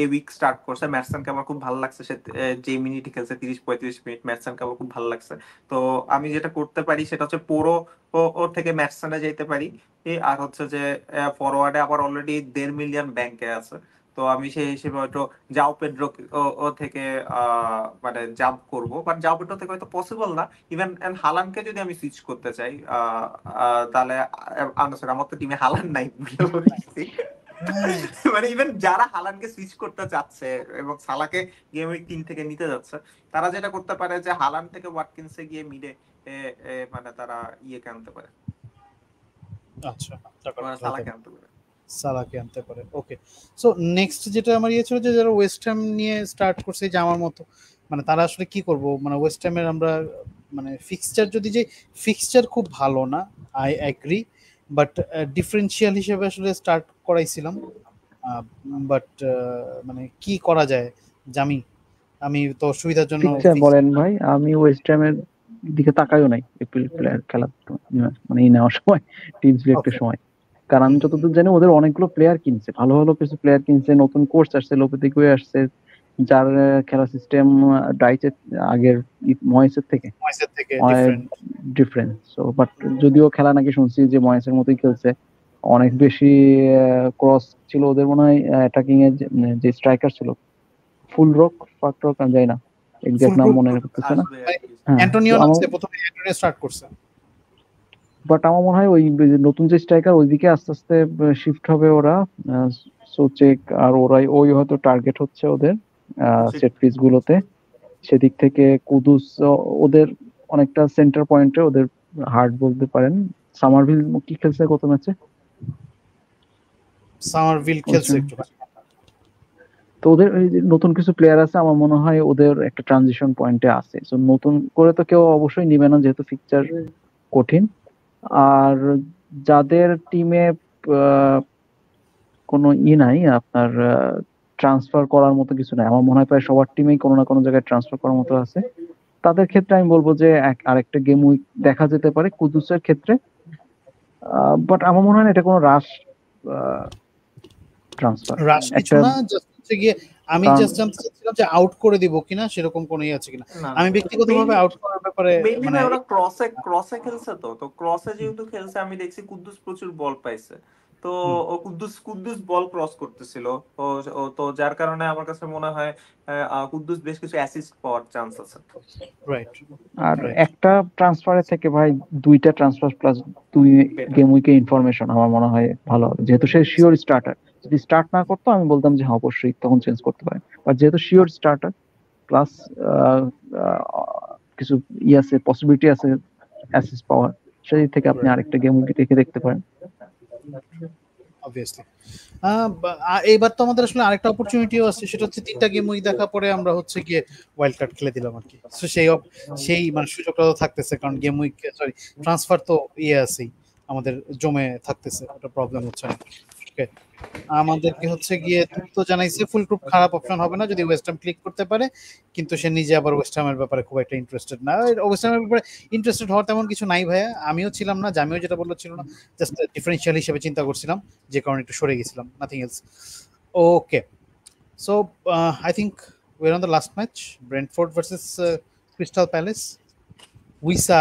এ উইক স্টার্ট করছে, ম্যাটসনকে আমার খুব ভালো লাগছে, সে যে মিনিট খেলছে 30-35 মিনিট, ম্যাটসনকে আমার খুব ভালো লাগছে। তো আমি যেটা করতে পারি সেটা হচ্ছে পোরো ওর থেকে ম্যাটসনে যেতে পারি। আর হচ্ছে যে ফরওয়ার্ডে আবার অলরেডি 1.5 মিলিয়ন ব্যাংকে আছে। তো আমি সেই হিসেবে হয়তো জাও পেড্রো ও থেকে মানে জাম্প করবো, বাট জাও পেড্রো থেকে হয়তো পসিবল না। ইভেন হালান্ডকে যদি আমি সুইচ করতে চাই তাহলে আমার তো টিমে হালান্ড নাই বুঝতে পারছি। মানে ইভেন যারা হালান্ডকে সুইচ করতে চাচ্ছে এবং সালাকে গেম উইক 3 থেকে নিতে যাচ্ছে, তারা যেটা করতে পারে যে হালান্ড থেকে ওয়াটকিন্সে গিয়ে মিডে মানে তারা ইয়েকে আনতে পারে, আচ্ছা, মানে সালাকে আনতে পারে। সালাকে আনতে পারে। ওকে, সো নেক্সট যেটা আমার ইয়ে ছিল যে যারা ওয়েস্ট হ্যাম নিয়ে স্টার্ট করছে যে আমার মতো, মানে তারা আসলে কি করব, মানে ওয়েস্ট হ্যামের আমরা মানে ফিক্সচার যদি যে ফিক্সচার খুব ভালো না, আই অ্যাগ্রি, বাট ডিফারেন্সিয়াল হিসেবে আসলে স্টার্ট করাইছিলাম, বাট মানে কি করা যায় জামি, আমি তো সুবিধার জন্য ফিক্সচার বলেন ভাই, আমি ওয়েস্ট হ্যামের দিকে তাকাইও নাই এপ্রিল প্লেয়ার খেলার মানে এই নেওয়ার সময়, টিম সিলেক্টের সময়। কারণ আমি যতদূর জানি ওদের অনেকগুলো প্লেয়ার কিনছে, ভালো ভালো কিছু প্লেয়ার কিনছে, নতুন কোচ আসছে, লোপেতেগুয়ে আসছে, যার খেলা সিস্টেম ডাইচের আগের ময়েসের থেকে ডিফারেন্ট। ডিফারেন্ট। সো বাট যদিও খেলা নাকি শুনছি যে ময়েসের মতোই খেলছে, অনেক বেশি ক্রস ছিল ওদের মনে হয় অ্যাটাকিং এর যে স্ট্রাইকার ছিল, ফুল রক ফাক রক আমি জানি না, এক্সাক্ট নাম মনে রাখতেছে না। হ্যাঁ, অ্যান্টোনিও নামছে প্রথমে, অ্যান্টোনিও স্টার্ট করছে, বাট আমার মনে হয় ওই নতুন যে স্ট্রাইকার ওইদিকে আস্তে আস্তে শিফট হবে ওরা। সোচেক আর ওরাই, ওই হয়তো টার্গেট হচ্ছে ওদের সেট পিস গুলোতে। সেদিক থেকে কুদুস ওদের অনেকটা সেন্টার পয়েন্টে ওদের হার্ট বলতে পারেন। সামারভিল কি খেলছে গত ম্যাচে? সামারভিল খেলছে একটু। তো ওদের নতুন কিছু প্লেয়ার আছে, আমার মনে হয় ওদের একটা ট্রানজিশন পয়েন্টে আছে। সো নতুন করে তো কেউ অবশ্যই নিবে না যেহেতু ফিকচার কঠিন। আর যাদের টিমে কোনো নাই আপনার ট্রান্সফার করার মতো কিছু নাই, আমার মনে হয় প্রায় সবার টিমেই কোনো না কোনো জায়গায় ট্রান্সফার করার মতো আছে, তাদের ক্ষেত্রে আমি বলবো যে আরেকটা গেম উইক দেখা যেতে পারে কুদুসের ক্ষেত্রে। বাট আমার মনে হয় না এটা কোনো রাশ ট্রান্সফার। রাশ কিছু না, জাস্ট হচ্ছে গিয়ে আমি জাস্ট জানতে চাচ্ছিলাম যে আউট করে দিব কিনা, সেরকম কোনো ইয়ে আছে কিনা। আমি ব্যক্তিগতভাবে আউট করার ব্যাপারে মানে ওরা ক্রসে খেলছে, তো ক্রসে যেহেতু খেলছে আমি দেখছি কুদ্দুস প্রচুর বল পাইছে। তো ও কুদ্দুস বল ক্রস করতেছিল, তো যার কারণে আমার কাছে মনে হয় কুদ্দুস বেশ কিছু অ্যাসিস্ট পাওয়ার চান্স আছে। রাইট। আর একটা ট্রান্সফারের থেকে ভাই দুইটা ট্রান্সফার প্লাস 2 গেম উইকে ইনফরমেশন আমার মনে হয় ভালো হবে, যেহেতু সে শিওর স্টার্টার। যদি স্টার্ট না করতো আমি বলতাম যে হ্যাঁ অবশ্যই তখন চেঞ্জ করতে পারেন, বাট যেহেতু শিওর স্টার্টার প্লাস কিছু আছে, পসিবিলিটি আছে অ্যাসিস্ট পাওয়ার, সেই থেকে আপনি আরেকটা গেম উইকে দেখতে পারেন। অবভিয়াসলি এইবার তো আমাদের আসলে আরেকটা অপরচুনিটিও আছে, সেটা হচ্ছে 3টা গেম উইক দেখার পরে আমরা হচ্ছে গিয়ে ওয়াইল্ড কার্ড খেলে দিলাম আর কি। সো সেই মানে সুযোগটা তো থাকতেছে, কারণ গেম উইক সরি ট্রান্সফার তো আছেই আমাদের জমে থাকতেছে, ওটা প্রবলেম হচ্ছে না। ওকে, আমাদেরকে হচ্ছে গিয়ে তো জানাইছে ফুল গ্রুপ খারাপ অপশন হবে না যদি ওয়েস্ট হ্যাম ক্লিক করতে পারে, কিন্তু সে নিজে আবার ওয়েস্ট হ্যামের ব্যাপারে খুব একটা ইন্টারেস্টেড না। ওয়েস্ট হ্যামের ব্যাপারে ইন্টারেস্টেড হওয়ার তেমন কিছু নাই ভাইয়া, আমিও ছিলাম না, জামিও যেটা বললো ছিল না, জাস্ট ডিফারেন্সিয়াল হিসেবে চিন্তা করছিলাম, যে কারণে একটু সরে গেছিলাম, nothing else. Okay, so I think we are on the last match, Brentford versus Crystal Palace. Wissa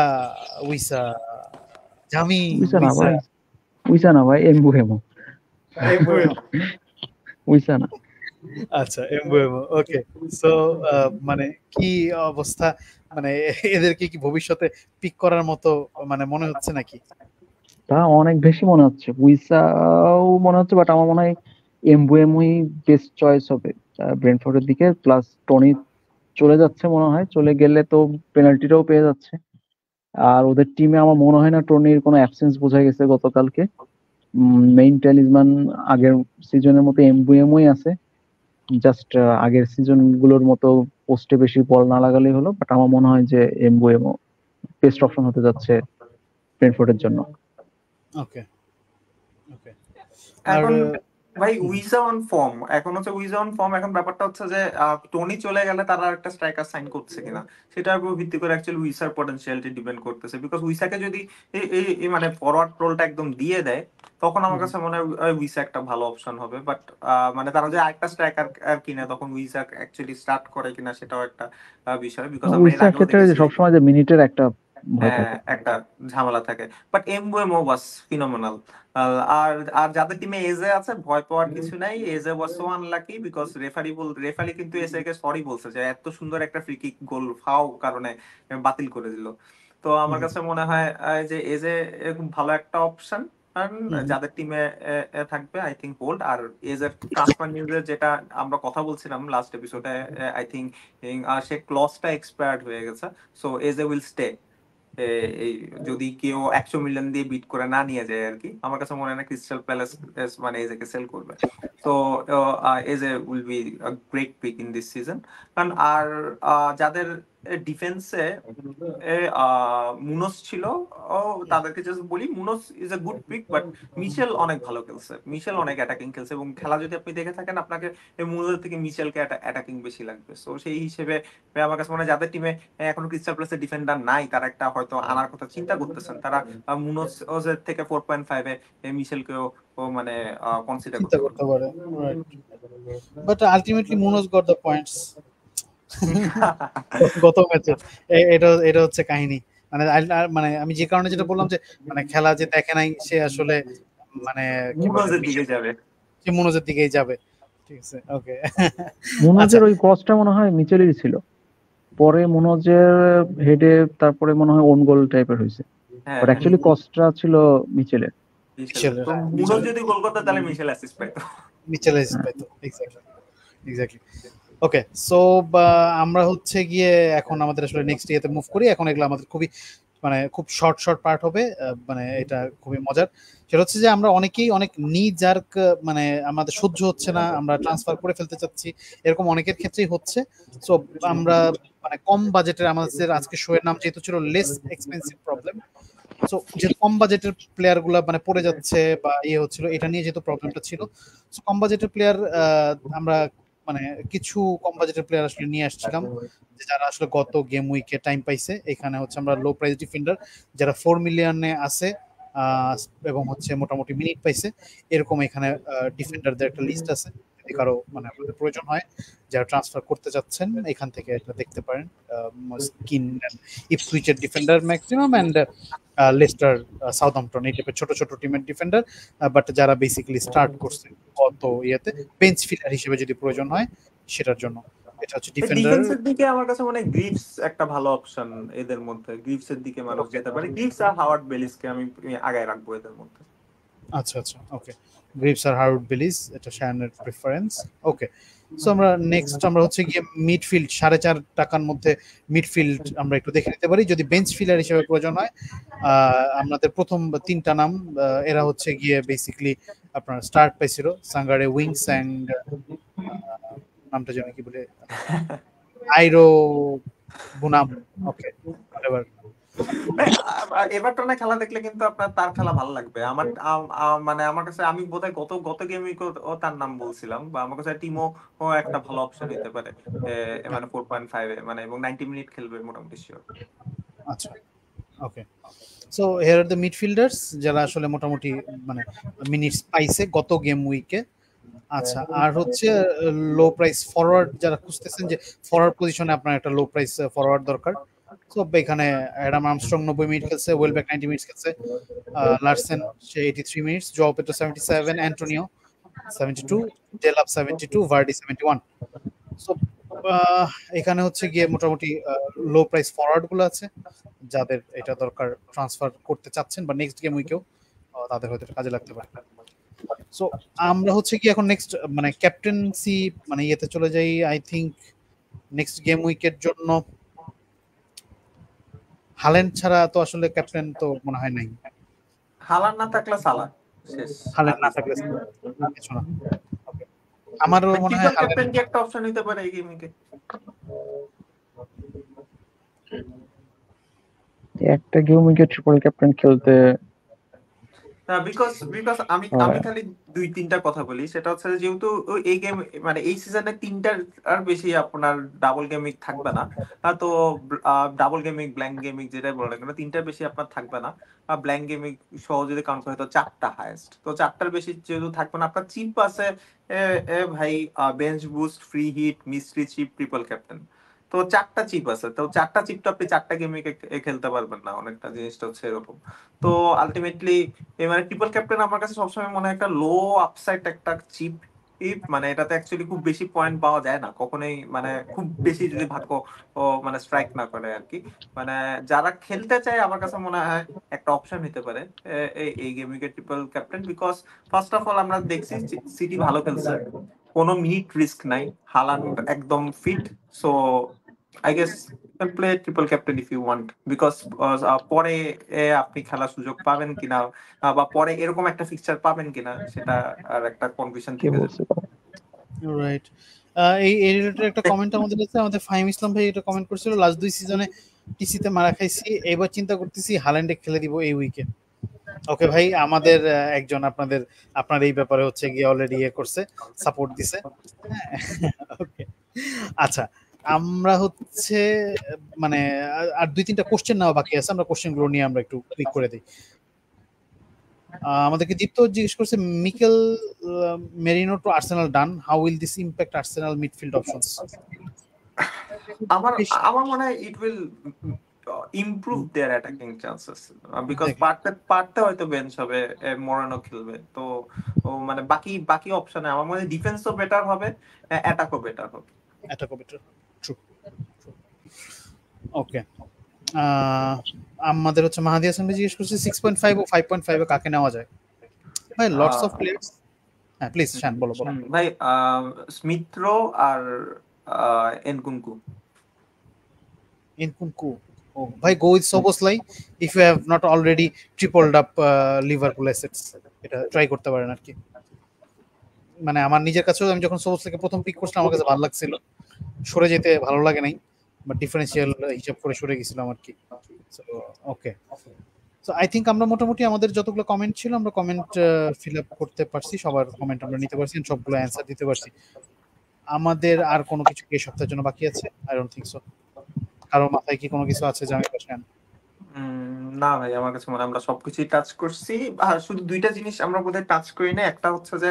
জামি উইসা না ভাই, এমবুয়েমো। উইসা না। আচ্ছা, এমবুয়েমো। ওকে, সো মানে কি অবস্থা, মানে এদেরকে কি ভবিষ্যতে পিক করার মতো মানে মনে হচ্ছে নাকি? তা অনেক বেশি মনে হচ্ছে, উইসাও মনে হচ্ছে, বাট আমার মনে হয় এমবুয়েমোই বেস্ট চয়েস হবে ব্রেন্টফোর্ডের দিকে। প্লাস টনি চলে যাচ্ছে মনে হয়, চলে গেলে তো পেনাল্টিটাও পেয়ে যাচ্ছে। আর ওদের টিমে আমার মনে হয় না টনির কোনো অ্যাবসেন্স বোঝা গেছে গতকালকে। মেইন ট্যালিসম্যান আগের সিজনের মতো এমবুয়েমোই আছে, জাস্ট আগের সিজন গুলোর মতো পোস্টে বেশি বল না লাগালেই হলো। বাট আমার মনে হয় যে এমবুয়েমো বেস্ট অপশন হতে যাচ্ছে ব্রেন্টফোর্ডের জন্য। ওকে ওকে, এখন ভাই উইজা অন ফর্ম, এখন হচ্ছে উইজা অন ফর্ম। এখন ব্যাপারটা হচ্ছে যে টোনি চলে গেলে তারা একটা স্ট্রাইকার সাইন করছে কিনা সেটার উপর ভিত্তি করে অ্যাকচুয়ালি উইসার পটেনশিয়ালিটি ডিপেন্ড করতেছে। বিকজ উইসাকে যদি এই মানে ফরওয়ার্ড রোলটা একদম দিয়ে দেয় তখন আমার কাছে মনে হয় উইসা একটা ভালো অপশন হবে। বাট মানে তারা যে আরেকটা স্ট্রাইকার কিনে তখন উইসা অ্যাকচুয়ালি স্টার্ট করে কিনা সেটাও একটা বিষয়। বিকজ আমরা এর উইসার আগেও ক্ষেত্রে যে দেখেছি সবসময় যে মিনিটের একটা ভয় থাকে। একটা ঝামেলা থাকে। বাট এমবুয়েমো ওয়াজ ফিনোমেনাল। আর আর যাদের টিমে এজে আছে ভয় পাওয়ার কিছু নাই। AJ was so unlucky because referee কিন্তু এসে কে সরি বলছে যে এত সুন্দর একটা ফ্রি কিক গোল ফাও কারণে বাতিল করে দিল। তো আমার কাছে মনে হয় যে এজে খুব ভালো একটা অপশন। যাদের টিমে থাকবে আই থিঙ্ক হোল্ড। আর এজের ট্রান্সফার নিউজের যেটা আমরা কথা বলছিলাম লাস্ট এপিসোডে, আই থিঙ্ক সে ক্লজটা এক্সপায়ার্ড হয়ে গেছে। সো এজে উইল স্টে। এই যদি কেউ 100 মিলিয়ন দিয়ে বিট করে না নিয়ে যায় আর কি, আমার কাছে মনে হয় না ক্রিস্টাল প্যালেস মানে এজেকে সেল করবে। তো AJ will be great pick in this season. কারণ আর যাদের ডিফেন্সে মুনোস ছিল, তাদেরকে জাস্ট বলি Munoz is a good pick. But Mitchell অনেক ভালো খেলছে, মিশেল অনেক অ্যাটাকিং খেলছে এবং খেলা যদি আপনি দেখে থাকেন আপনাকে মুনোসের থেকে মিশেলকে অ্যাটাকিং বেশি লাগবে। সো সেই হিসেবে আমার কাছে মনে হয় যাদের টিমে এখনো ক্রিস্টাল প্যালেসের ডিফেন্ডার নাই তারা একটা হয়তো আনার কথা চিন্তা করতেছেন, তারা মুনোসের থেকে 4.5-এ মিশেলকেও মানে কনসিডার চিন্তা করতে করতে পারে। পারে, right. But ultimately Munoz got the points গত ম্যাচে। এটা এটা হচ্ছে কাহিনী। মানে মানে আমি যে কারণে যেটা বললাম যে মানে খেলা যে দেখে নাই সে আসলে মানে কি বলে মুনোসের দিকে যাবে। সে মুনোজের দিকেই যাবে। ঠিক আছে, ওকে। আচ্ছা, মুনোজের ওই ক্রসটা মনে হয় মিচেলেরই ছিল, পরে মুনোজের হেডে তারপরে মনে হয় ওন গোল টাইপের হয়েছে, হ্যাঁ বাট হ্যাঁ, অ্যাকচুয়ালি ক্রসটা ছিল মিচেলের। মিশেলের। মিশেলের, তো হ্যাঁ, মুনোস মিশেলের, যদি গোল করতো তাহলে মিশেল অ্যাসিস্ট পাইতো। মিচেল পাইতো, এক্স্যাক্টলি, এক্স্যাক্টলি। ওকে, সো আমরা হচ্ছে গিয়ে এখন আমাদের আসলে নেক্সট ইয়েতে মুভ করি। এখন এগুলো আমাদের খুবই মানে খুব শর্ট শর্ট পার্ট হবে, মানে এটা খুবই মজার। সেটা হচ্ছে যে আমরা অনেকেই অনেক জার্ক মানে আমাদের সহ্য হচ্ছে না, আমরা ট্রান্সফার করে ফেলতে চাচ্ছি, এরকম অনেকের ক্ষেত্রেই হচ্ছে। সো আমরা মানে কম বাজেটের, আমাদের আজকে শো এর নাম যেহেতু ছিল লেস এক্সপেন্সিভ প্রবলেম, সো যেহেতু কম বাজেটের প্লেয়ার গুলা মানে পড়ে যাচ্ছে বা ইয়ে হচ্ছিল, এটা নিয়ে যেহেতু প্রবলেমটা ছিল, সো কম বাজেটের প্লেয়ার আমরা মানে কিছু কম বাজেটের প্লেয়ার আসলে নিয়ে আসছিলাম যে যারা আসলে গত গেম উইকে টাইম পাইছে। এখানে হচ্ছে আমরা লো প্রাইস ডিফেন্ডার যারা 4 মিলিয়নে আছে এবং হচ্ছে মোটামুটি মিনিট পাইছে, এরকম এখানে ডিফেন্ডারদের একটা লিস্ট আছে। যদি কারো মানে আপনাদের প্রয়োজন হয় যারা ট্রান্সফার করতে যাচ্ছেন এখান থেকে এটা দেখতে পারেন। স্কিন ইপসুইচের defender maximum and Leicester, Southampton, এই টাইপের ছোট ছোট টিমের ডিফেন্ডার, বাট যারা বেসিক্যালি স্টার্ট করছে কত ইয়েতে বেঞ্চ ফিলার হিসেবে যদি প্রয়োজন হয় সেটার জন্য। এটা হচ্ছে ডিফেন্ডার। ডিফেন্সের দিকে আমার কাছে মনে হয় গ্রিভস একটা ভালো অপশন। এদের মধ্যে গ্রিভসের দিকে মানুষ যেতে পারে। গ্রিভস আর হাওয়ার্ড বেলিসকে আমি আগায় রাখবো এদের মধ্যে। আচ্ছা আচ্ছা, ওকে। গ্রিভস আর হার্ড বিলিস, এটা শায়ানের প্রেফারেন্স। ওকে, সো আমরা নেক্সট আমরা হচ্ছে গিয়ে মিডফিল্ড 4.5 টাকার মধ্যে মিডফিল্ড আমরা একটু দেখে নিতে পারি যদি বেঞ্চ ফিলার হিসেবে প্রয়োজন হয়। আমাদের প্রথম 3টা নাম, এরা হচ্ছে গিয়ে বেসিক্যালি আপনার স্টার্ট পাইছিল সাঙ্গারে উইংস অ্যান্ড নামটা জানি কি বলে, আইরো বুনাম। ওকে, হোয়াটএভার। এভারটনে খেলা দেখলে কিন্তু আপনার তার খেলা ভালো লাগবে। আমার মানে আমার কাছে আমি বোধহয় গত গত গেমে তার নাম বলছিলাম, বা আমার কাছে টিমো একটা ভালো অপশন হতে পারে মানে 4.5-এ মানে এবং 90 মিনিট খেলবে মোটামুটি শিওর। আচ্ছা, okay. So here are the midfielders যারা আসলে মোটামুটি মানে মিনিটস পাইছে গত গেম উইকে। আচ্ছা, আর হচ্ছে লো প্রাইস ফরওয়ার্ড যারা খুঁজতেছেন যে ফরওয়ার্ড পজিশনে আপনার একটা লো প্রাইস ফরওয়ার্ড দরকার। সো এখানে অ্যাডাম আর্মস্ট্রং 90 মিনিট খেলছে, ওয়েলব্যাক 90 মিনিট খেলছে, লারসেন সে 83 minutes, Joao Pedro 77, Antonio 72, Delap 72, Vardy 71। So এখানে হচ্ছে গিয়ে মোটামুটি লো প্রাইস ফরওয়ার্ড গুলো আছে যাদের এটা দরকার, ট্রান্সফার করতে চাচ্ছেন বা নেক্সট গেম উইকেও তাদের হয়তো এটা কাজে লাগতে পারে। সো আমরা হচ্ছে কি এখন নেক্সট মানে ক্যাপ্টেন্সি মানে ইয়েতে চলে যাই। আই থিংক নেক্সট গেম উইকের জন্য হাল্যান্ড ছাড়া তো আসলে ক্যাপ্টেন তো মনে হয় নাই। হালার না থাকলে সালা শেষ। হাল্যান্ড না থাকলে আর কিছু না। আমারও মনে হয় হাল্যান্ড ক্যাপ্টেন কি একটা অপশন নিতে পারে এই গেমিংকে। একটা গেম উইকে ট্রিপল ক্যাপ্টেন খেলতে বিকজ আমি হ্যাঁ খালি 2-3টা কথা বলি, সেটা হচ্ছে যে যেহেতু এই গেম মানে এই সিজনে 3টার আর বেশি আপনার ডাবল গেমিং থাকবে না। তো ডাবল গেমিং ব্ল্যাঙ্ক গেমিং যেটা বলে না কেন 3টার বেশি আপনার থাকবে না। ব্ল্যাঙ্ক গেমিং সহ যদি কাউন্ট করে তো 4টা হাইয়েস্ট, তো 4টার বেশি যেহেতু থাকবে না, আপনার চিপ আছে ভাই bench boost, free hit, mystery chip, triple captain. তো 4টা চিপ আছে, তো 4টা চিপ তো আপনি 4টা গেমে খেলতে পারবেন না, অনেকটা জিনিসটা হচ্ছে এরকম। তো আলটিমেটলি মানে ট্রিপল ক্যাপ্টেন আমার কাছে সবসময় মনে হয় একটা লো আপসাইড একটা চিপ। মানে এটাতে অ্যাকচুয়ালি খুব বেশি পয়েন্ট পাওয়া যায় না কখনোই, মানে খুব বেশি যদি ভাগ্য মানে স্ট্রাইক না করে আর কি। মানে যারা খেলতে চায় আমার কাছে মনে হয় একটা অপশন হতে পারে এই গেমিং এর triple captain. Because first of all আমরা দেখছি সিটি ভালো খেলছে, কোনো মিনিট রিস্ক নাই, হালান্ড একদম ফিট। So I guess can play triple captain if you want, because পরে আপনি খেলার সুযোগ পাবেন কিনা বা পরে এরকম একটা ফিক্সচার পাবেন কিনা সেটা আর একটা কনফিউশন কে থেকে যাবে। বলছে রাইট। এই রিলেটেড একটা কমেন্ট আমাদের কাছে, আমাদের ফাহিম ইসলাম ভাই এটা কমেন্ট করেছিল, লাস্ট 2 সিজনে টিসিতে মারা খাইছি, এবার চিন্তা করতেছি হাল্যান্ডে খেলে দিব এই উইকে। ওকে ভাই, আমাদের একজন আপনার এই ব্যাপারে হচ্ছে গিয়ে অলরেডি ইয়ে করছে, সাপোর্ট দিছে। ওকে আচ্ছা, আমরা হচ্ছে মানে আর 2-3টা কোশ্চেন নেওয়া বাকি আছে, আমরা কোশ্চেনগুলো নিয়ে আমরা একটু ক্লিক করে দিই। আমাদেরকে দীপ্ত জিজ্ঞেস করছে, Mikel Merino to Arsenal done, how will this impact Arsenal midfield options? আমার মনে হয় it will improve their attacking chances, because পার্টটা হয়তো বেঞ্চ হবে, মোরানো খেলবে, তো মানে বাকি অপশনে আমার মনে হয় ডিফেন্সও বেটার হবে, অ্যাটাকও বেটার হবে। ট্রু। ওকে, আমাদের হচ্ছে মাহাদি হাসান ভাই জিজ্ঞেস করছে 6.5 ও 5.5 এ কাকে নেওয়া যায়? ভাই লটস অফ প্লেয়ার্স। হ্যাঁ প্লিজ শান বলো। ভাই স্মিথ রো আর এনকুনকু। Oh, ভাই go with Szoboszlai if you have not already tripled up Liverpool assets, এটা ট্রাই করতে পারেন আর কি। মানে আমার নিজের কাছেও আমি যখন Szoboszlaiকে প্রথম পিক করছিলাম আমার কাছে ভালো লাগছিল, সরে যেতে ভালো লাগে নাই, বাট ডিফারেন্সিয়াল হিসাব করে সরে গেছিলাম আর কি। So okay, so I think আমরা মোটামুটি আমাদের যতগুলো কমেন্ট ছিল আমরা কমেন্ট ফিল আপ করতে পারছি, সবার কমেন্ট আমরা নিতে পারছি, সবগুলো অ্যান্সার দিতে পারছি। আমাদের আর কোনো কিছু এই সপ্তাহের জন্য বাকি আছে? I don't think so. কারোর মাথায় কি কোনো কিছু আছে যে আমি বসেন? না ভাই, আমার কাছে মনে হয় আমরা সবকিছুই টাচ করছি। আর শুধু 2টা জিনিস আমরা বোধহয় টাচ করি না, একটা হচ্ছে যে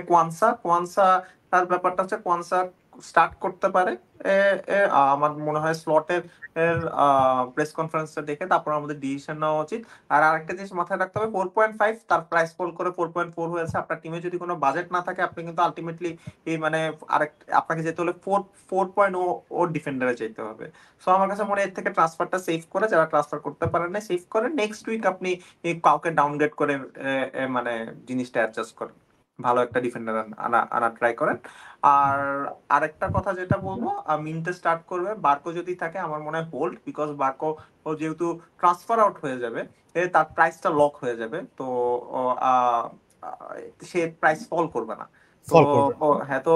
কোয়ানসা তার ব্যাপারটা হচ্ছে কোয়ানসা স্টার্ট করতে পারে। আমার মনে হয় স্লটের প্রেস কনফারেন্সটা দেখে তারপর আমাদের ডিসিশন নেওয়া উচিত। আর আরেকটা জিনিস মাথায় রাখতে হবে, 4.5 তার প্রাইস ফল করে 4.4 হয়েছে। আপনার টিমে যদি কোনো বাজেট না থাকে আপনি কিন্তু আলটিমেটলি এই মানে আপনাকে যেতে হলে 4.0 ওর ডিফেন্ডারে যেতে হবে। সো আমার কাছে মনে হয় এর থেকে ট্রান্সফারটা সেভ করে, যারা ট্রান্সফার করতে পারেন না সেভ করে নেক্সট উইক আপনি কাউকে ডাউনগ্রেড করে মানে জিনিসটা অ্যাডজাস্ট করেন, ভালো একটা ডিফেন্ডার আনা ট্রাই করেন। আর আরেকটা কথা যেটা বলবো, মিন্টে স্টার্ট করবে বার্কো যদি থাকে, আমার মনে হয় হোল্ড, বিকজ বার্কো ও যেহেতু ট্রান্সফার আউট হয়ে যাবে তার প্রাইসটা লক হয়ে যাবে, তো সে প্রাইস ফল করবে না। তো হ্যাঁ, তো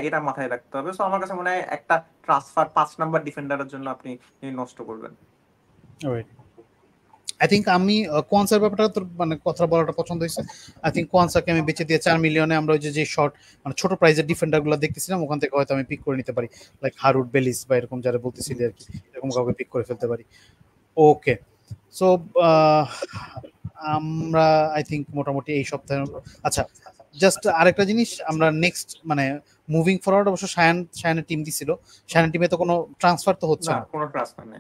এটা মাথায় রাখতে হবে। সো আমার কাছে মনে হয় একটা ট্রান্সফার 5 নাম্বার ডিফেন্ডারের জন্য আপনি নষ্ট করবেন। আই থিঙ্ক আমি কোয়ানসার ব্যাপারটা তোর মানে কথা বলাটা পছন্দ হয়েছে। আই থিঙ্ক কোয়ানসাকে আমি বেঁচে দিয়ে 4 মিলিয়নে আমরা ওই যে শর্ট মানে ছোট প্রাইজের ডিফেন্ডারগুলো দেখতেছিলাম ওখান থেকে হয়তো আমি পিক করে নিতে পারি, লাইক হারুড বেলিস বা এরকম যারা বলতেছিলি আর কি, এরকম কাউকে পিক করে ফেলতে পারি। ওকে, সো আমরা আই থিঙ্ক মোটামুটি এই সপ্তাহে, আচ্ছা জাস্ট আরেকটা জিনিস, আমরা নেক্সট মানে মুভিং ফরওয়ার্ড অবশ্য শায়ানের টিম দিছিল, শায়ানের টিমে তো কোনো ট্রান্সফার তো হচ্ছে না, কোনো ট্রান্সফার নাই,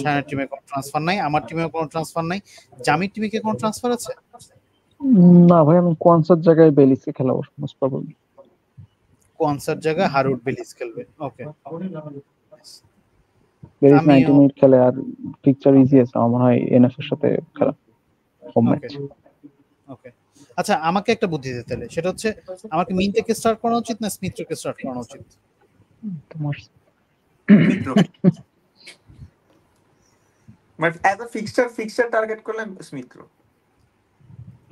শায়ানের টিমে কোনো ট্রান্সফার নাই, আমার টিমেও কোনো ট্রান্সফার নাই। জামির টিমে কি কোনো ট্রান্সফার আছে? না ভাই, আমি কোয়ানসার জায়গায় বেলিসকে খেলাবো মোস্ট প্রবাবলি। কোয়ানসার জায়গায় হারুড বেলিস খেলবে। ওকে, বেলিস 90 মিনিট খেলে আর পিকচার ইজি আছে আমার মনে হয় এনএফ এর সাথে খেলা হোম ম্যাচ। ওকে, আচ্ছা আমাকে একটা বুদ্ধি দিতে হলে সেটা হচ্ছে আমাকে মিন থেকে স্টার্ট করা উচিত না স্মিথ থেকে স্টার্ট করা উচিত? তোমার মিত্র but as a fixture target করলে স্মিথ রো।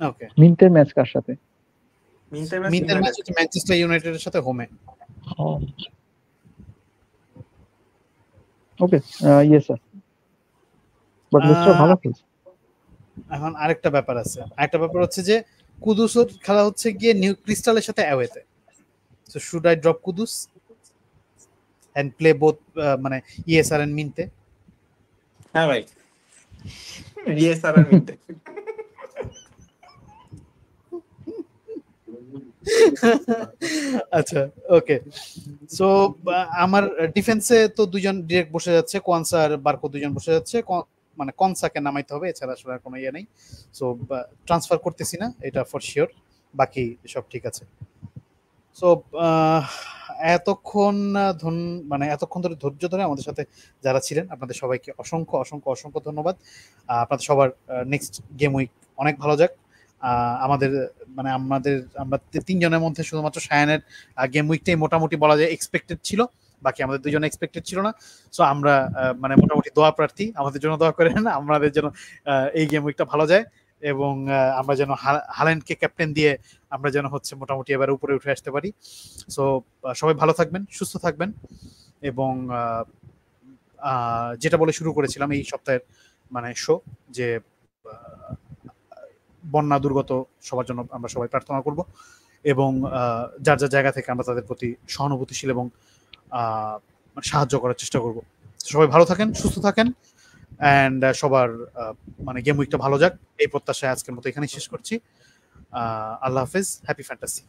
ওকে, মিন্টের ম্যাচ কার সাথে? মিন্টের ম্যাচ হচ্ছে ম্যানচেস্টার ইউনাইটেডের সাথে হোমে। Okay, yes sir, but mister ভালো খেলছে। এখন আরেকটা ব্যাপার হচ্ছে যে কুদুসের খেলা হচ্ছে গিয়ে নিউ ক্রিস্টালের সাথে অ্যাওয়েতে। So should I drop Kudus and play both মানে ইএসআর এন্ড মিন্টে? হ্যাঁ ভাই, ইএসআর আর মিন্টে। আচ্ছা, ওকে। সো আমার ডিফেন্সে তো দুজন ডিরেক্ট বসে যাচ্ছে, কোয়ানসা আর বারকো দুজন বসে যাচ্ছে। মানে কনসাকে নামাইতে হবে, এছাড়া আসলে আর কোনো ইয়ে নেই। সো ট্রান্সফার করতেছি না, এটা ফর শিওর। বাকি সব ঠিক আছে। সো এতক্ষণ মানে এতক্ষণ ধরে ধৈর্য ধরে আমাদের সাথে যারা ছিলেন আপনাদের সবাইকে অসংখ্য অসংখ্য অসংখ্য ধন্যবাদ। আপনাদের সবার নেক্সট গেম উইক অনেক ভালো যাক। আমাদের মানে আমরা তিনজনের মধ্যে শুধুমাত্র সায়ানের গেম উইকটাই মোটামুটি বলা যায় এক্সপেক্টেড ছিল, বাকি আমাদের দুজনে এক্সপেক্টেড ছিল না। সো আমরা মানে মোটামুটি দোয়া প্রার্থী, আমাদের জন্য দোয়া করেন, আমাদের যেন এই গেম উইকটা ভালো যায় এবং আমরা যেন হাল্যান্ডকে ক্যাপ্টেন দিয়ে আমরা যেন হচ্ছে মোটামুটি এবার উপরে উঠে আসতে পারি। সো সবাই ভালো থাকবেন, সুস্থ থাকবেন এবং যেটা বলে শুরু করেছিলাম এই সপ্তাহের মানে শো, যে বন্যা দুর্গত সবার জন্য আমরা সবাই প্রার্থনা করব এবং যার যার জায়গা থেকে আমরা তাদের প্রতি সহানুভূতিশীল এবং সাহায্য করার চেষ্টা করব। সবাই ভালো থাকেন, সুস্থ থাকেন অ্যান্ড সবার মানে গেম উইকটা ভালো যাক এই প্রত্যাশায় আজকের মতো এখানেই শেষ করছি। আল্লাহ হাফেজ, হ্যাপি ফ্যান্টাসি।